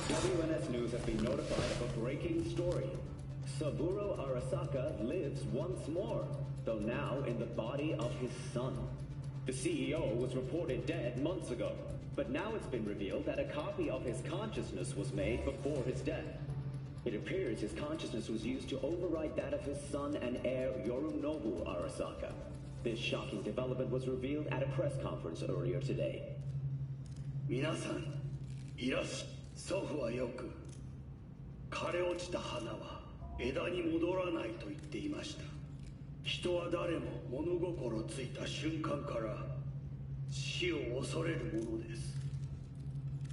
WNS News has been notified of a breaking story. Saburo Arasaka lives once more, though now in the body of his son. The CEO was reported dead months ago, but now it's been revealed that a copy of his consciousness was made before his death. It appears his consciousness was used to override that of his son and heir Yorinobu Arasaka. This shocking development was revealed at a press conference earlier today. 皆さん、いらっしゃい。祖父はよく、枯れ落ちた花は枝に戻らないと言っていました。人は誰も物心ついた瞬間から死を恐れるものです。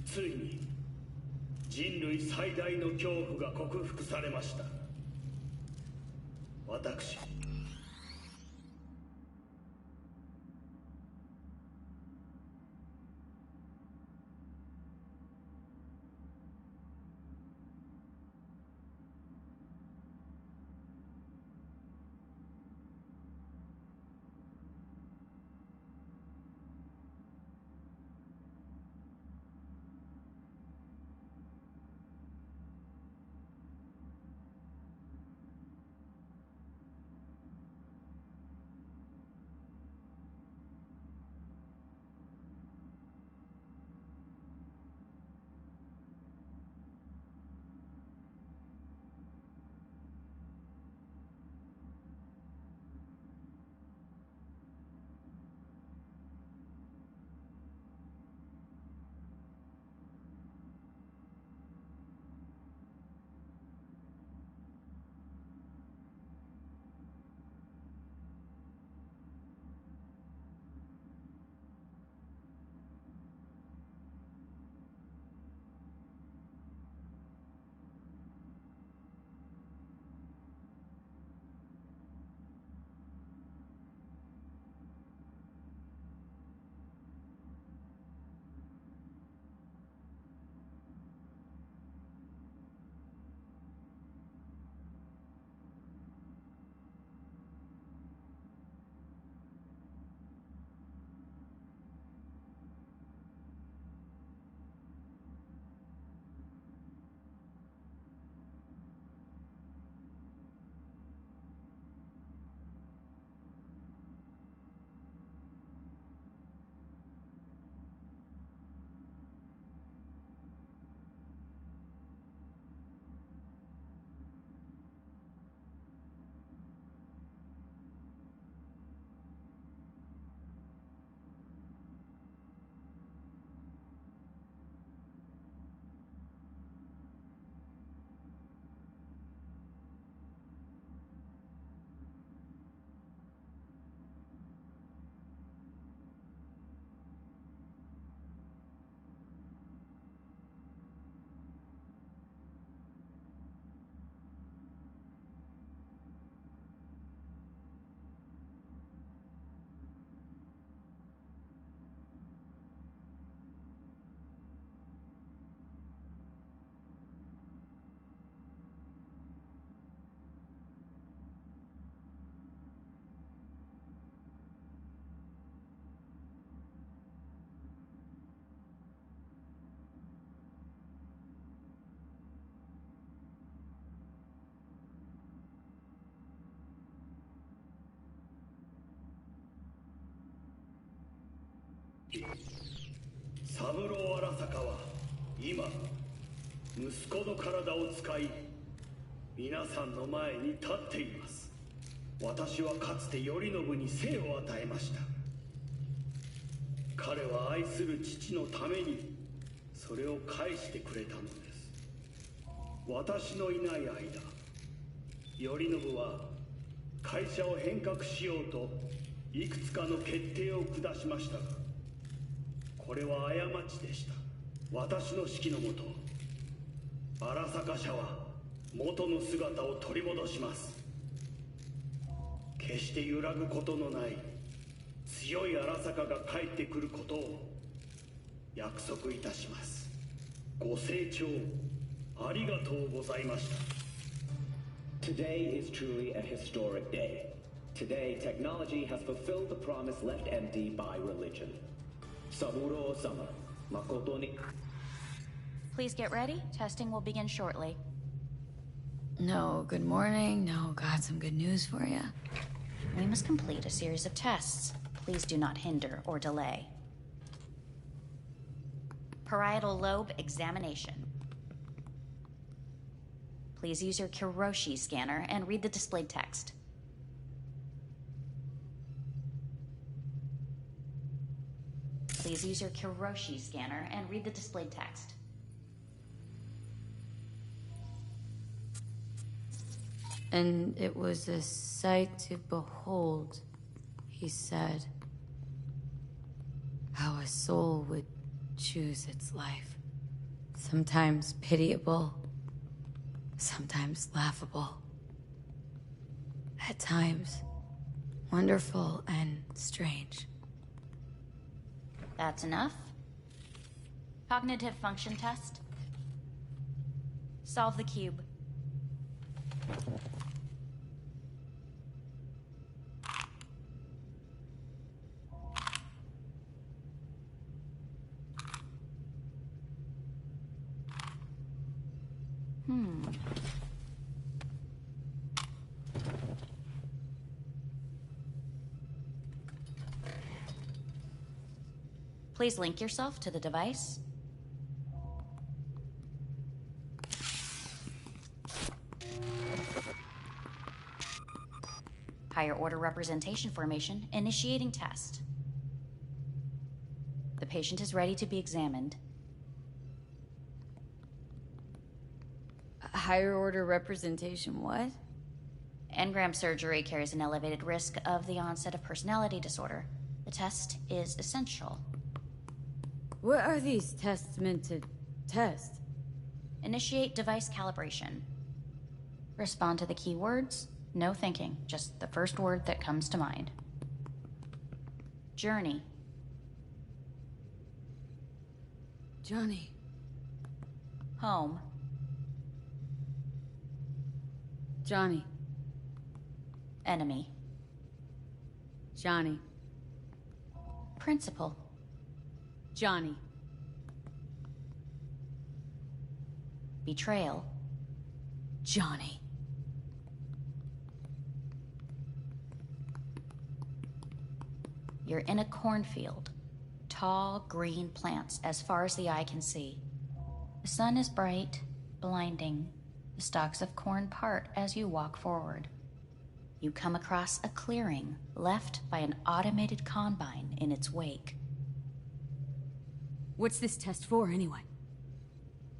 ついに人類最大の恐怖が克服されました。私、三郎荒坂は今息子の体を使い皆さんの前に立っています。私はかつて頼信に生を与えました。彼は愛する父のためにそれを返してくれたのです。私のいない間、頼信は会社を変革しようといくつかの決定を下しましたが、これは過ちでした。私の指揮のもと荒坂社は元の姿を取り戻します。決して揺らぐことのない強い荒坂が帰ってくることを約束いたします。ご清聴ありがとうございました。 Today is truly a historic day. Today, technology has fulfilled the promise left empty by religion. Saburo-sama, makoto ni... Please get ready. Testing will begin shortly. No, good morning. No, got some good news for you. We must complete a series of tests. Please do not hinder or delay. Parietal lobe examination. Please use your Kiroshi scanner and read the displayed text. Please use your Kiroshi scanner and read the displayed text. And it was a sight to behold, he said, how a soul would choose its life. Sometimes pitiable, sometimes laughable. At times, wonderful and strange. That's enough. Cognitive function test. Solve the cube. Please link yourself to the device. Higher order representation formation, initiating test. The patient is ready to be examined. Higher order representation, what? Engram surgery carries an elevated risk of the onset of personality disorder. The test is essential. What are these tests meant to test? Initiate device calibration. Respond to the keywords. No thinking, just the first word that comes to mind. Journey. Johnny. Home. Johnny. Enemy. Johnny. Principal. Johnny. Betrayal. Johnny. You're in a cornfield. Tall, green plants as far as the eye can see. The sun is bright, blinding. The stalks of corn part as you walk forward. You come across a clearing left by an automated combine in its wake. What's this test for, anyway?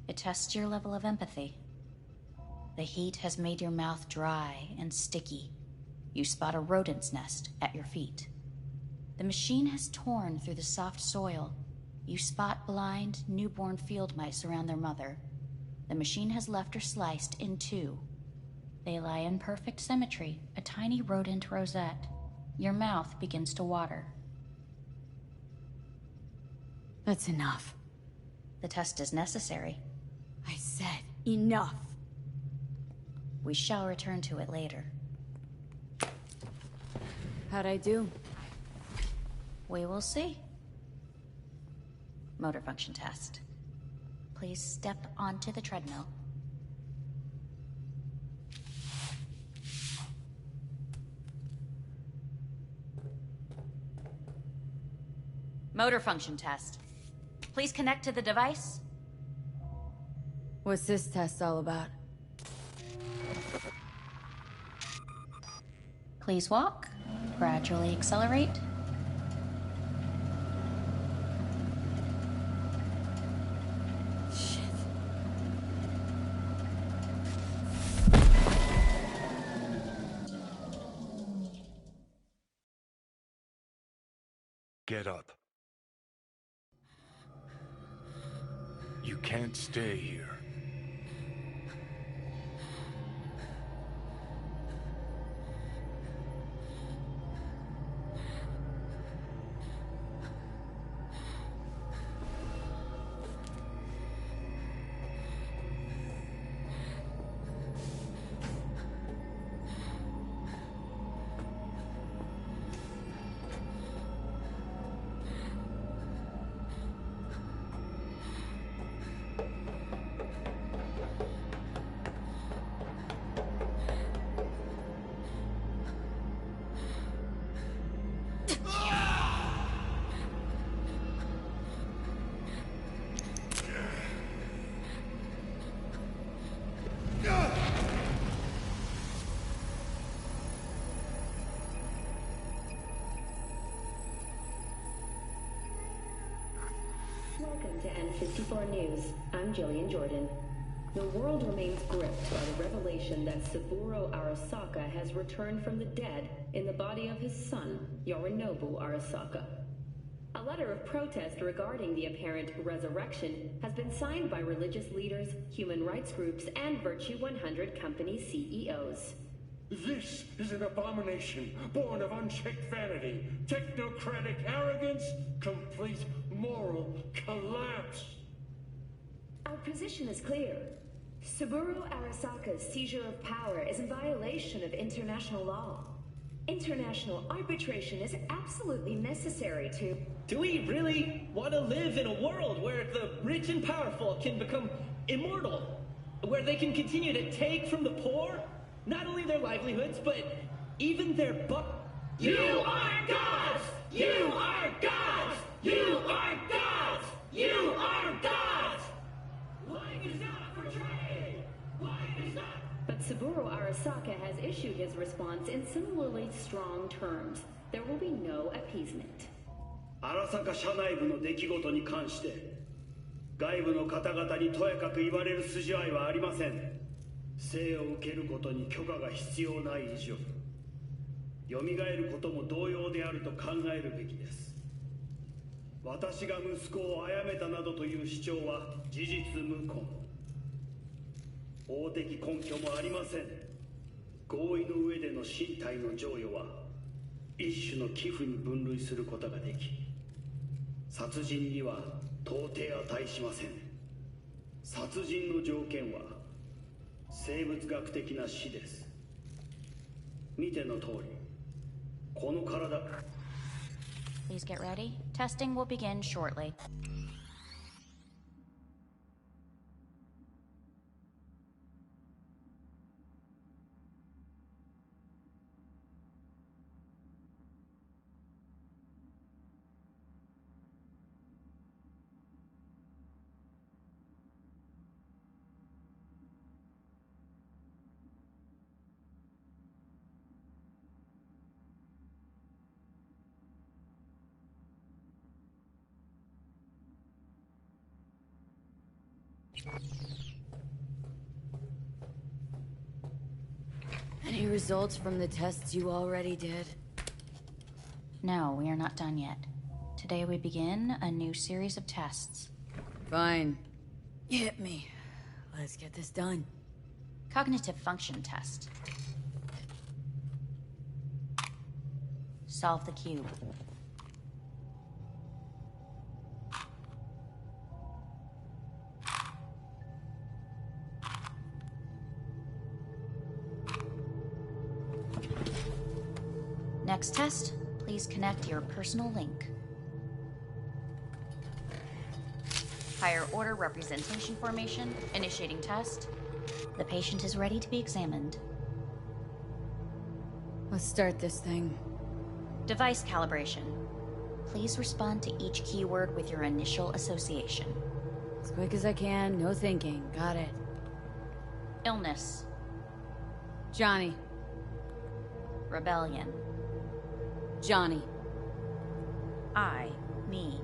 It tests your level of empathy. The heat has made your mouth dry and sticky. You spot a rodent's nest at your feet. The machine has torn through the soft soil. You spot blind, newborn field mice around their mother. The machine has left her sliced in two. They lie in perfect symmetry, a tiny rodent rosette. Your mouth begins to water. That's enough. The test is necessary. I said enough. We shall return to it later. How'd I do? We will see. Motor function test. Please step onto the treadmill. Motor function test. Please connect to the device. What's this test all about? Please walk. Gradually accelerate. Shit. Get up. You can't stay here. Welcome to N54 News. I'm Jillian Jordan. The world remains gripped by the revelation that Saburo Arasaka has returned from the dead in the body of his son, Yorinobu Arasaka. A letter of protest regarding the apparent resurrection has been signed by religious leaders, human rights groups, and Virtue 100 company CEOs. This is an abomination born of unchecked vanity, technocratic arrogance, complete moral collapse. Our position is clear. Saburo Arasaka's seizure of power is in violation of international law. International arbitration is absolutely necessary to... Do we really want to live in a world where the rich and powerful can become immortal? Where they can continue to take from the poor? Not only their livelihoods, but even their You are gods! You are gods! You are gods! You are gods! Life is not for trade! Life is not... But Saburo Arasaka has issued his response in similarly strong terms. There will be no appeasement. 荒坂社内部の出来事に関して外部の方々にとやかく言われる筋合いはありません。生を受けることに許可が必要ない以上蘇ることも同様であると考えるべきです。私が息子を殺めたなどという主張は事実無根。法的根拠もありません。合意の上での身体の贈与は一種の寄付に分類することができ殺人には到底値しません。殺人の条件は生物学的な死です。見ての通りこの体 Please get ready. Testing will begin shortly. Any results from the tests you already did? No, we are not done yet. Today we begin a new series of tests. Fine. Hit me. Let's get this done. Cognitive function test. Solve the cube. Next test, please connect your personal link. Higher order representation formation, initiating test. The patient is ready to be examined. Let's start this thing. Device calibration. Please respond to each keyword with your initial association. As quick as I can, no thinking. Got it. Illness. Johnny. Rebellion. Johnny. Me.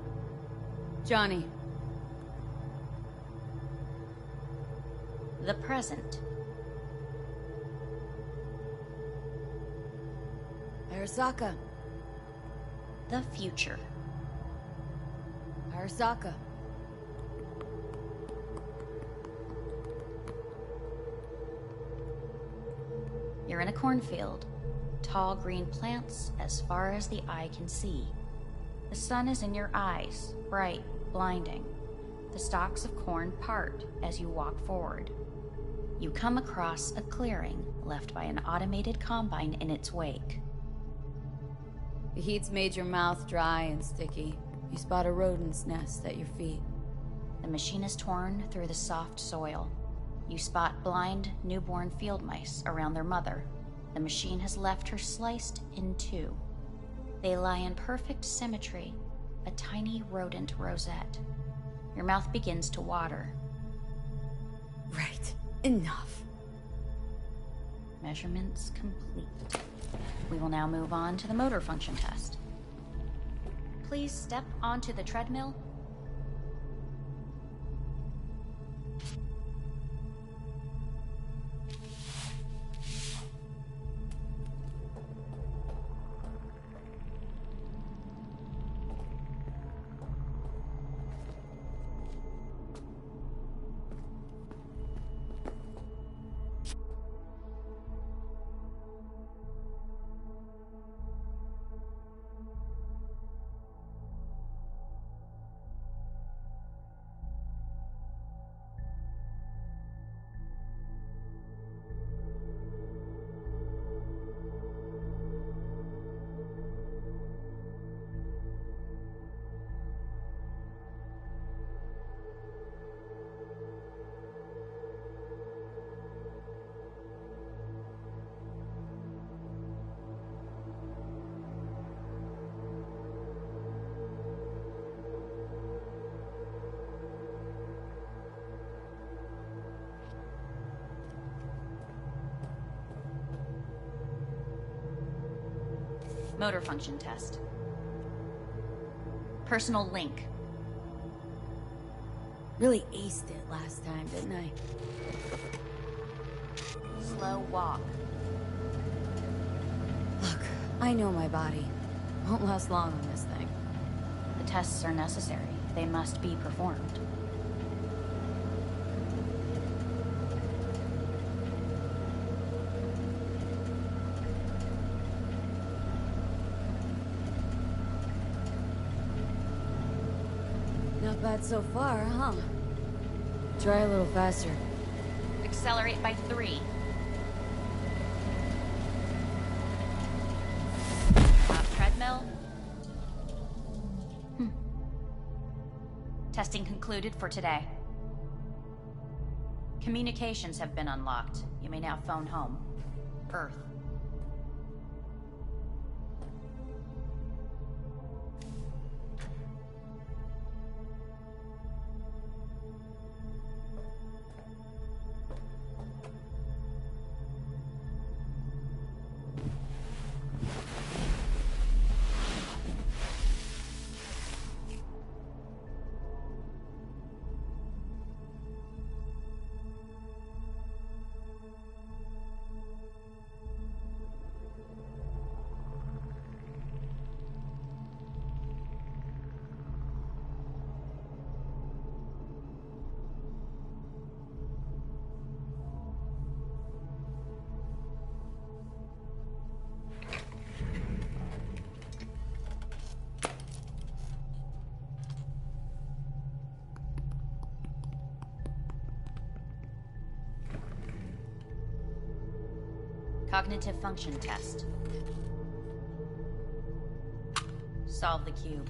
Johnny. The present. Arasaka. The future. Arasaka. You're in a cornfield. Tall green plants as far as the eye can see. The sun is in your eyes, bright, blinding. The stalks of corn part as you walk forward. You come across a clearing left by an automated combine in its wake. The heat's made your mouth dry and sticky. You spot a rodent's nest at your feet. The machine is torn through the soft soil. You spot blind, newborn field mice around their mother. The machine has left her sliced in two. They lie in perfect symmetry, a tiny rodent rosette. Your mouth begins to water. Right. Enough. Measurements complete. We will now move on to the motor function test. Please step onto the treadmill. Motor function test. Personal link. Really aced it last time, didn't I? Slow walk. Look, I know my body. Won't last long on this thing. The tests are necessary. They must be performed. Not bad so far, huh? Try a little faster. Accelerate by 3. Treadmill. Testing concluded for today. Communications have been unlocked. You may now phone home. Earth. Cognitive function test. Solve the cube.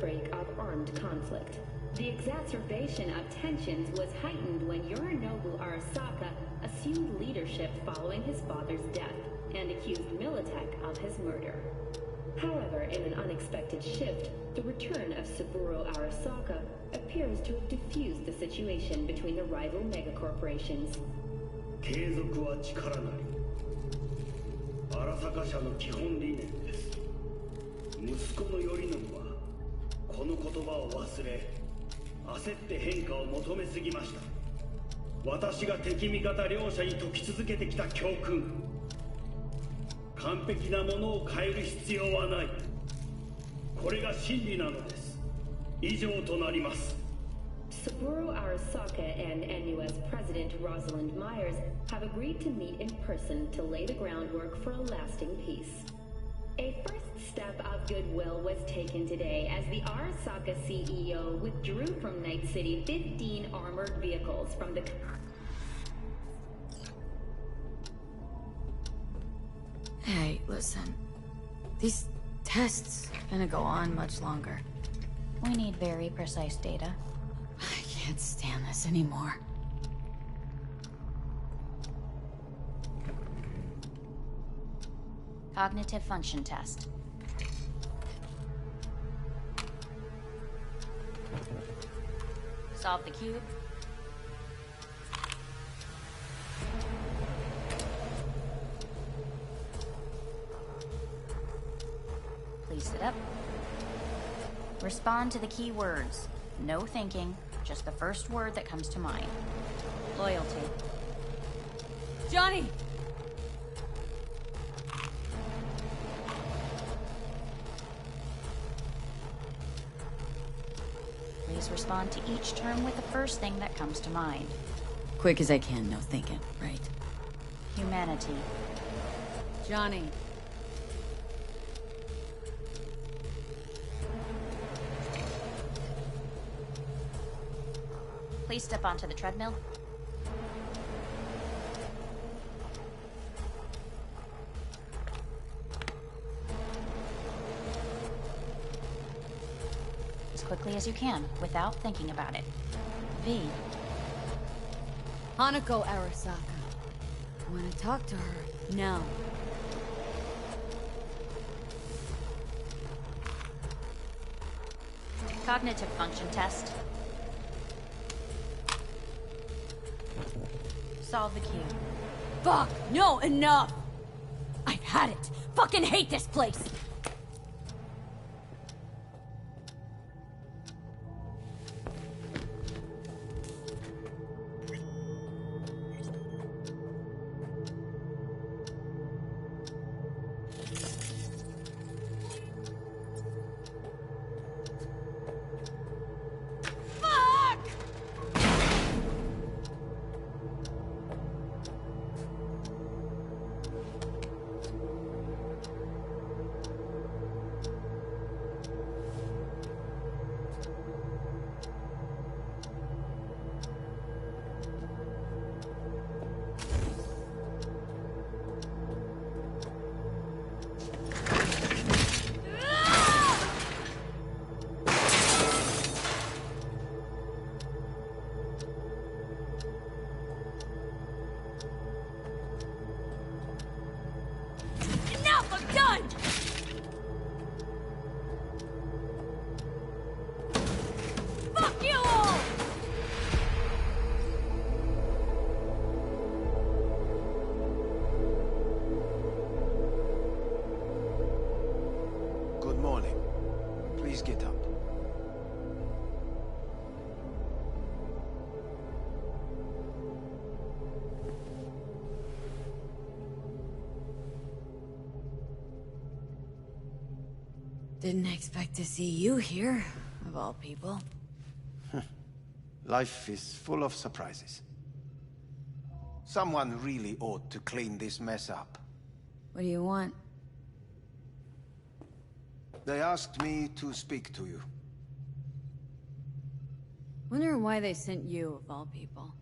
outbreak of armed conflict. The exacerbation of tensions was heightened when Yorinobu Arasaka assumed leadership following his father's death and accused Militech of his murder. However, in an unexpected shift, the return of Saburo Arasaka appears to have diffused the situation between the rival megacorporations. 継続は力なり。荒坂社の基本理念です。息子の頼信はこの言葉を忘れ、焦って変化を求めすぎました。私が敵味方両者に説き続けてきた教訓。完璧なものを変える必要はない。これが真理なのです。以上となります。Saburo Arasaka and NUS President Rosalind Myers have agreed to meet in person to lay the groundwork for a lasting peace. A first step of goodwill was taken today as the Arasaka CEO withdrew from Night City 15 armored vehicles from the... Hey, listen. These tests are gonna go on much longer. We need very precise data. I can't stand this anymore. Cognitive function test. Solve the cube. Please sit up. Respond to the key words. No thinking, just the first word that comes to mind. Loyalty. Johnny! Please respond to each term with the first thing that comes to mind. Quick as I can, no thinking, right? Humanity. Johnny. Please step onto the treadmill. As quickly as you can, without thinking about it. V. Hanako Arasaka. I want to talk to her now. Cognitive function test. Solve the cube. Fuck! No, enough! I've had it! Fucking hate this place! Get up. Didn't expect to see you here, of all people. Life is full of surprises. Someone really ought to clean this mess up. What do you want? They asked me to speak to you. Wonder why they sent you, of all people.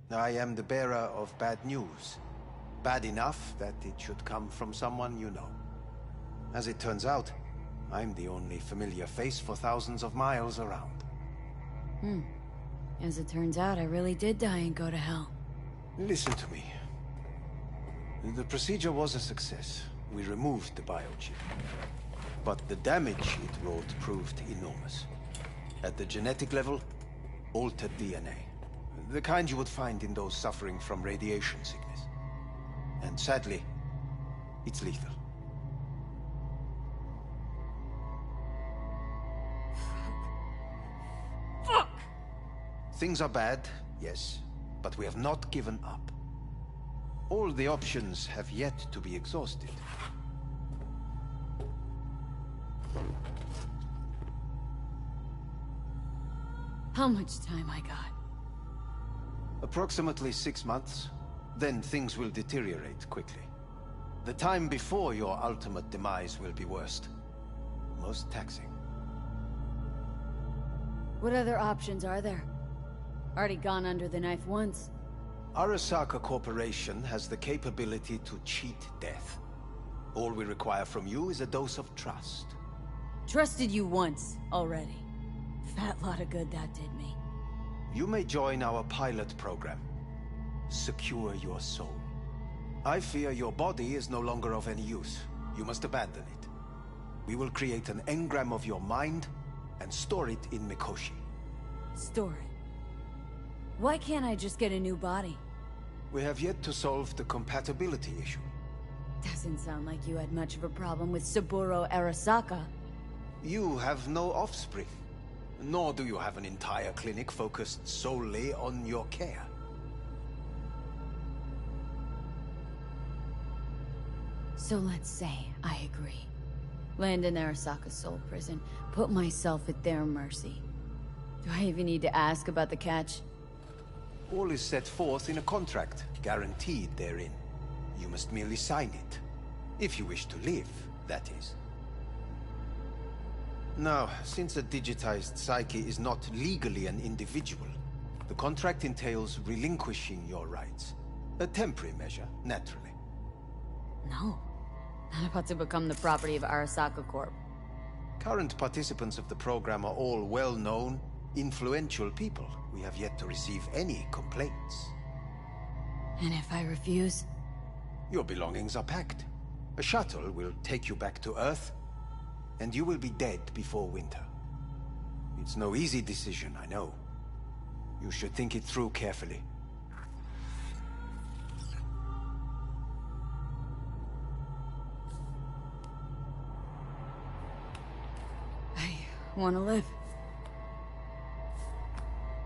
I am the bearer of bad news. Bad enough that it should come from someone you know. As it turns out, I'm the only familiar face for thousands of miles around. As it turns out, I really did die and go to hell. Listen to me. The procedure was a success. We removed the biochip. But the damage it wrought proved enormous. At the genetic level, altered DNA. The kind you would find in those suffering from radiation sickness. And sadly, it's lethal. Fuck! Things are bad, yes, but we have not given up. All the options have yet to be exhausted. How much time I got? Approximately 6 months. Then things will deteriorate quickly. The time before your ultimate demise will be worst. Most taxing. What other options are there? Already gone under the knife once. Arasaka Corporation has the capability to cheat death. All we require from you is a dose of trust. Trusted you once, already. Fat lot of good that did me. You may join our pilot program. Secure your soul. I fear your body is no longer of any use. You must abandon it. We will create an engram of your mind and store it in Mikoshi. Store it? Why can't I just get a new body? We have yet to solve the compatibility issue. Doesn't sound like you had much of a problem with Saburo Arasaka. You have no offspring. Nor do you have an entire clinic focused solely on your care. So let's say I agree. Land in Arasaka's soul prison. Put myself at their mercy. Do I even need to ask about the catch? All is set forth in a contract, guaranteed therein. You must merely sign it. If you wish to live, that is. Now, since a digitized psyche is not legally an individual, the contract entails relinquishing your rights. A temporary measure, naturally. No. Not about to become the property of Arasaka Corp. Current participants of the program are all well-known, influential people. We have yet to receive any complaints. And if I refuse? Your belongings are packed. A shuttle will take you back to Earth, and you will be dead before winter. It's no easy decision, I know. You should think it through carefully. I want to live.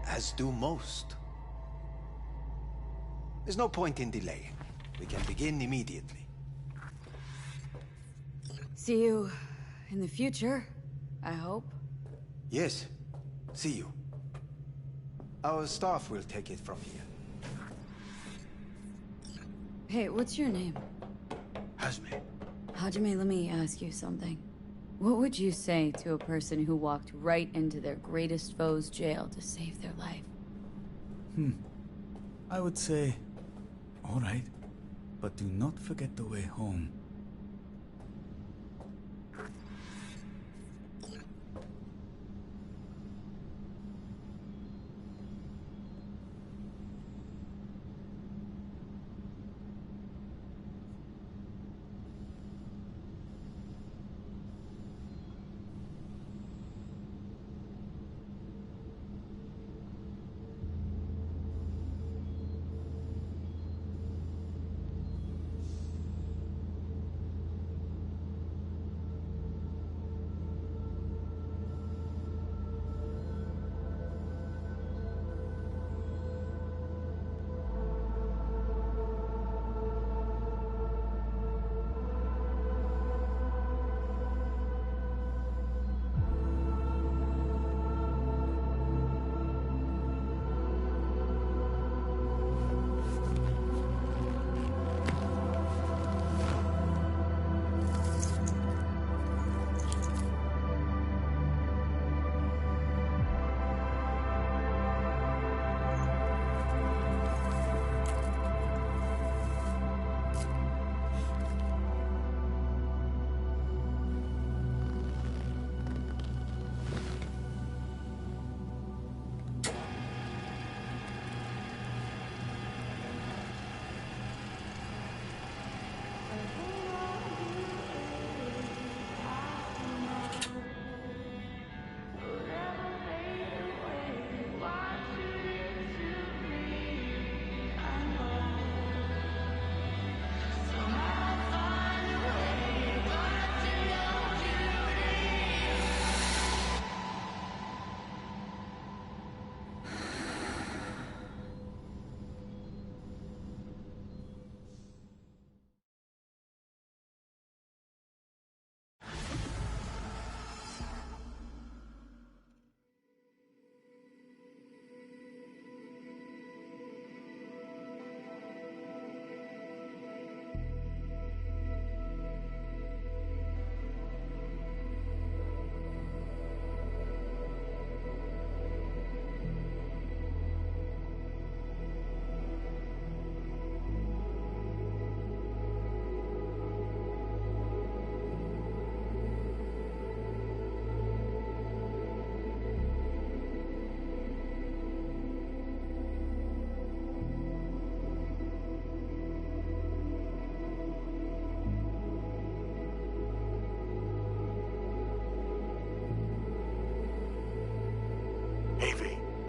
As do most. There's no point in delaying. We can begin immediately. See you in the future, I hope. Yes. See you. Our staff will take it from here. Hey, what's your name? Hajime. Hajime, let me ask you something. What would you say to a person who walked right into their greatest foe's jail to save their life? I would say, all right, but do not forget the way home.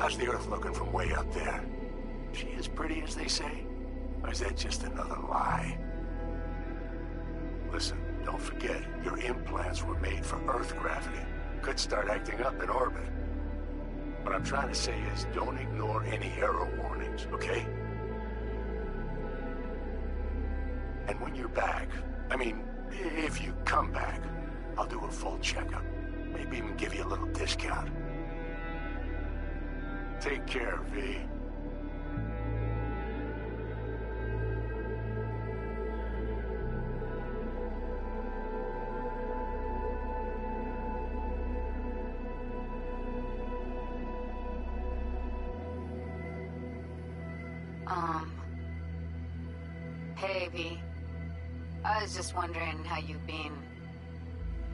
How's the Earth looking from way up there? Is she as pretty as they say? Or is that just another lie? Listen, don't forget, your implants were made for Earth gravity. Could start acting up in orbit. What I'm trying to say is, don't ignore any error warnings, okay? And when you're back, I mean, if you come back, I'll do a full checkup. Maybe even give you a little discount. Take care, V. Hey, V. I was just wondering how you've been.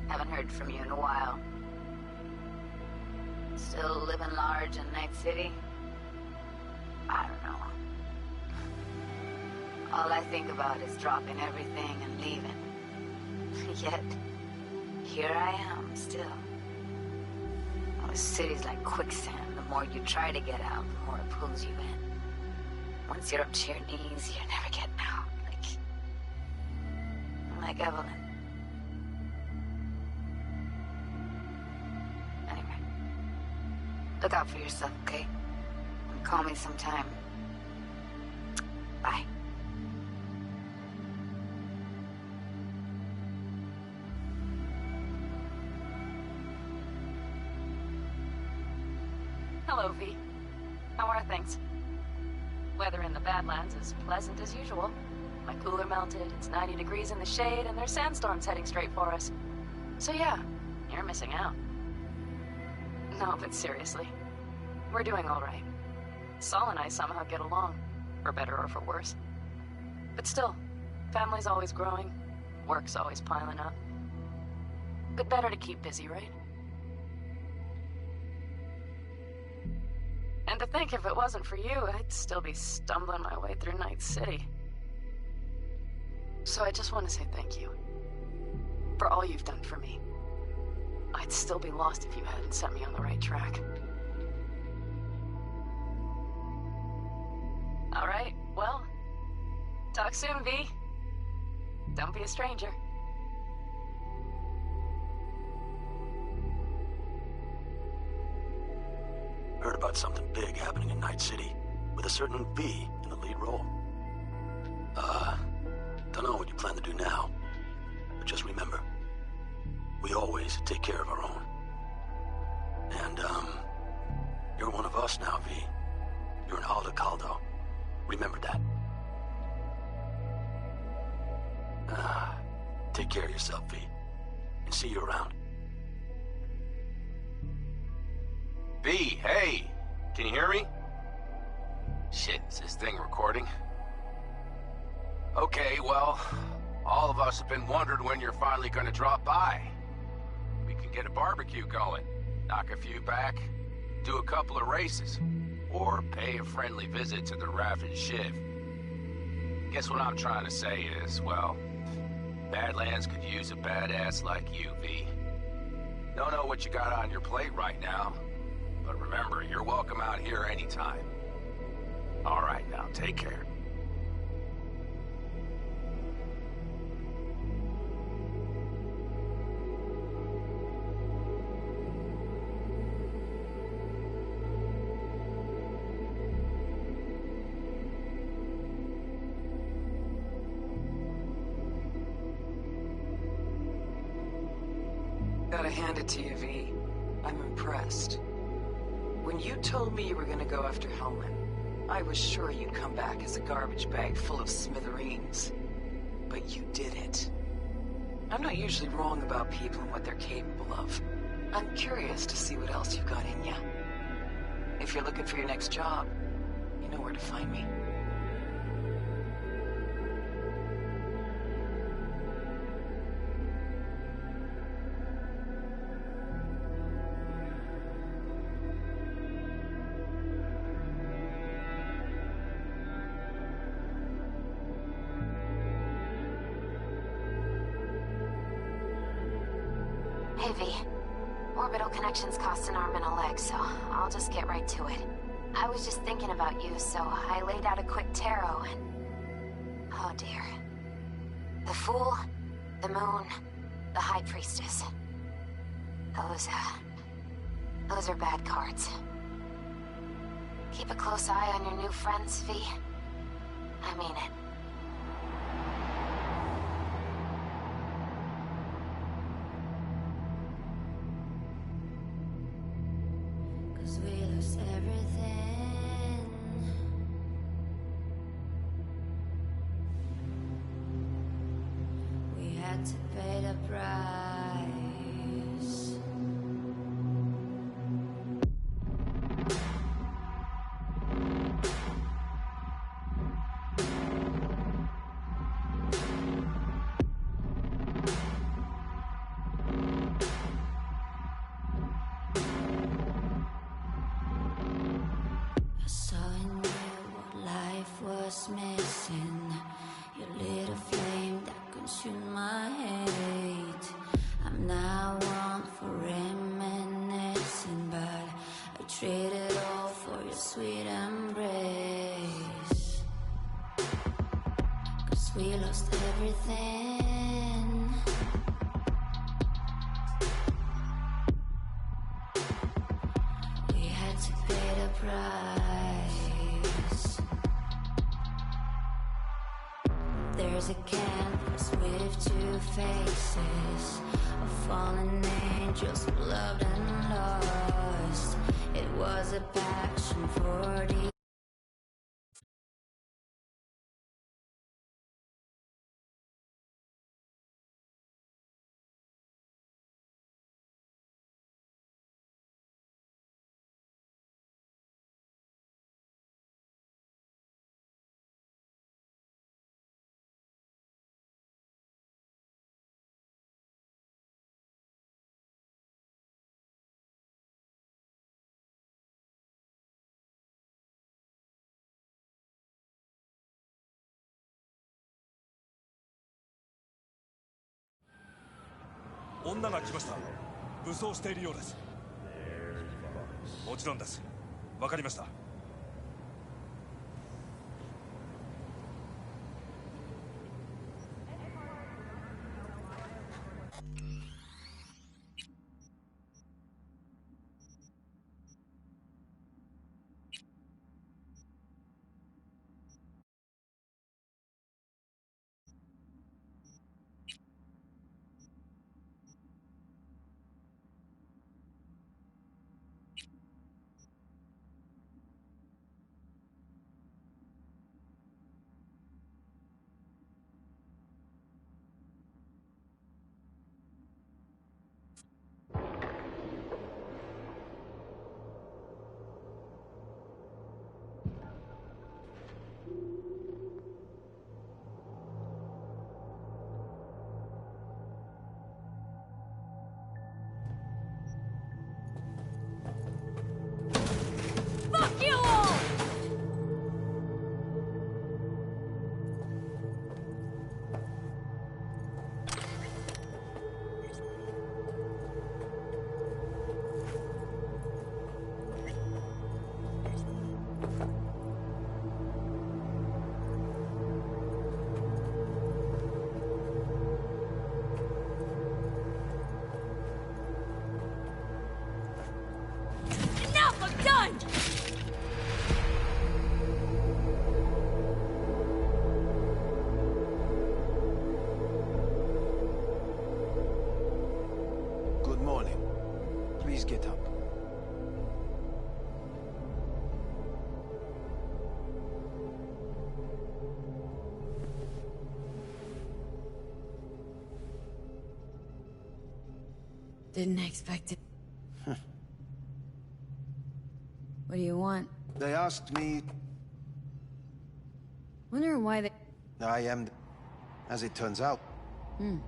Haven't heard from you in a while. Still living large in Night City? I don't know. All I think about is dropping everything and leaving. Yet, here I am, still. Oh, this city's like quicksand. The more you try to get out, the more it pulls you in. Once you're up to your knees, you're never getting out. Like Evelyn. Anyway. Look out for yourself, okay? And call me sometime. Bye. Hello, V. How are things? Weather in the Badlands is pleasant as usual. My cooler melted, it's 90 degrees in the shade, and there's sandstorms heading straight for us. So yeah, you're missing out. No, but seriously, we're doing all right. Saul and I somehow get along, for better or for worse. But still, family's always growing, work's always piling up. But better to keep busy, right? And to think if it wasn't for you, I'd still be stumbling my way through Night City. So I just want to say thank you. For all you've done for me. I'd still be lost if you hadn't set me on the right track. Alright, well, talk soon, V. Don't be a stranger. Heard about something big happening in Night City, with a certain V in the lead role. Don't know what you plan to do now, but just remember, we always take care of our own. And, you're one of us now, V. You're an Alda Caldo. Remember that. Take care of yourself, V, and see you around. V, hey! Can you hear me? Shit, is this thing recording? Okay, well, all of us have been wondering when you're finally gonna drop by. We can get a barbecue going, knock a few back, do a couple of races, or pay a friendly visit to the Raven Shiv. Guess what I'm trying to say is, well, Badlands could use a badass like you, V. Don't know what you got on your plate right now, but remember, you're welcome out here anytime. All right, now, take care. Gotta hand it to you, V. I'm impressed. When you told me you were gonna go after Hellman, I was sure you'd come back as a garbage bag full of smithereens. But you did it. I'm not usually wrong about people and what they're capable of. I'm curious to see what else you've got in ya. If you're looking for your next job, you know where to find me. Hey, V. Orbital connections cost an arm and a leg, so I'll just get right to it. I was just thinking about you, so I laid out a quick tarot and... Oh dear. The Fool, the Moon, the High Priestess. Those are bad cards. Keep a close eye on your new friends, V. I mean it. Cause we lost everything. We had to pay the price. I saw in you what life was missing. You lit a flame that consumed my hate. I'm now one for reminiscing, but I traded all for your sweet embrace. Cause we lost everything. We had to pay the price. There's a canvas with two faces of fallen angels who loved and lost. It was a passion for the...女が来ました。武装しているようです。もちろんです。わかりました。Fuck you all! Enough! I'm done! Good morning. Please get up. Didn't expect it. What do you want? They asked me... Wondering why they... I am... As it turns out. Hmm.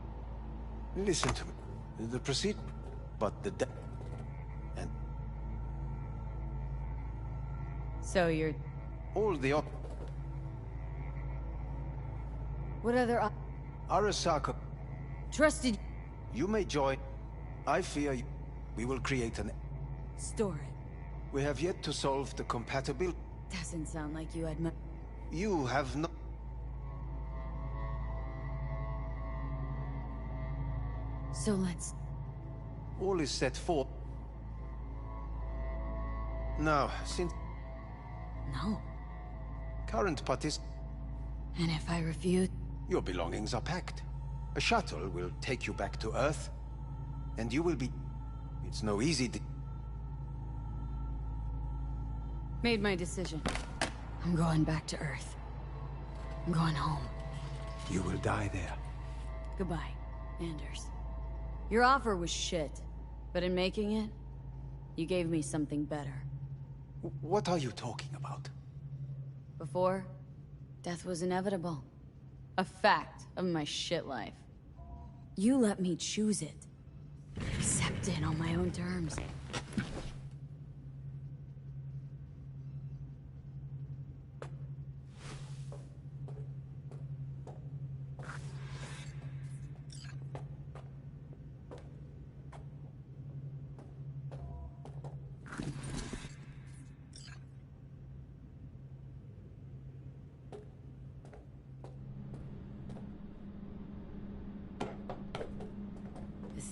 Listen to me. The proceed... But the... And... So you're... All the... What other... Arasaka... Trusted... You may join. I fear we will create an... Store it. We have yet to solve the compatibility. Doesn't sound like you had You have no... So let's... All is set for... Now, since... No. Current participants... And if I refuse? Your belongings are packed. A shuttle will take you back to Earth, and you will be... It's no easy... Made my decision. I'm going back to Earth. I'm going home. You will die there. Goodbye, Anders. Your offer was shit, but in making it, you gave me something better. What are you talking about? Before, death was inevitable. A fact of my shit life. You let me choose it. Accept it on my own terms.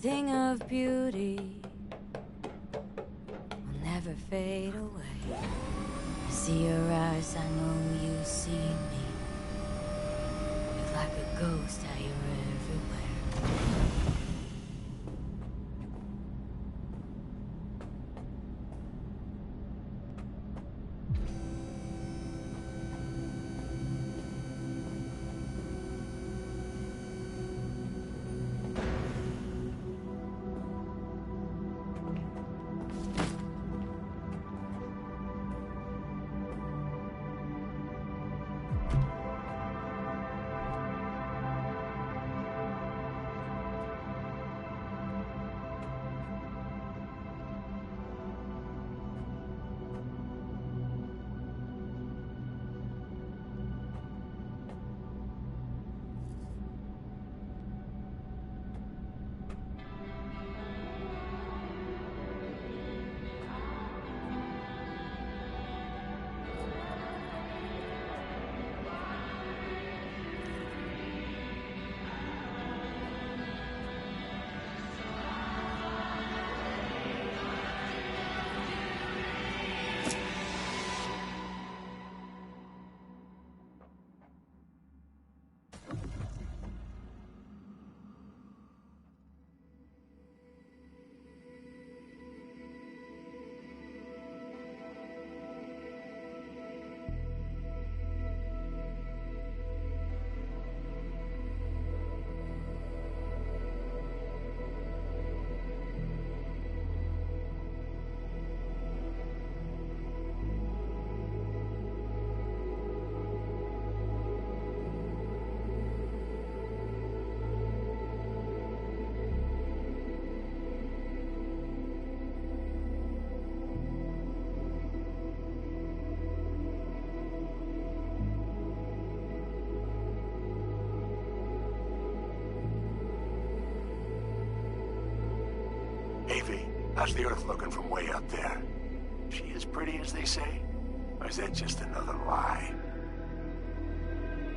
Thing of beauty will never fade away. I see your eyes, I know you see me. You're like a ghost, how you're everywhere. How's the Earth looking from way up there? She as pretty as they say? Or is that just another lie?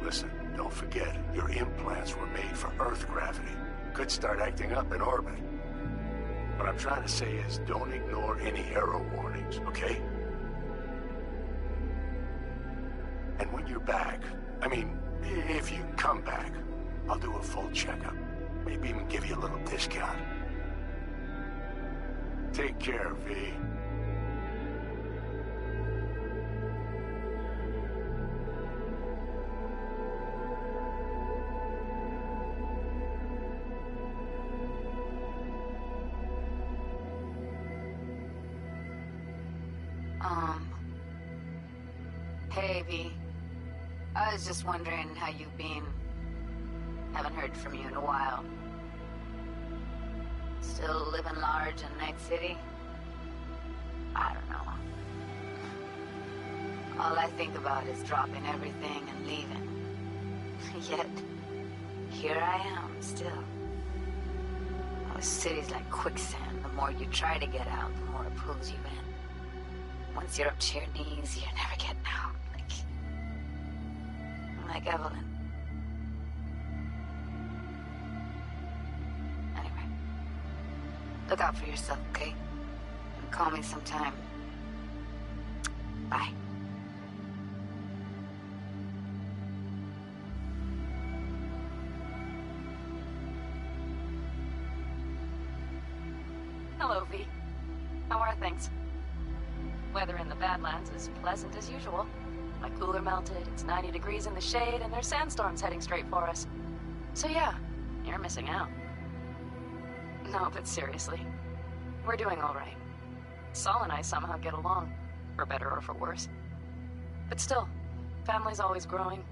Listen, don't forget, your implants were made for Earth gravity. Could start acting up in orbit. What I'm trying to say is, don't ignore any error warnings, okay? And when you're back, I mean, if you come back, I'll do a full checkup. Maybe even give you a little discount. Take care, V. Hey, V. I was just wondering how you've been. Haven't heard from you in a while. Still living large in Night City? I don't know. All I think about is dropping everything and leaving. Yet, here I am, still. The city's like quicksand. The more you try to get out, the more it pulls you in. Once you're up to your knees, you're never getting out. Like Evelyn. Anyway, look out for yourself, okay? And call me sometime. Bye. Hello, V. How are things? Weather in the Badlands is pleasant as usual. My cooler melted, it's 90 degrees in the shade, and there's sandstorms heading straight for us. So yeah, you're missing out. No, but seriously, we're doing all right. Saul and I somehow get along, for better or for worse. But still, family's always growing,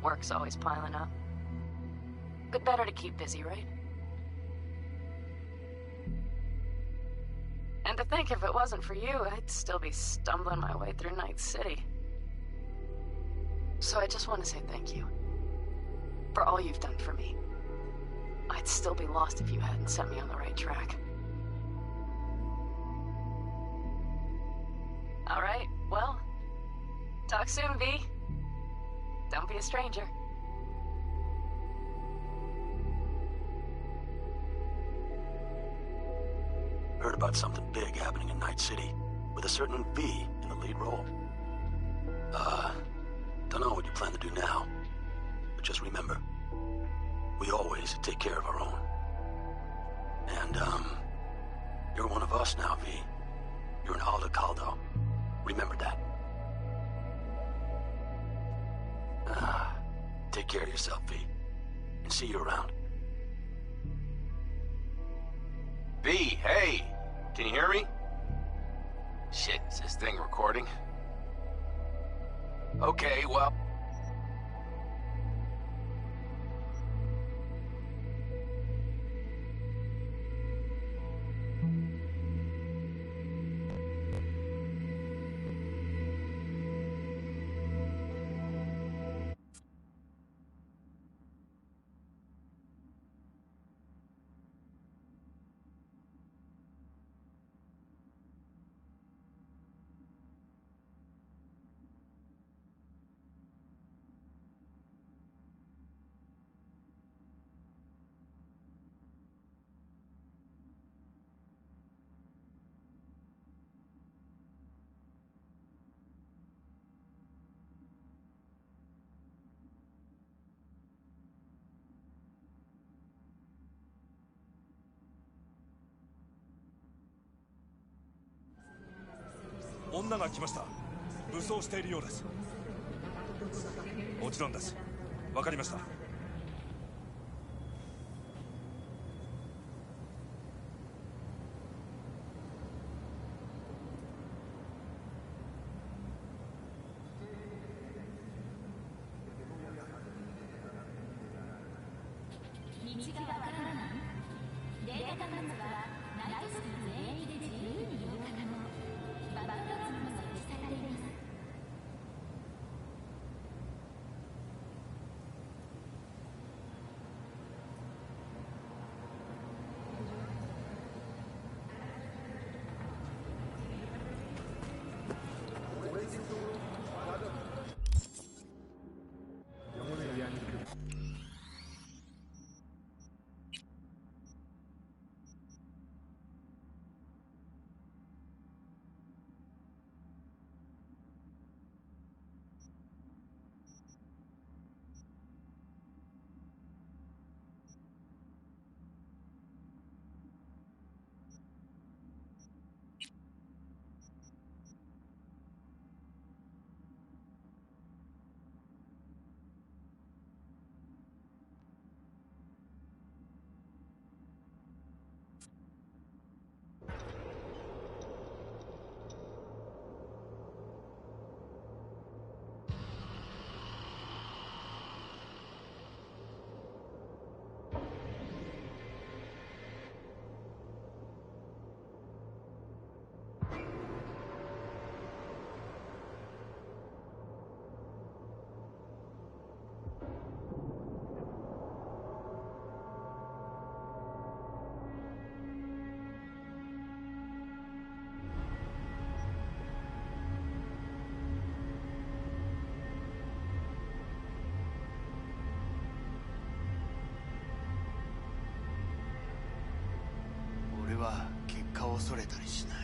work's always piling up. But better to keep busy, right? And to think if it wasn't for you, I'd still be stumbling my way through Night City. So I just want to say thank you. For all you've done for me. I'd still be lost if you hadn't set me on the right track. Alright, well, talk soon, V. Don't be a stranger. Heard about something big happening in Night City, with a certain V in the lead role. Don't know what you plan to do now, but just remember, we always take care of our own. And, you're one of us now, V. You're an Aldo Caldo. Remember that. Take care of yourself, V. And see you around. V, hey! Can you hear me? Shit, is this thing recording? Okay, well...女が来ました。武装しているようです。もちろんです。わかりました。は結果を恐れたりしない。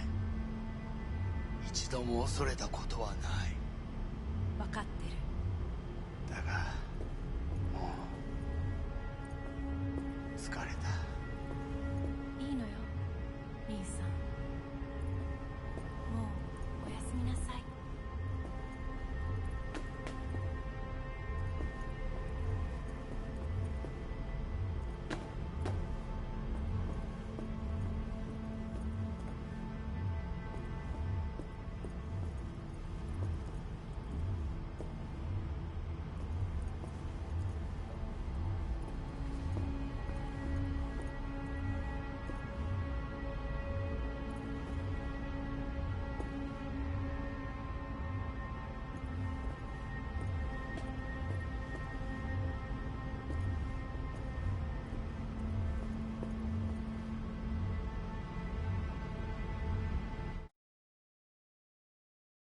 一度も恐れたことはない。分かってる。だがもう疲れた。いいのよ、兄さん。